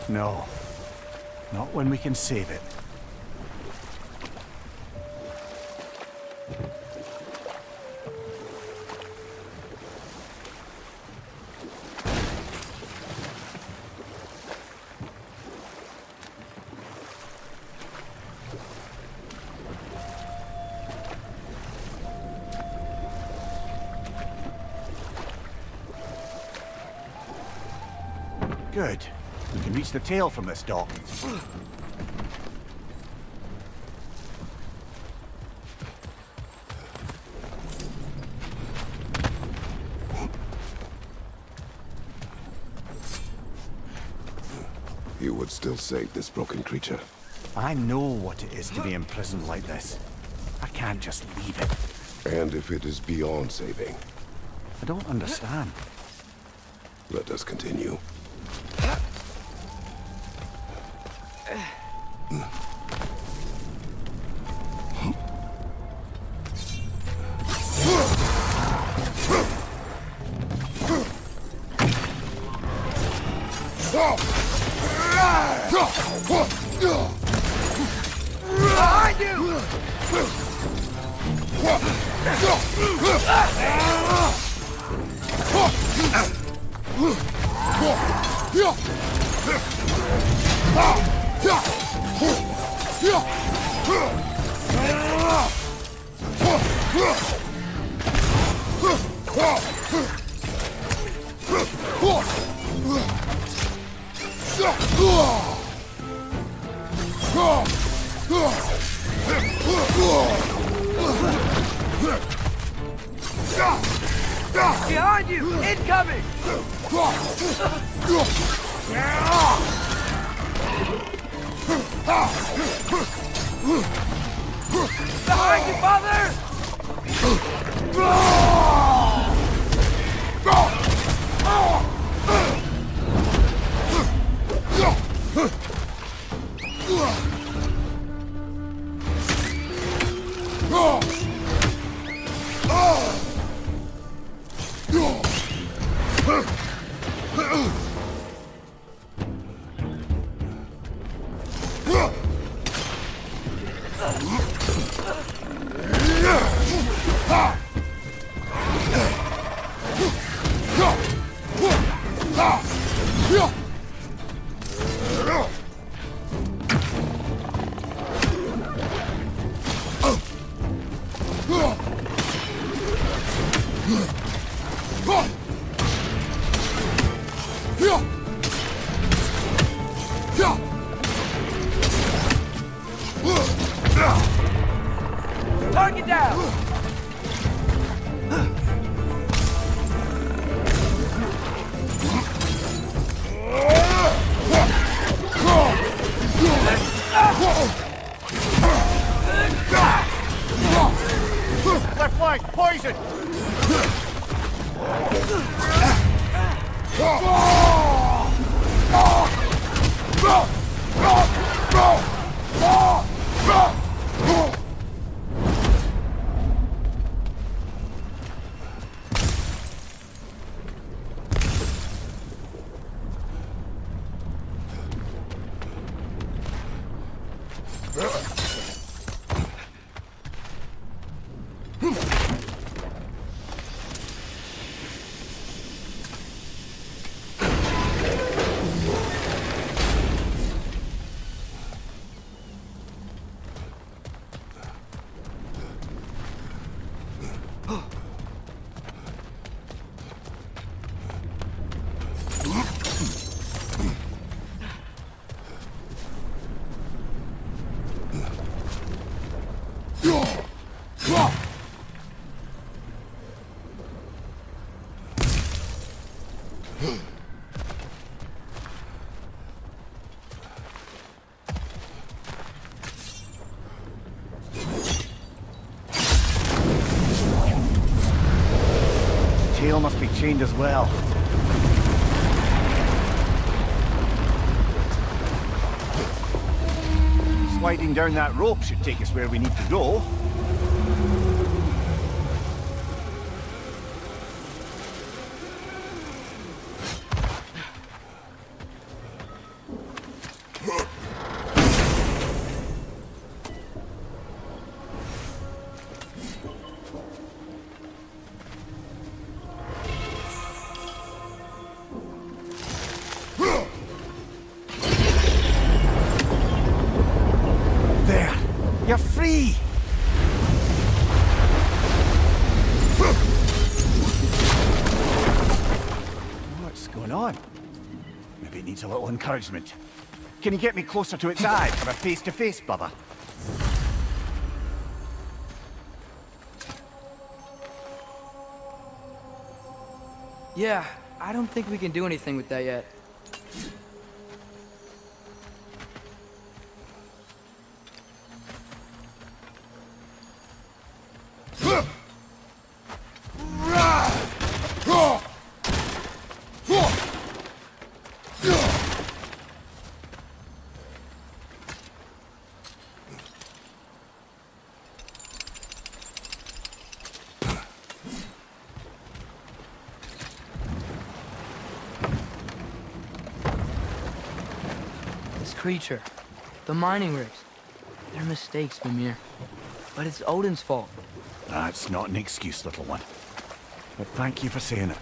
No. Not when we can save it. Good. We can reach the tail from this dock. You would still save this broken creature. I know what it is to be imprisoned like this. I can't just leave it. And if it is beyond saving? I don't understand. Let us continue. Behind you! Behind you! Incoming! Behind you, father! Tail must be chained as well. Sliding down that rope should take us where we need to go. You're free! What's going on? Maybe it needs a little encouragement. Can you get me closer to its eye for a face-to-face, brother? Yeah, I don't think we can do anything with that yet. Creature. The mining rigs. They're mistakes, Mimir. But it's Odin's fault. That's not an excuse, little one. But thank you for saying it.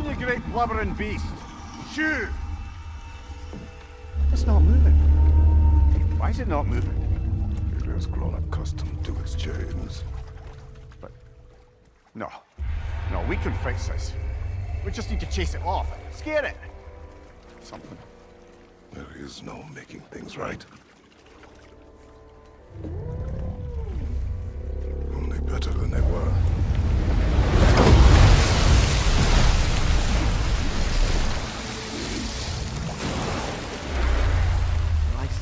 You great blubbering beast! Shoo! It's not moving. Why is it not moving? It has grown accustomed to its chains. But... No. No, we can fix this. We just need to chase it off. Scare it! Something. There is no making things right. Only better than they were.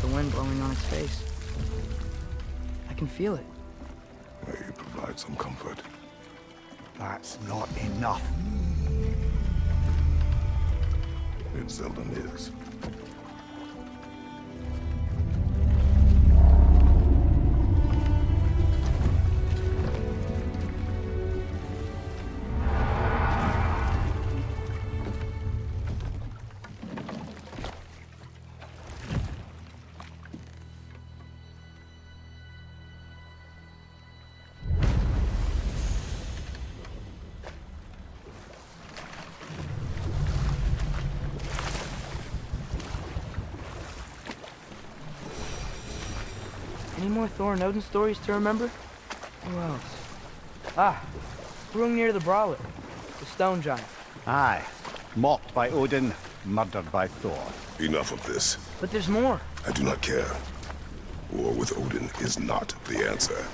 The wind blowing on its face. I can feel it. May you provide some comfort. That's not enough. It seldom is. Any more Thor and Odin stories to remember? Who else? Ah, Hrungnir the Brawler, the stone giant. Aye. Mocked by Odin, murdered by Thor. Enough of this. But there's more. I do not care. War with Odin is not the answer.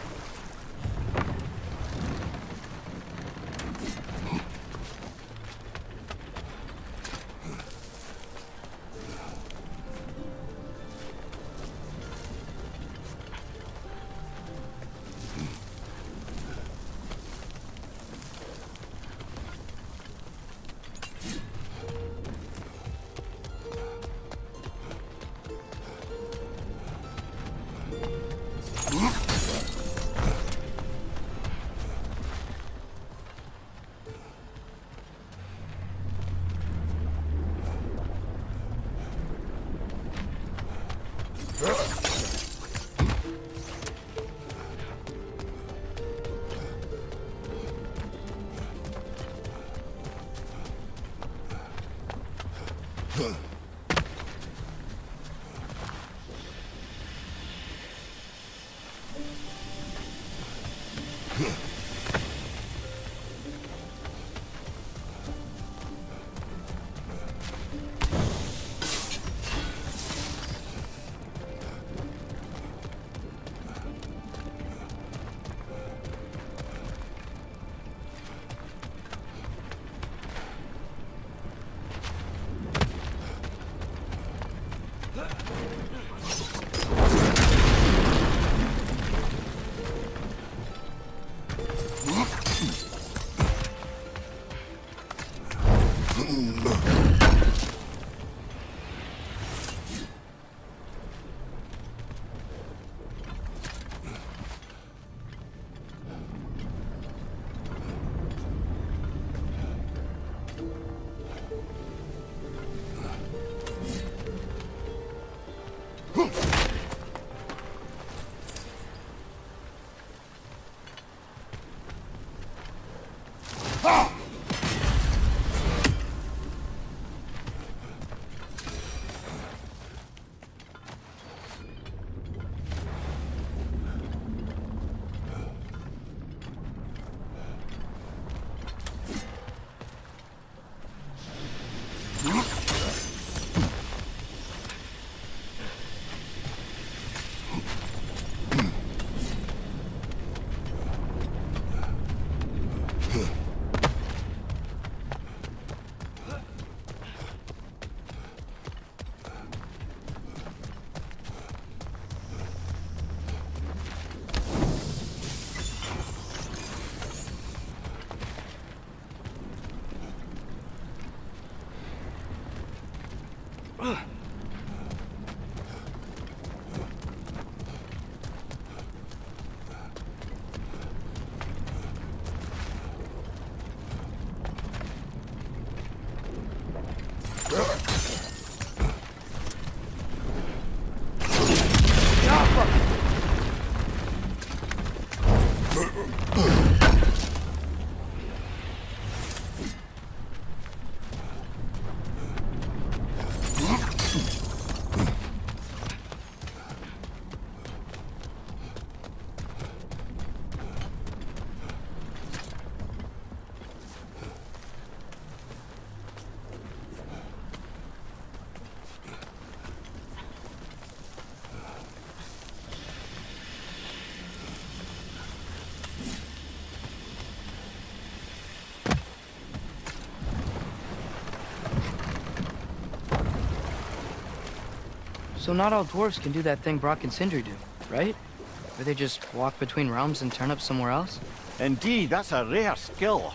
So not all dwarves can do that thing Brock and Sindri do, right? Where they just walk between realms and turn up somewhere else? Indeed, that's a rare skill.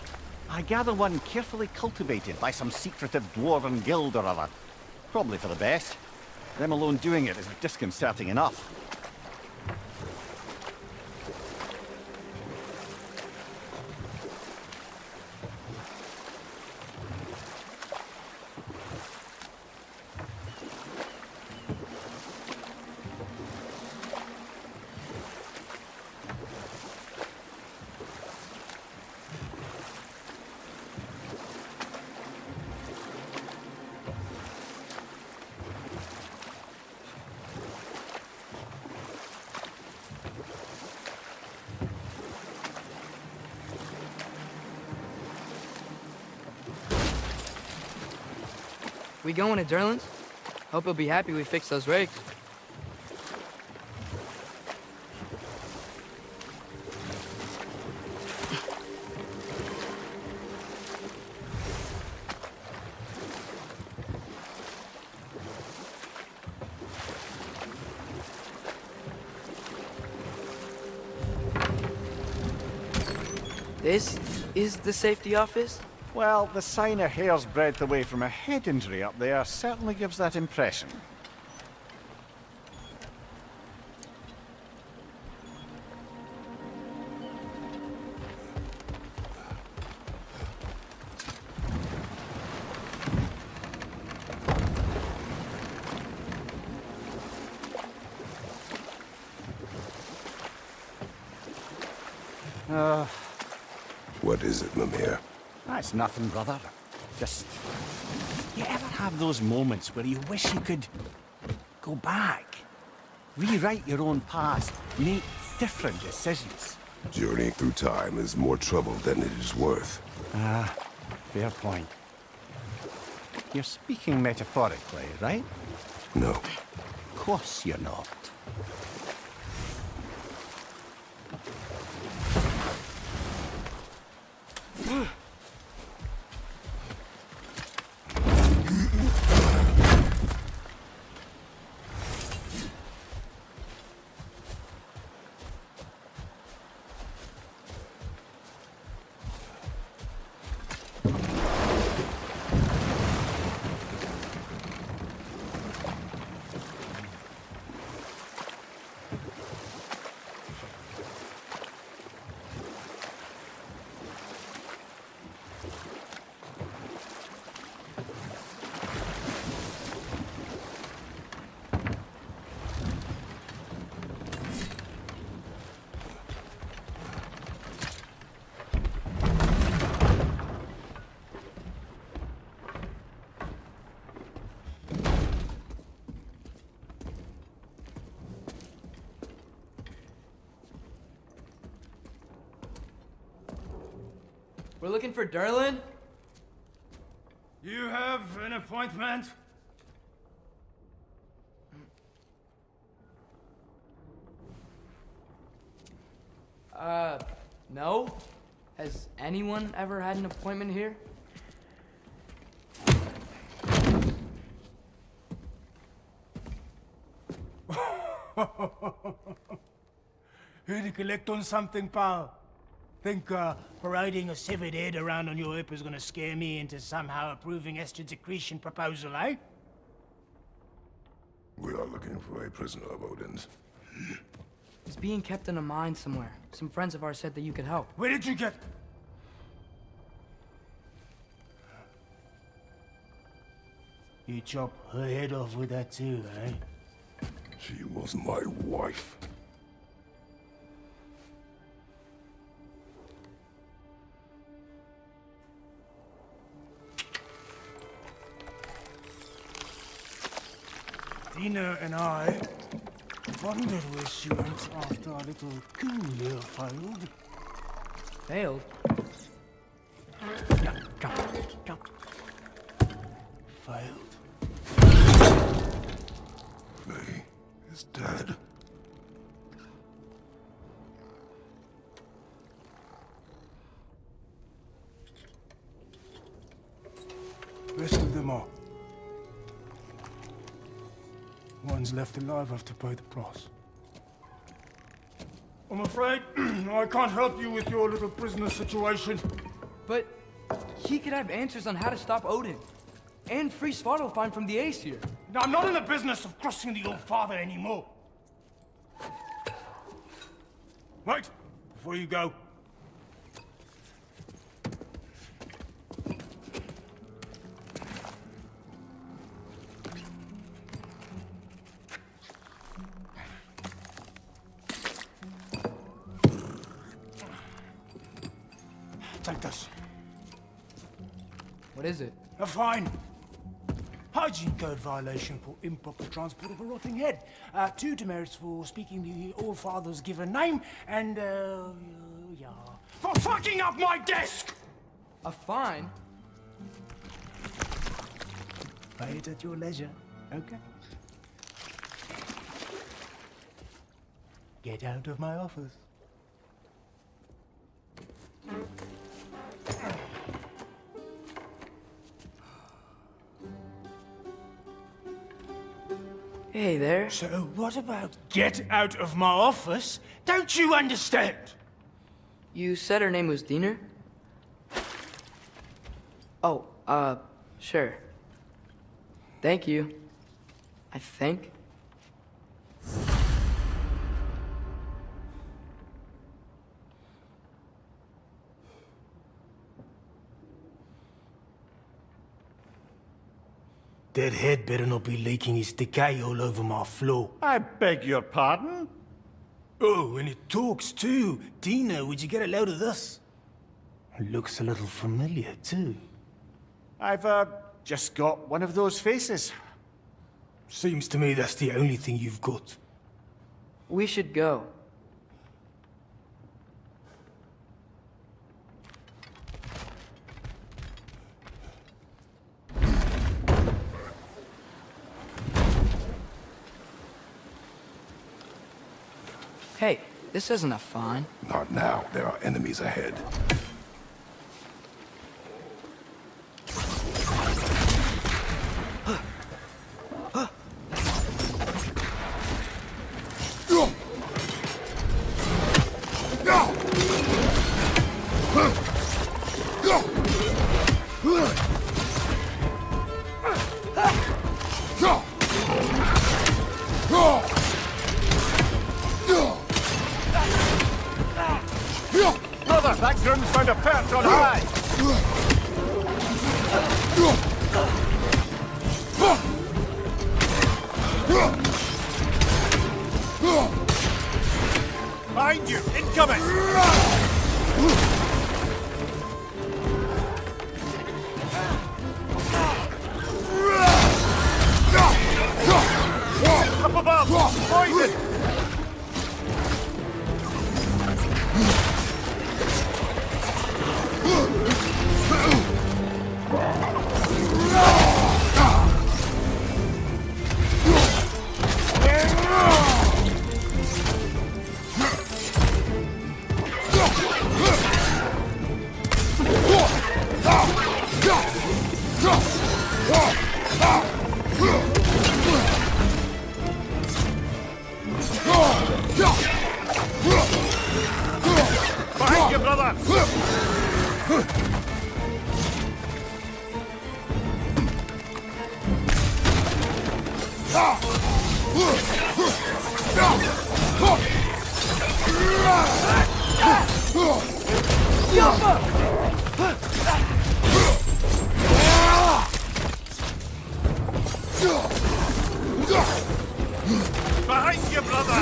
I gather one carefully cultivated by some secretive dwarven guild or other. Probably for the best. Them alone doing it is disconcerting enough. We going to Durlin's? Hope he'll be happy we fixed those rigs. This is the safety office? Well, the sign a hair's breadth away from a head injury up there certainly gives that impression. What is it, Mimir? That's nothing, brother. Just... You ever have those moments where you wish you could... go back? Rewrite your own past, make different decisions? Journeying through time is more trouble than it is worth. Ah, fair point. You're speaking metaphorically, right? No. Of course you're not. We're looking for Durlin? You have an appointment? No? Has anyone ever had an appointment here? Here to collect on something, pal? Think, parading a severed head around on your hip is gonna scare me into somehow approving Esther's accretion proposal, eh? We are looking for a prisoner of Odin's. He's being kept in a mine somewhere. Some friends of ours said that you could help. Where did you get... You chop her head off with that too, eh? She was my wife. Dina and I wondered where she went after our little coup there failed. Failed? Jump. Failed. May is dead. Rest of them are. One's left alive have to pay the price. I'm afraid I can't help you with your little prisoner situation. But he could have answers on how to stop Odin. And free Svartalfheim from the Æsir. Now, I'm not in the business of crossing the old father anymore. Wait, before you go. Take this. What is it? A fine. Hygiene code violation for improper transport of a rotting head. 2 demerits for speaking the All-Father's given name, and, yeah. For fucking up my desk! A fine? Pay it at your leisure, okay? Get out of my office. Hey there. So what about get out of my office? Don't you understand? You said her name was Diener? Oh, sure. Thank you. I think. That head better not be leaking its decay all over my floor. I beg your pardon? Oh, and it talks too. Dina, would you get a load of this? It looks a little familiar too. I've, just got one of those faces. Seems to me that's the only thing you've got. We should go. Hey, this isn't a fawn. Not now. There are enemies ahead. Brother, that groom's found a perch on high! Behind you! Incoming! Up above! Poison! Behind you, brother! Behind you, brother!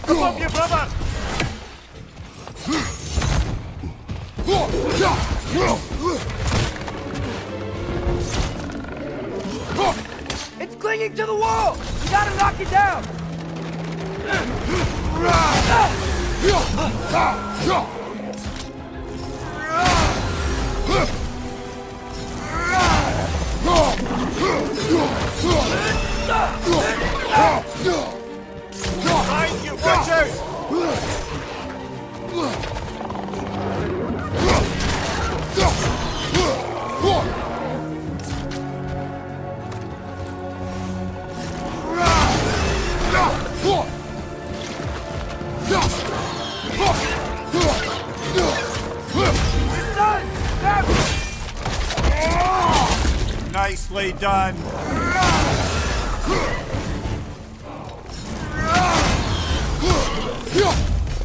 Above you, brother! It's clinging to the wall! You gotta knock it down! Behind you, watch out! Nicely done.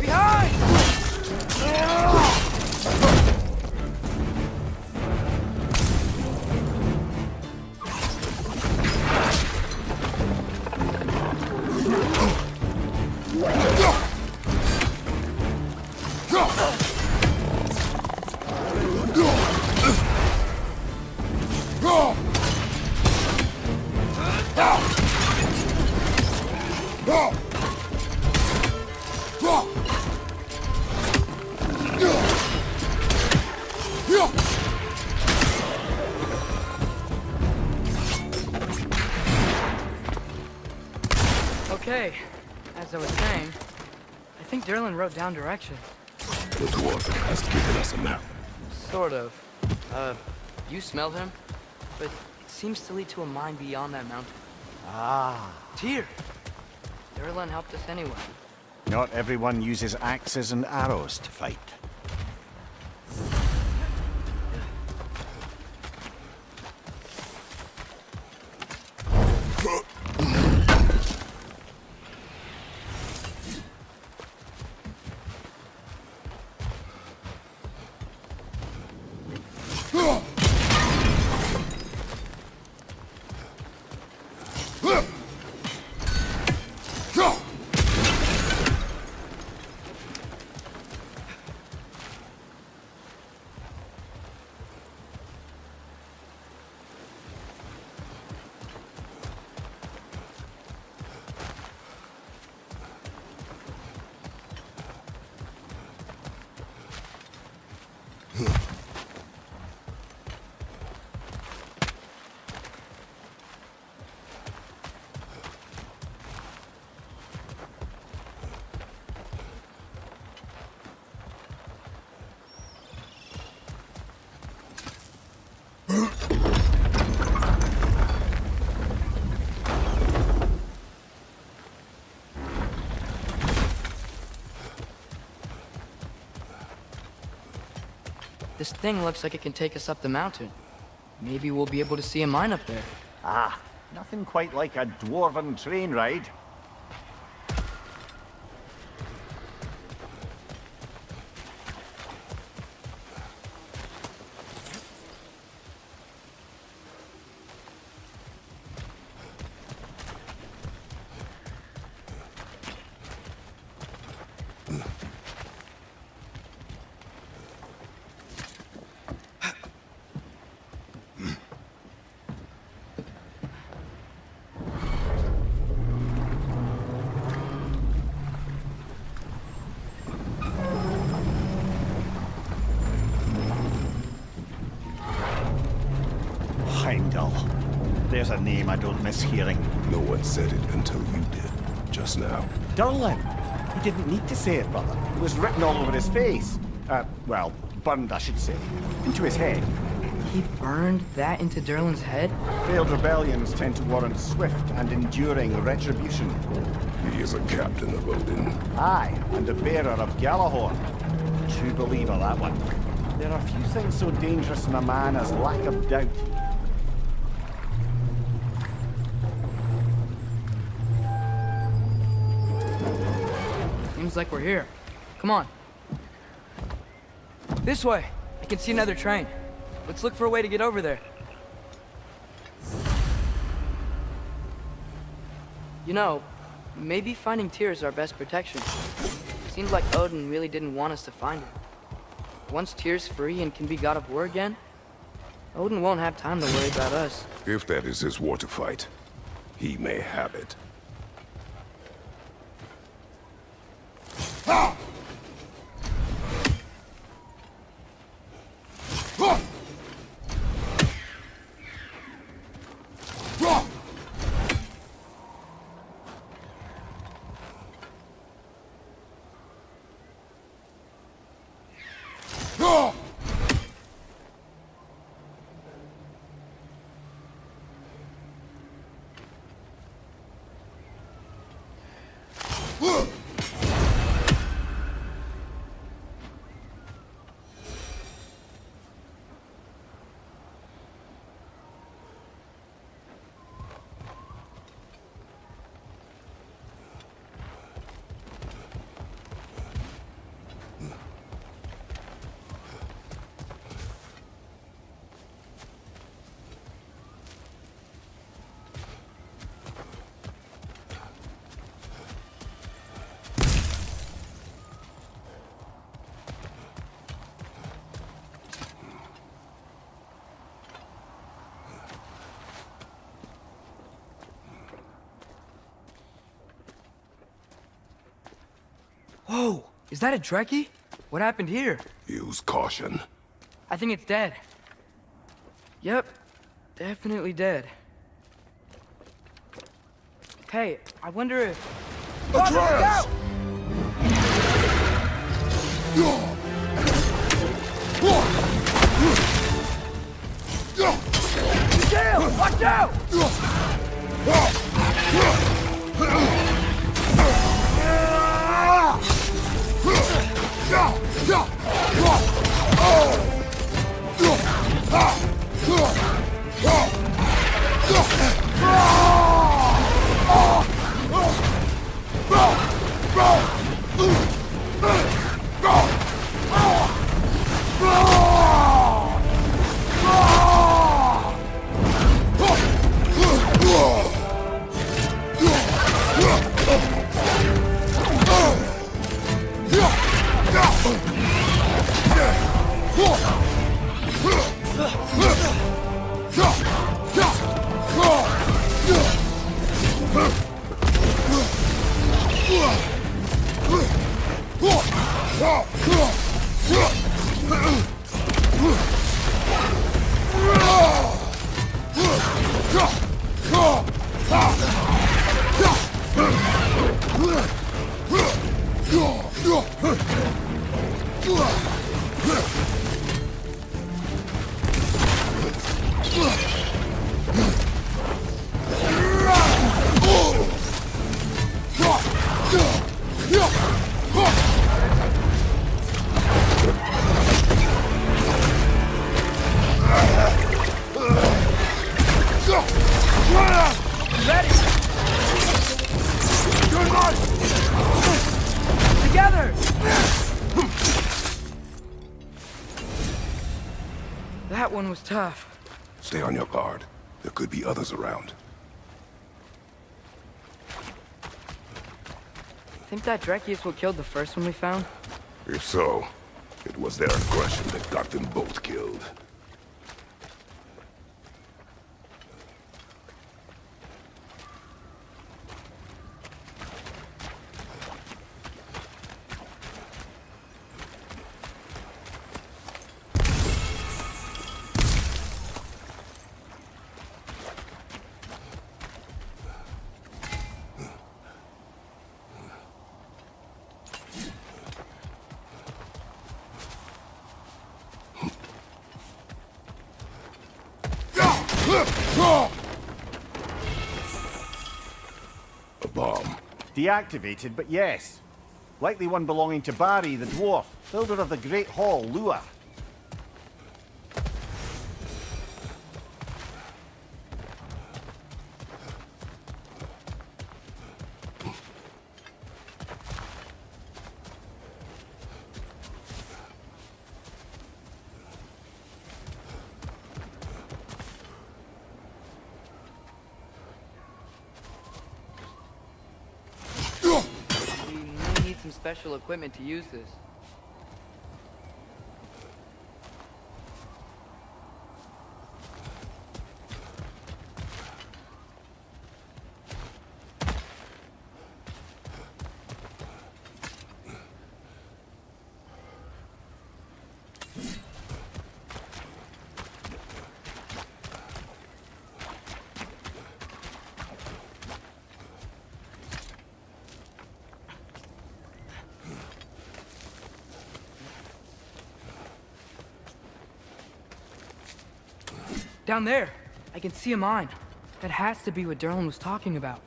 Behind! As I was saying, I think Derlin wrote down direction. The dwarf has given us a map. Sort of. You smelled him? But it seems to lead to a mine beyond that mountain. Ah. Tyr! Derlin helped us anyway. Not everyone uses axes and arrows to fight. This thing looks like it can take us up the mountain. Maybe we'll be able to see a mine up there. Ah, nothing quite like a dwarven train ride. There's a name I don't miss hearing. No one said it until you did, just now. Derlin! He didn't need to say it, brother. It was written all over his face. Well, burned, I should say. Into his head. He burned that into Derlin's head? Failed rebellions tend to warrant swift and enduring retribution. He is a captain of Odin. Aye, and the bearer of Galahorn. True believer, that one. There are few things so dangerous in a man as lack of doubt. Seems like we're here. Come on. This way! I can see another train. Let's look for a way to get over there. You know, maybe finding Tyr is our best protection. Seems like Odin really didn't want us to find him. Once Tyr's free and can be god of war again, Odin won't have time to worry about us. If that is his war to fight, he may have it. Whoa! Is that a Trekkie? What happened here? Use caution. I think it's dead. Yep. Definitely dead. Hey, I wonder if Atreus! Dale, watch out! Together! That one was tough. Stay on your guard. There could be others around. Think that Drekius what killed the first one we found? If so, it was their aggression that got them both killed. A bomb. Deactivated, but yes. Likely one belonging to Barry, the dwarf, builder of the Great Hall, Lua. Some special equipment to use this. Down there, I can see a mine. That has to be what Derlin was talking about.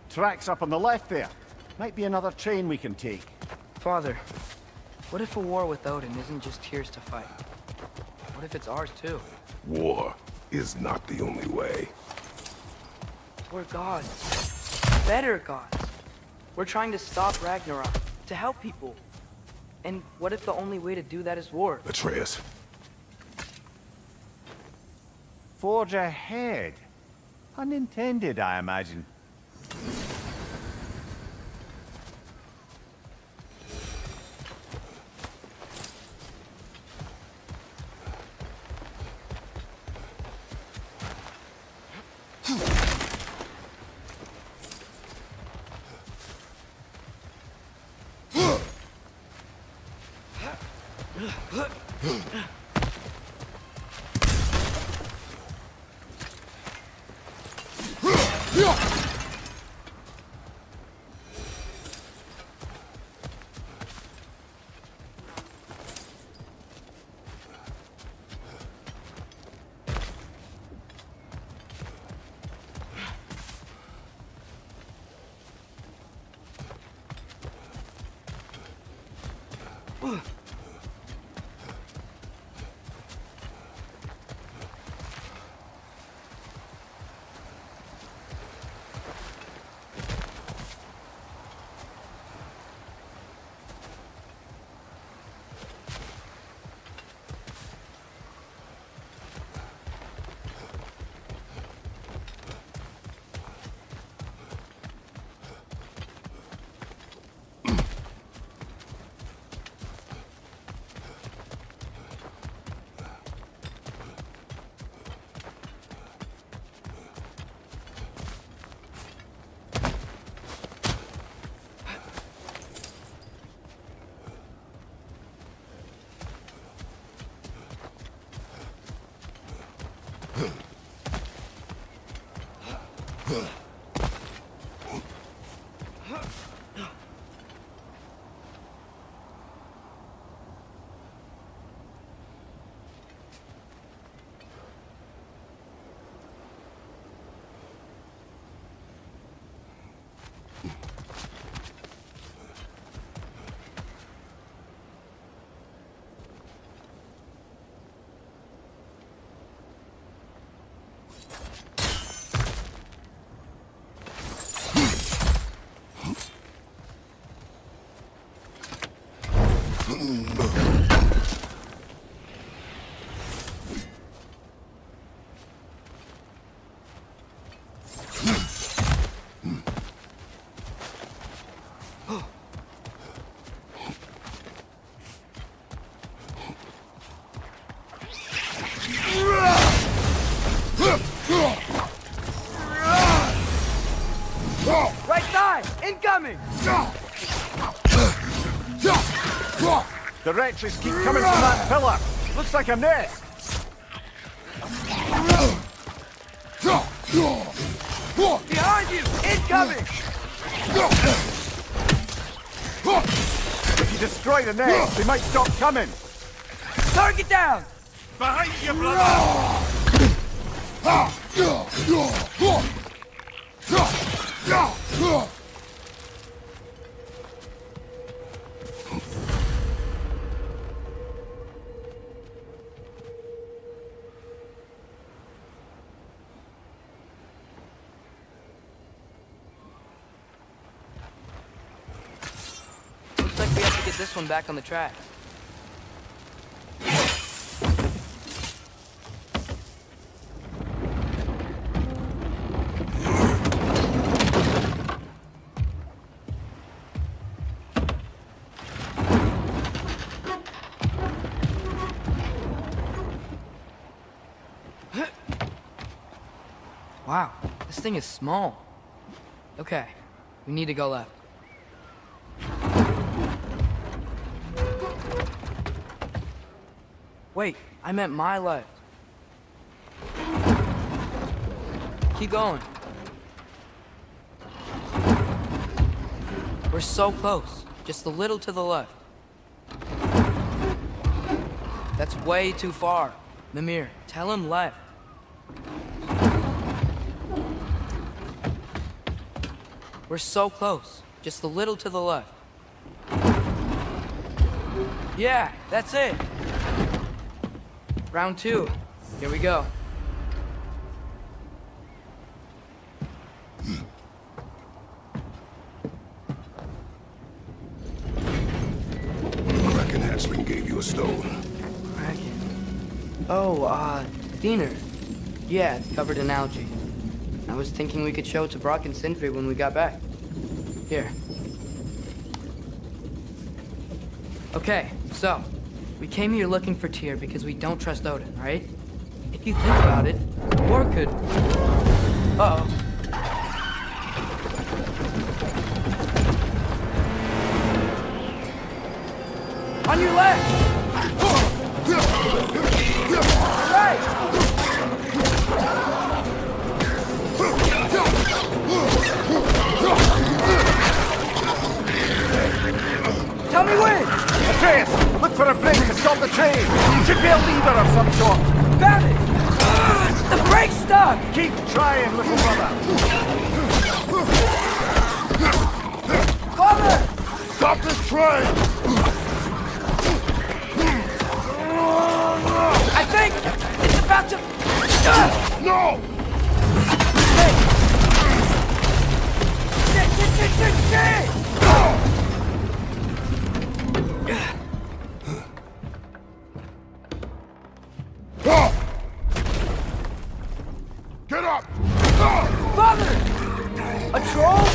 Tracks up on the left there. Might be another train we can take. Father, what if a war with Odin isn't just Tyr's to fight? What if it's ours too? War is not the only way. We're gods. Better gods. We're trying to stop Ragnarok, to help people. And what if the only way to do that is war? Atreus. Forge ahead. Unintended, I imagine. Right side! Incoming! The wretches keep coming from that pillar. Looks like a nest. Behind you! Incoming! If you destroy the nest, they might stop coming. Target down! Behind you, brother! Looks like we have to get this one back on the track. Wow, this thing is small. Okay, we need to go left. Wait, I meant my left. Keep going. We're so close, just a little to the left. That's way too far. Mimir, tell him left. We're so close. Just a little to the left. Yeah, that's it. Round 2. Here we go. Kraken hatchling gave you a stone. Kraken. Oh, Diener. Yeah, it's covered in algae. I was thinking we could show it to Brock and Sindri when we got back. Here. Okay, so, we came here looking for Tyr because we don't trust Odin, right? If you think about it, war could... Uh-oh. On your left! Right! Tell me when! Atreus, look for a brake to stop the train. Should be a lever of some sort. Found it! The brake's stuck! Keep trying, little brother. Father! Stop this train! think it's about to... No! Hey! Shit! Get up! Father! A troll?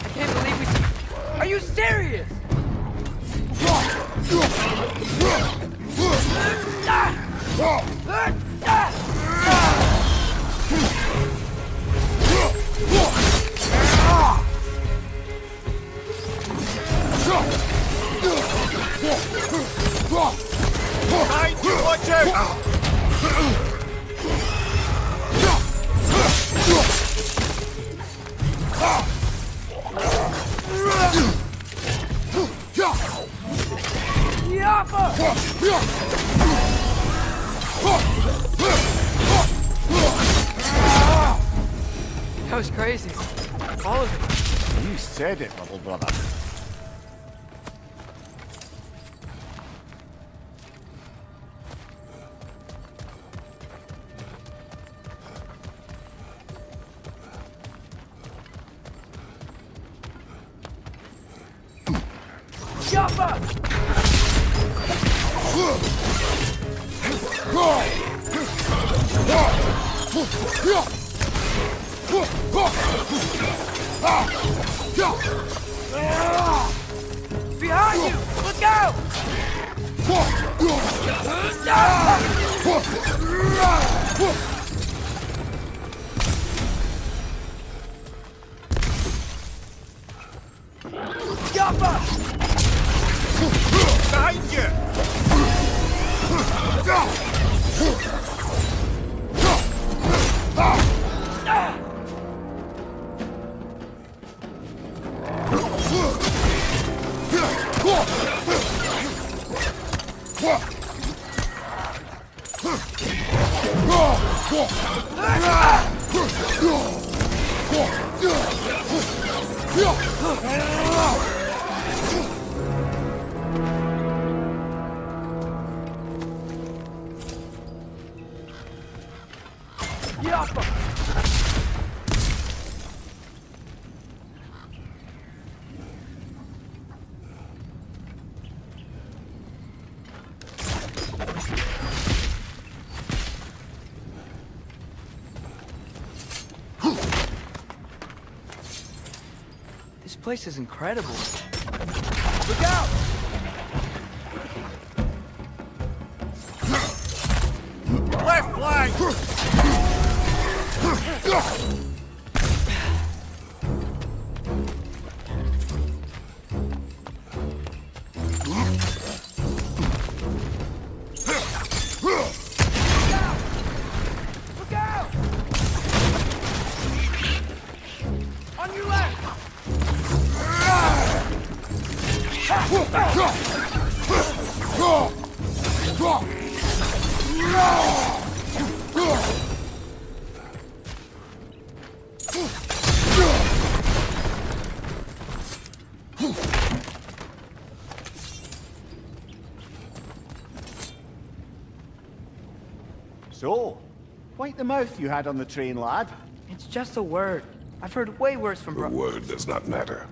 I can't believe we... Are you serious? Behind you, watch out! That was crazy. All of it. You said it, little brother. Behind you! Look out! Behind you! This place is incredible. Look out! Left flank! Look out! On your left! So, wipe the mouth you had on the train, lad. It's just a word. I've heard way worse from The word does not matter.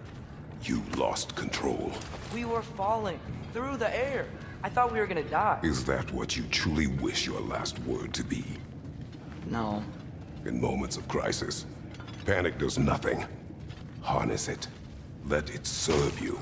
You lost control. We were falling through the air. I thought we were gonna die. Is that what you truly wish your last word to be? No. In moments of crisis, panic does nothing. Harness it. Let it serve you.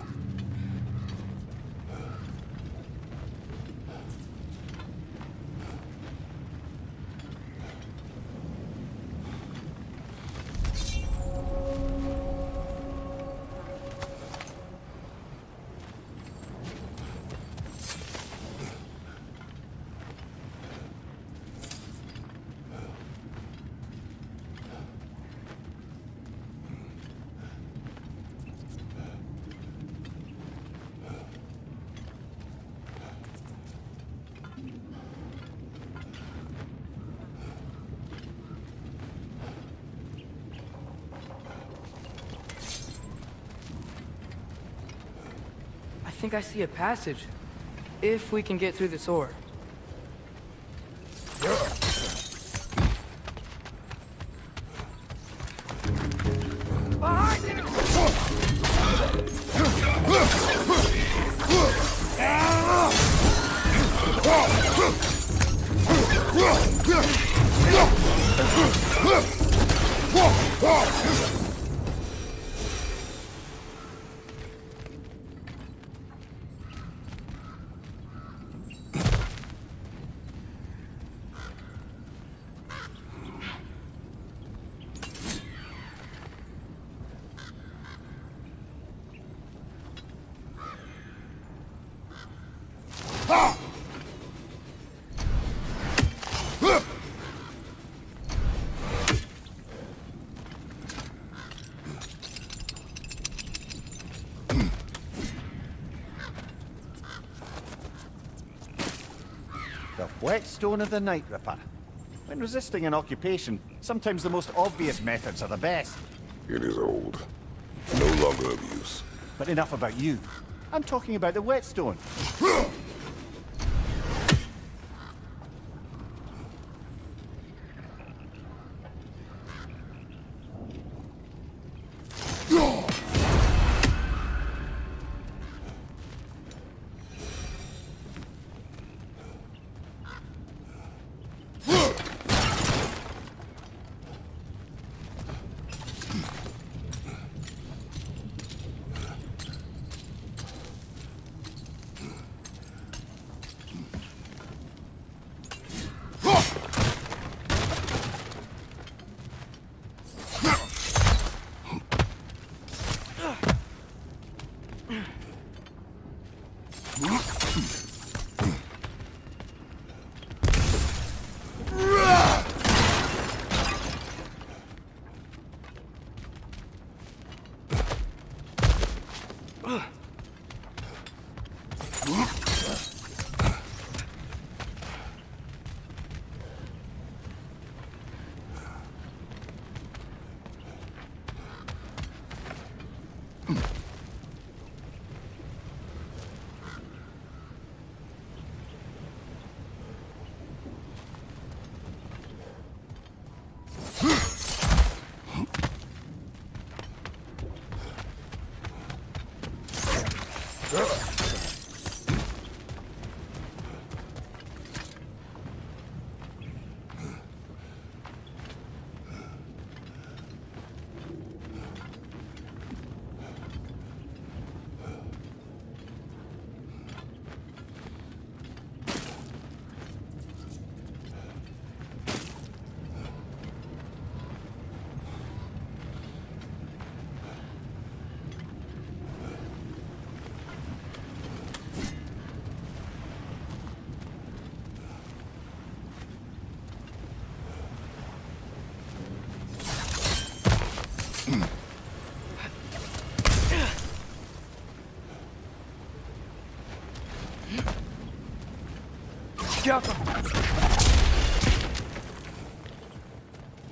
think I see a passage. If we can get through this ore. The whetstone of the Night Ripper. When resisting an occupation, sometimes the most obvious methods are the best. It is old. No longer of use. But enough about you. I'm talking about the whetstone.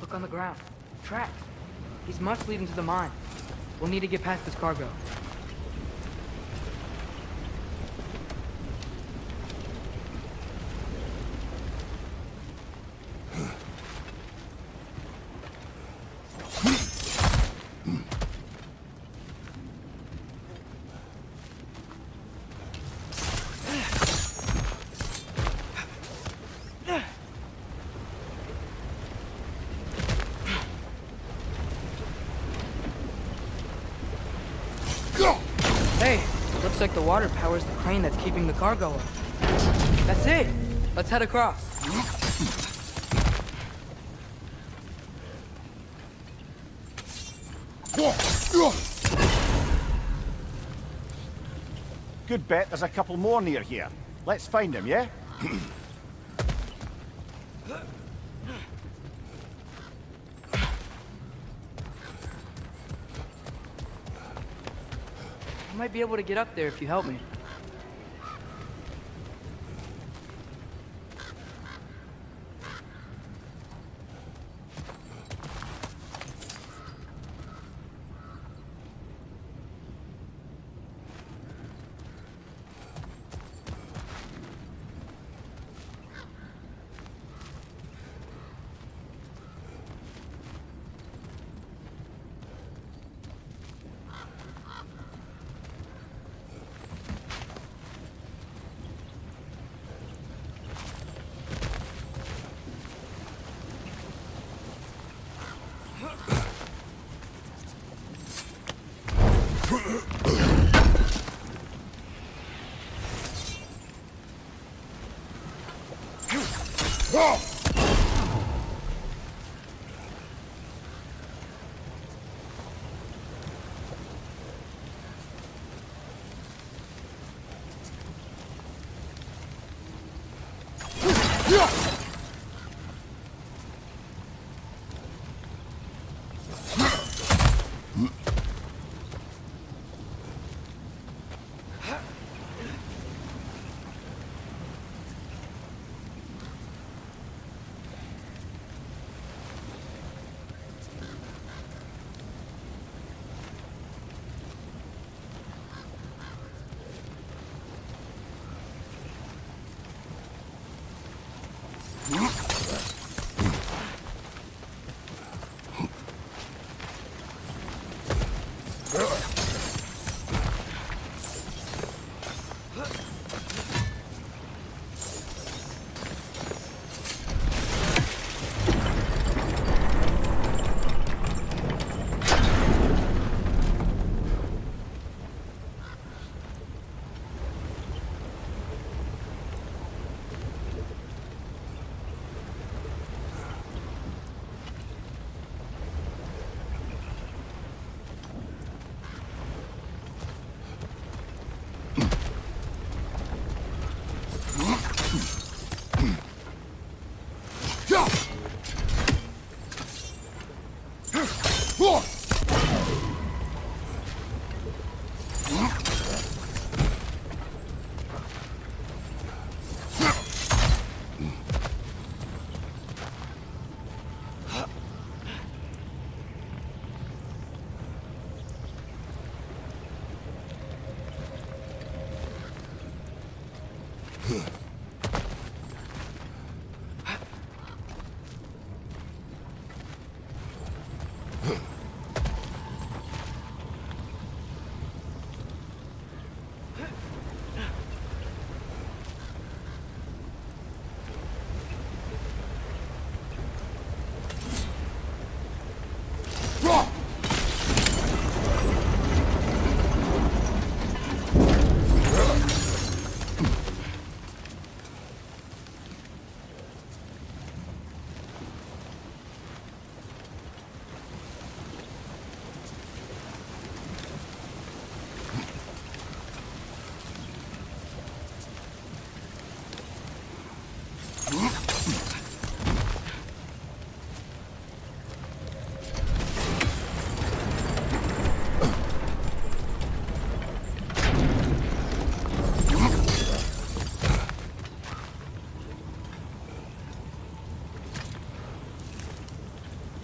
Look on the ground. Tracks. These must lead into the mine. We'll need to get past this cargo. Hey, looks like the water powers the crane that's keeping the cargo up. That's it! Let's head across. Good bet there's a couple more near here. Let's find them, yeah? I might be able to get up there if you help me.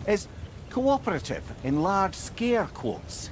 Is cooperative in large scare quotes.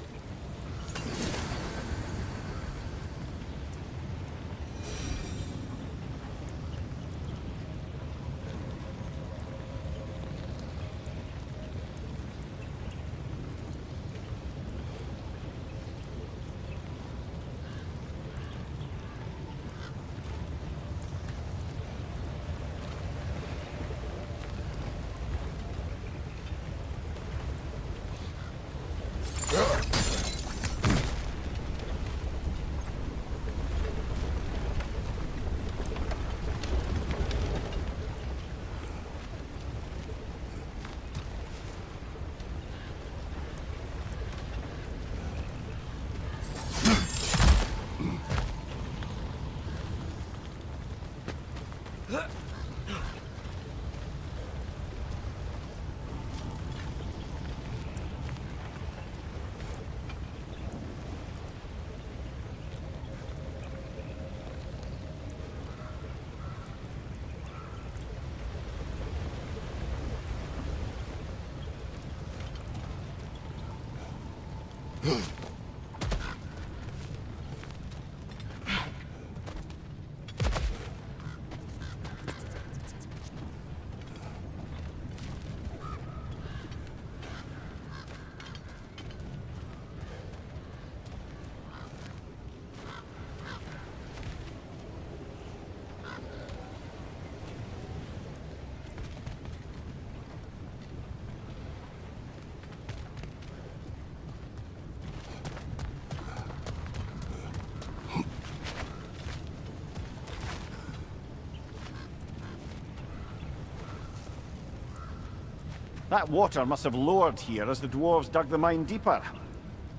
That water must have lowered here as the dwarves dug the mine deeper.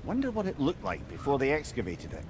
Wonder what it looked like before they excavated it.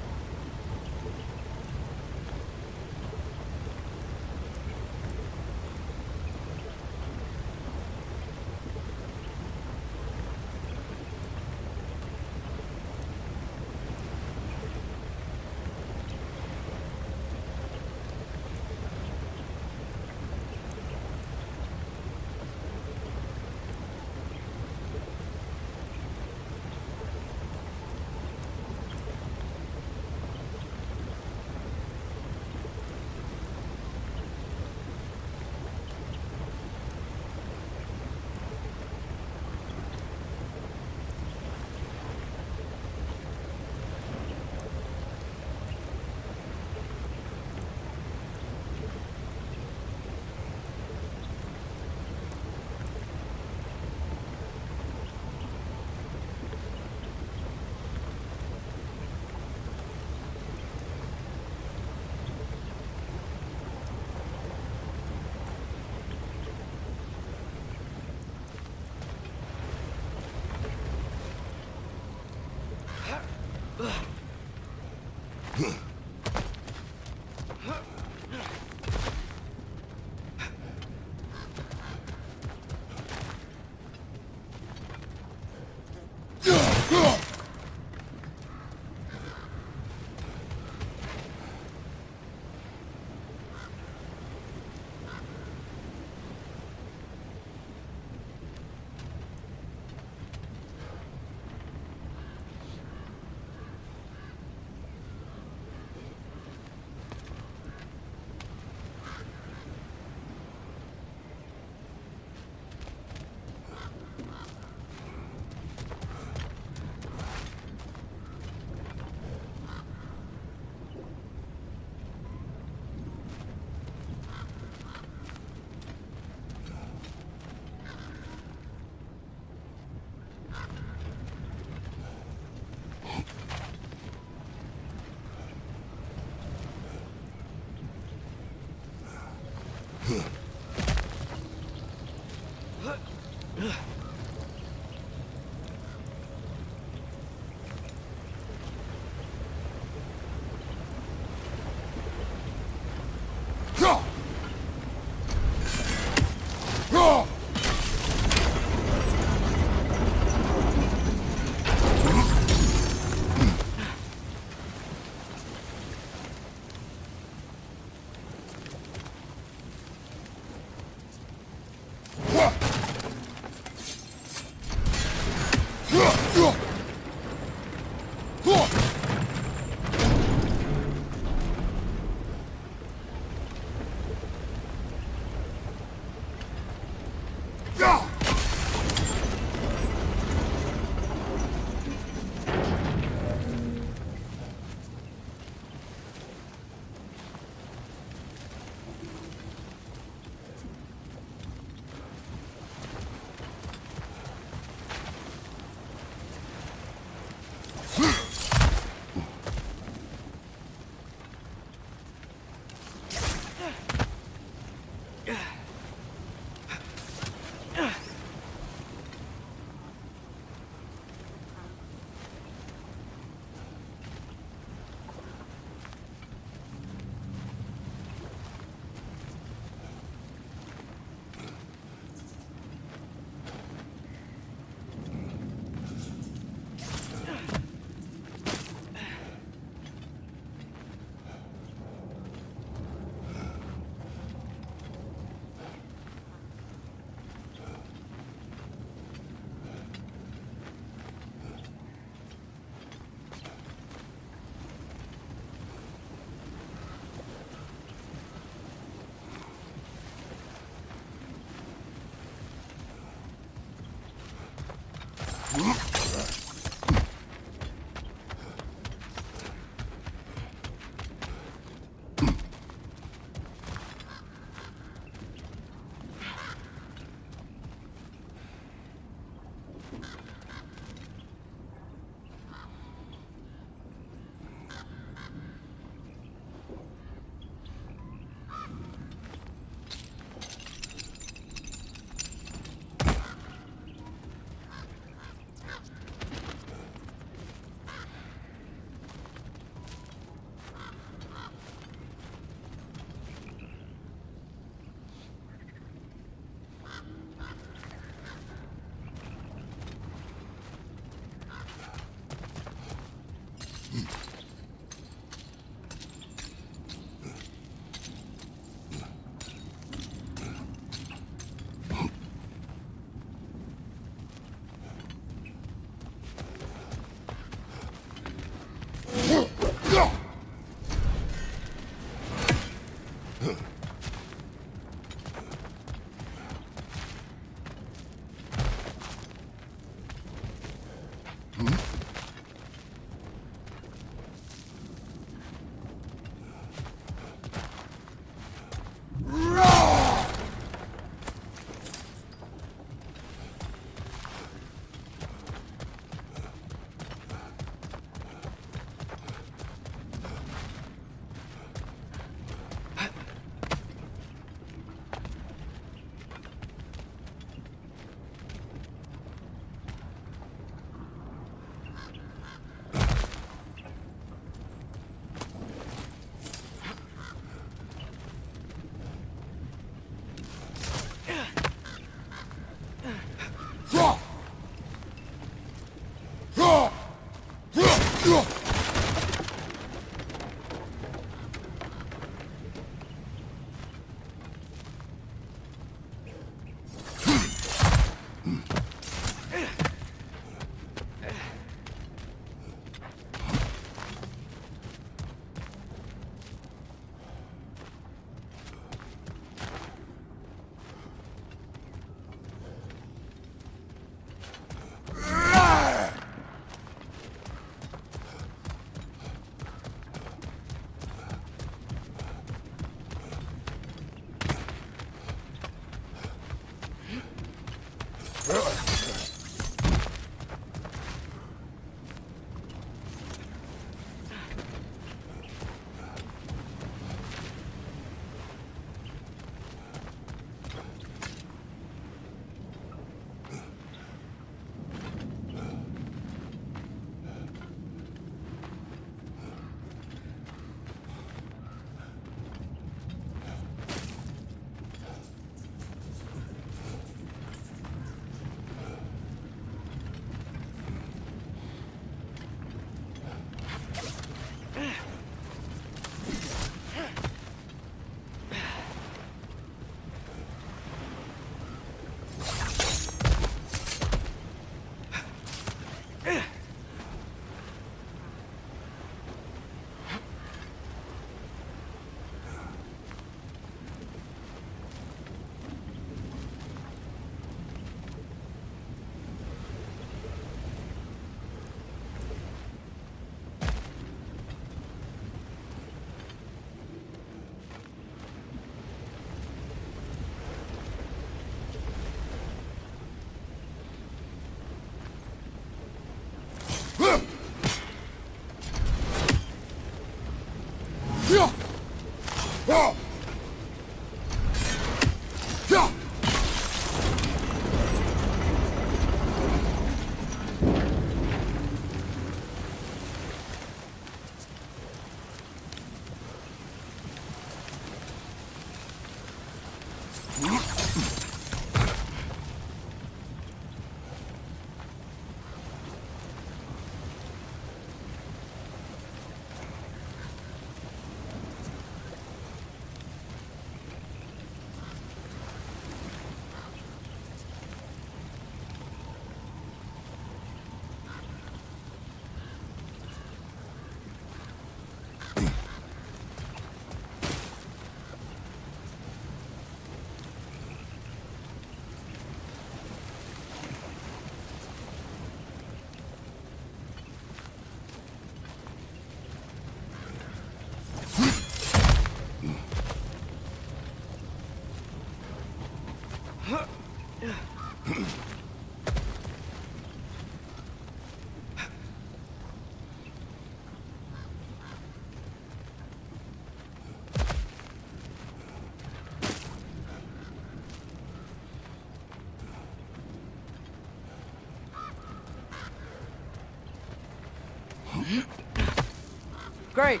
Great.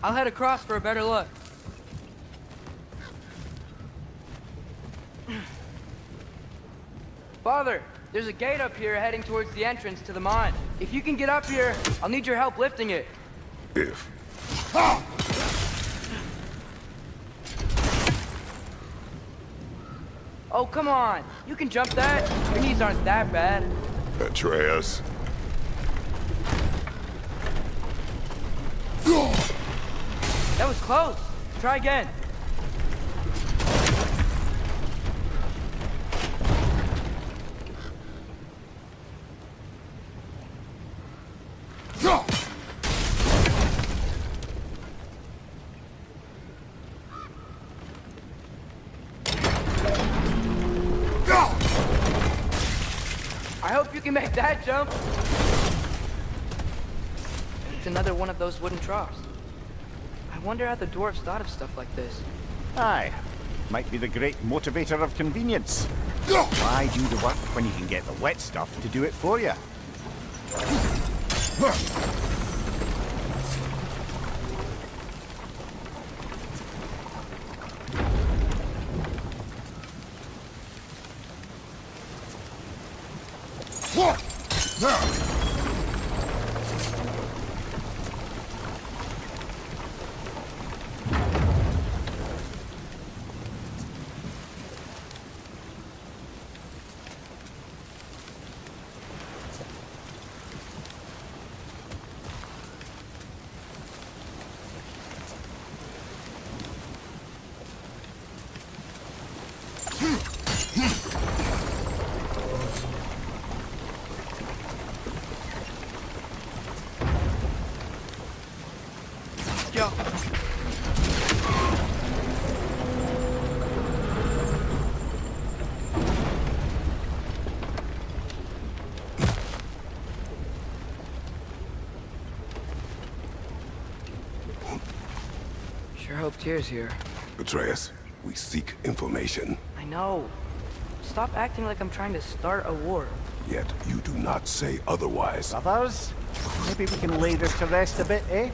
I'll head across for a better look. Father, there's a gate up here heading towards the entrance to the mine. If you can get up here, I'll need your help lifting it. If. Oh, come on. You can jump that. Your knees aren't that bad. Atreus. That was close. Try again. I hope you can make that jump. It's another one of those wooden troughs. I wonder how the dwarves thought of stuff like this. Aye. Might be the great motivator of convenience. Why do the work when you can get the wet stuff to do it for you? Go. Sure hope Tyr's here. Atreus, we seek information. I know. Stop acting like I'm trying to start a war. Yet you do not say otherwise. Brothers, maybe we can lay this to rest a bit, eh?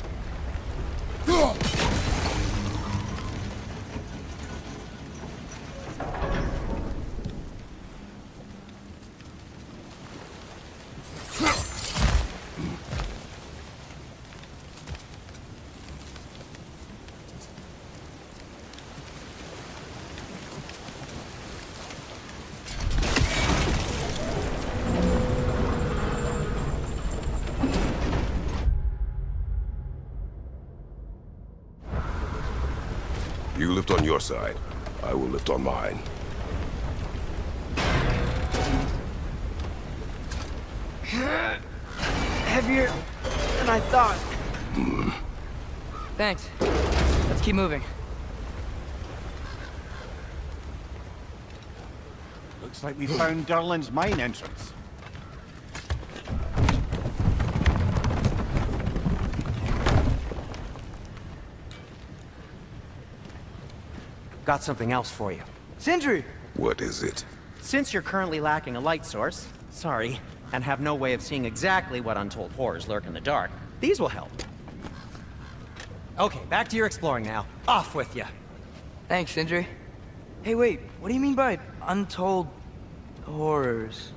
You lift on your side. I will lift on mine. Heavier than I thought. Thanks. Let's keep moving. Looks like we found Durlin's mine entrance. Got something else for you. Sindri! What is it? Since you're currently lacking a light source, sorry, and have no way of seeing exactly what untold horrors lurk in the dark, these will help. Okay, back to your exploring now. Off with you. Thanks, Sindri. Hey, wait, what do you mean by untold horrors?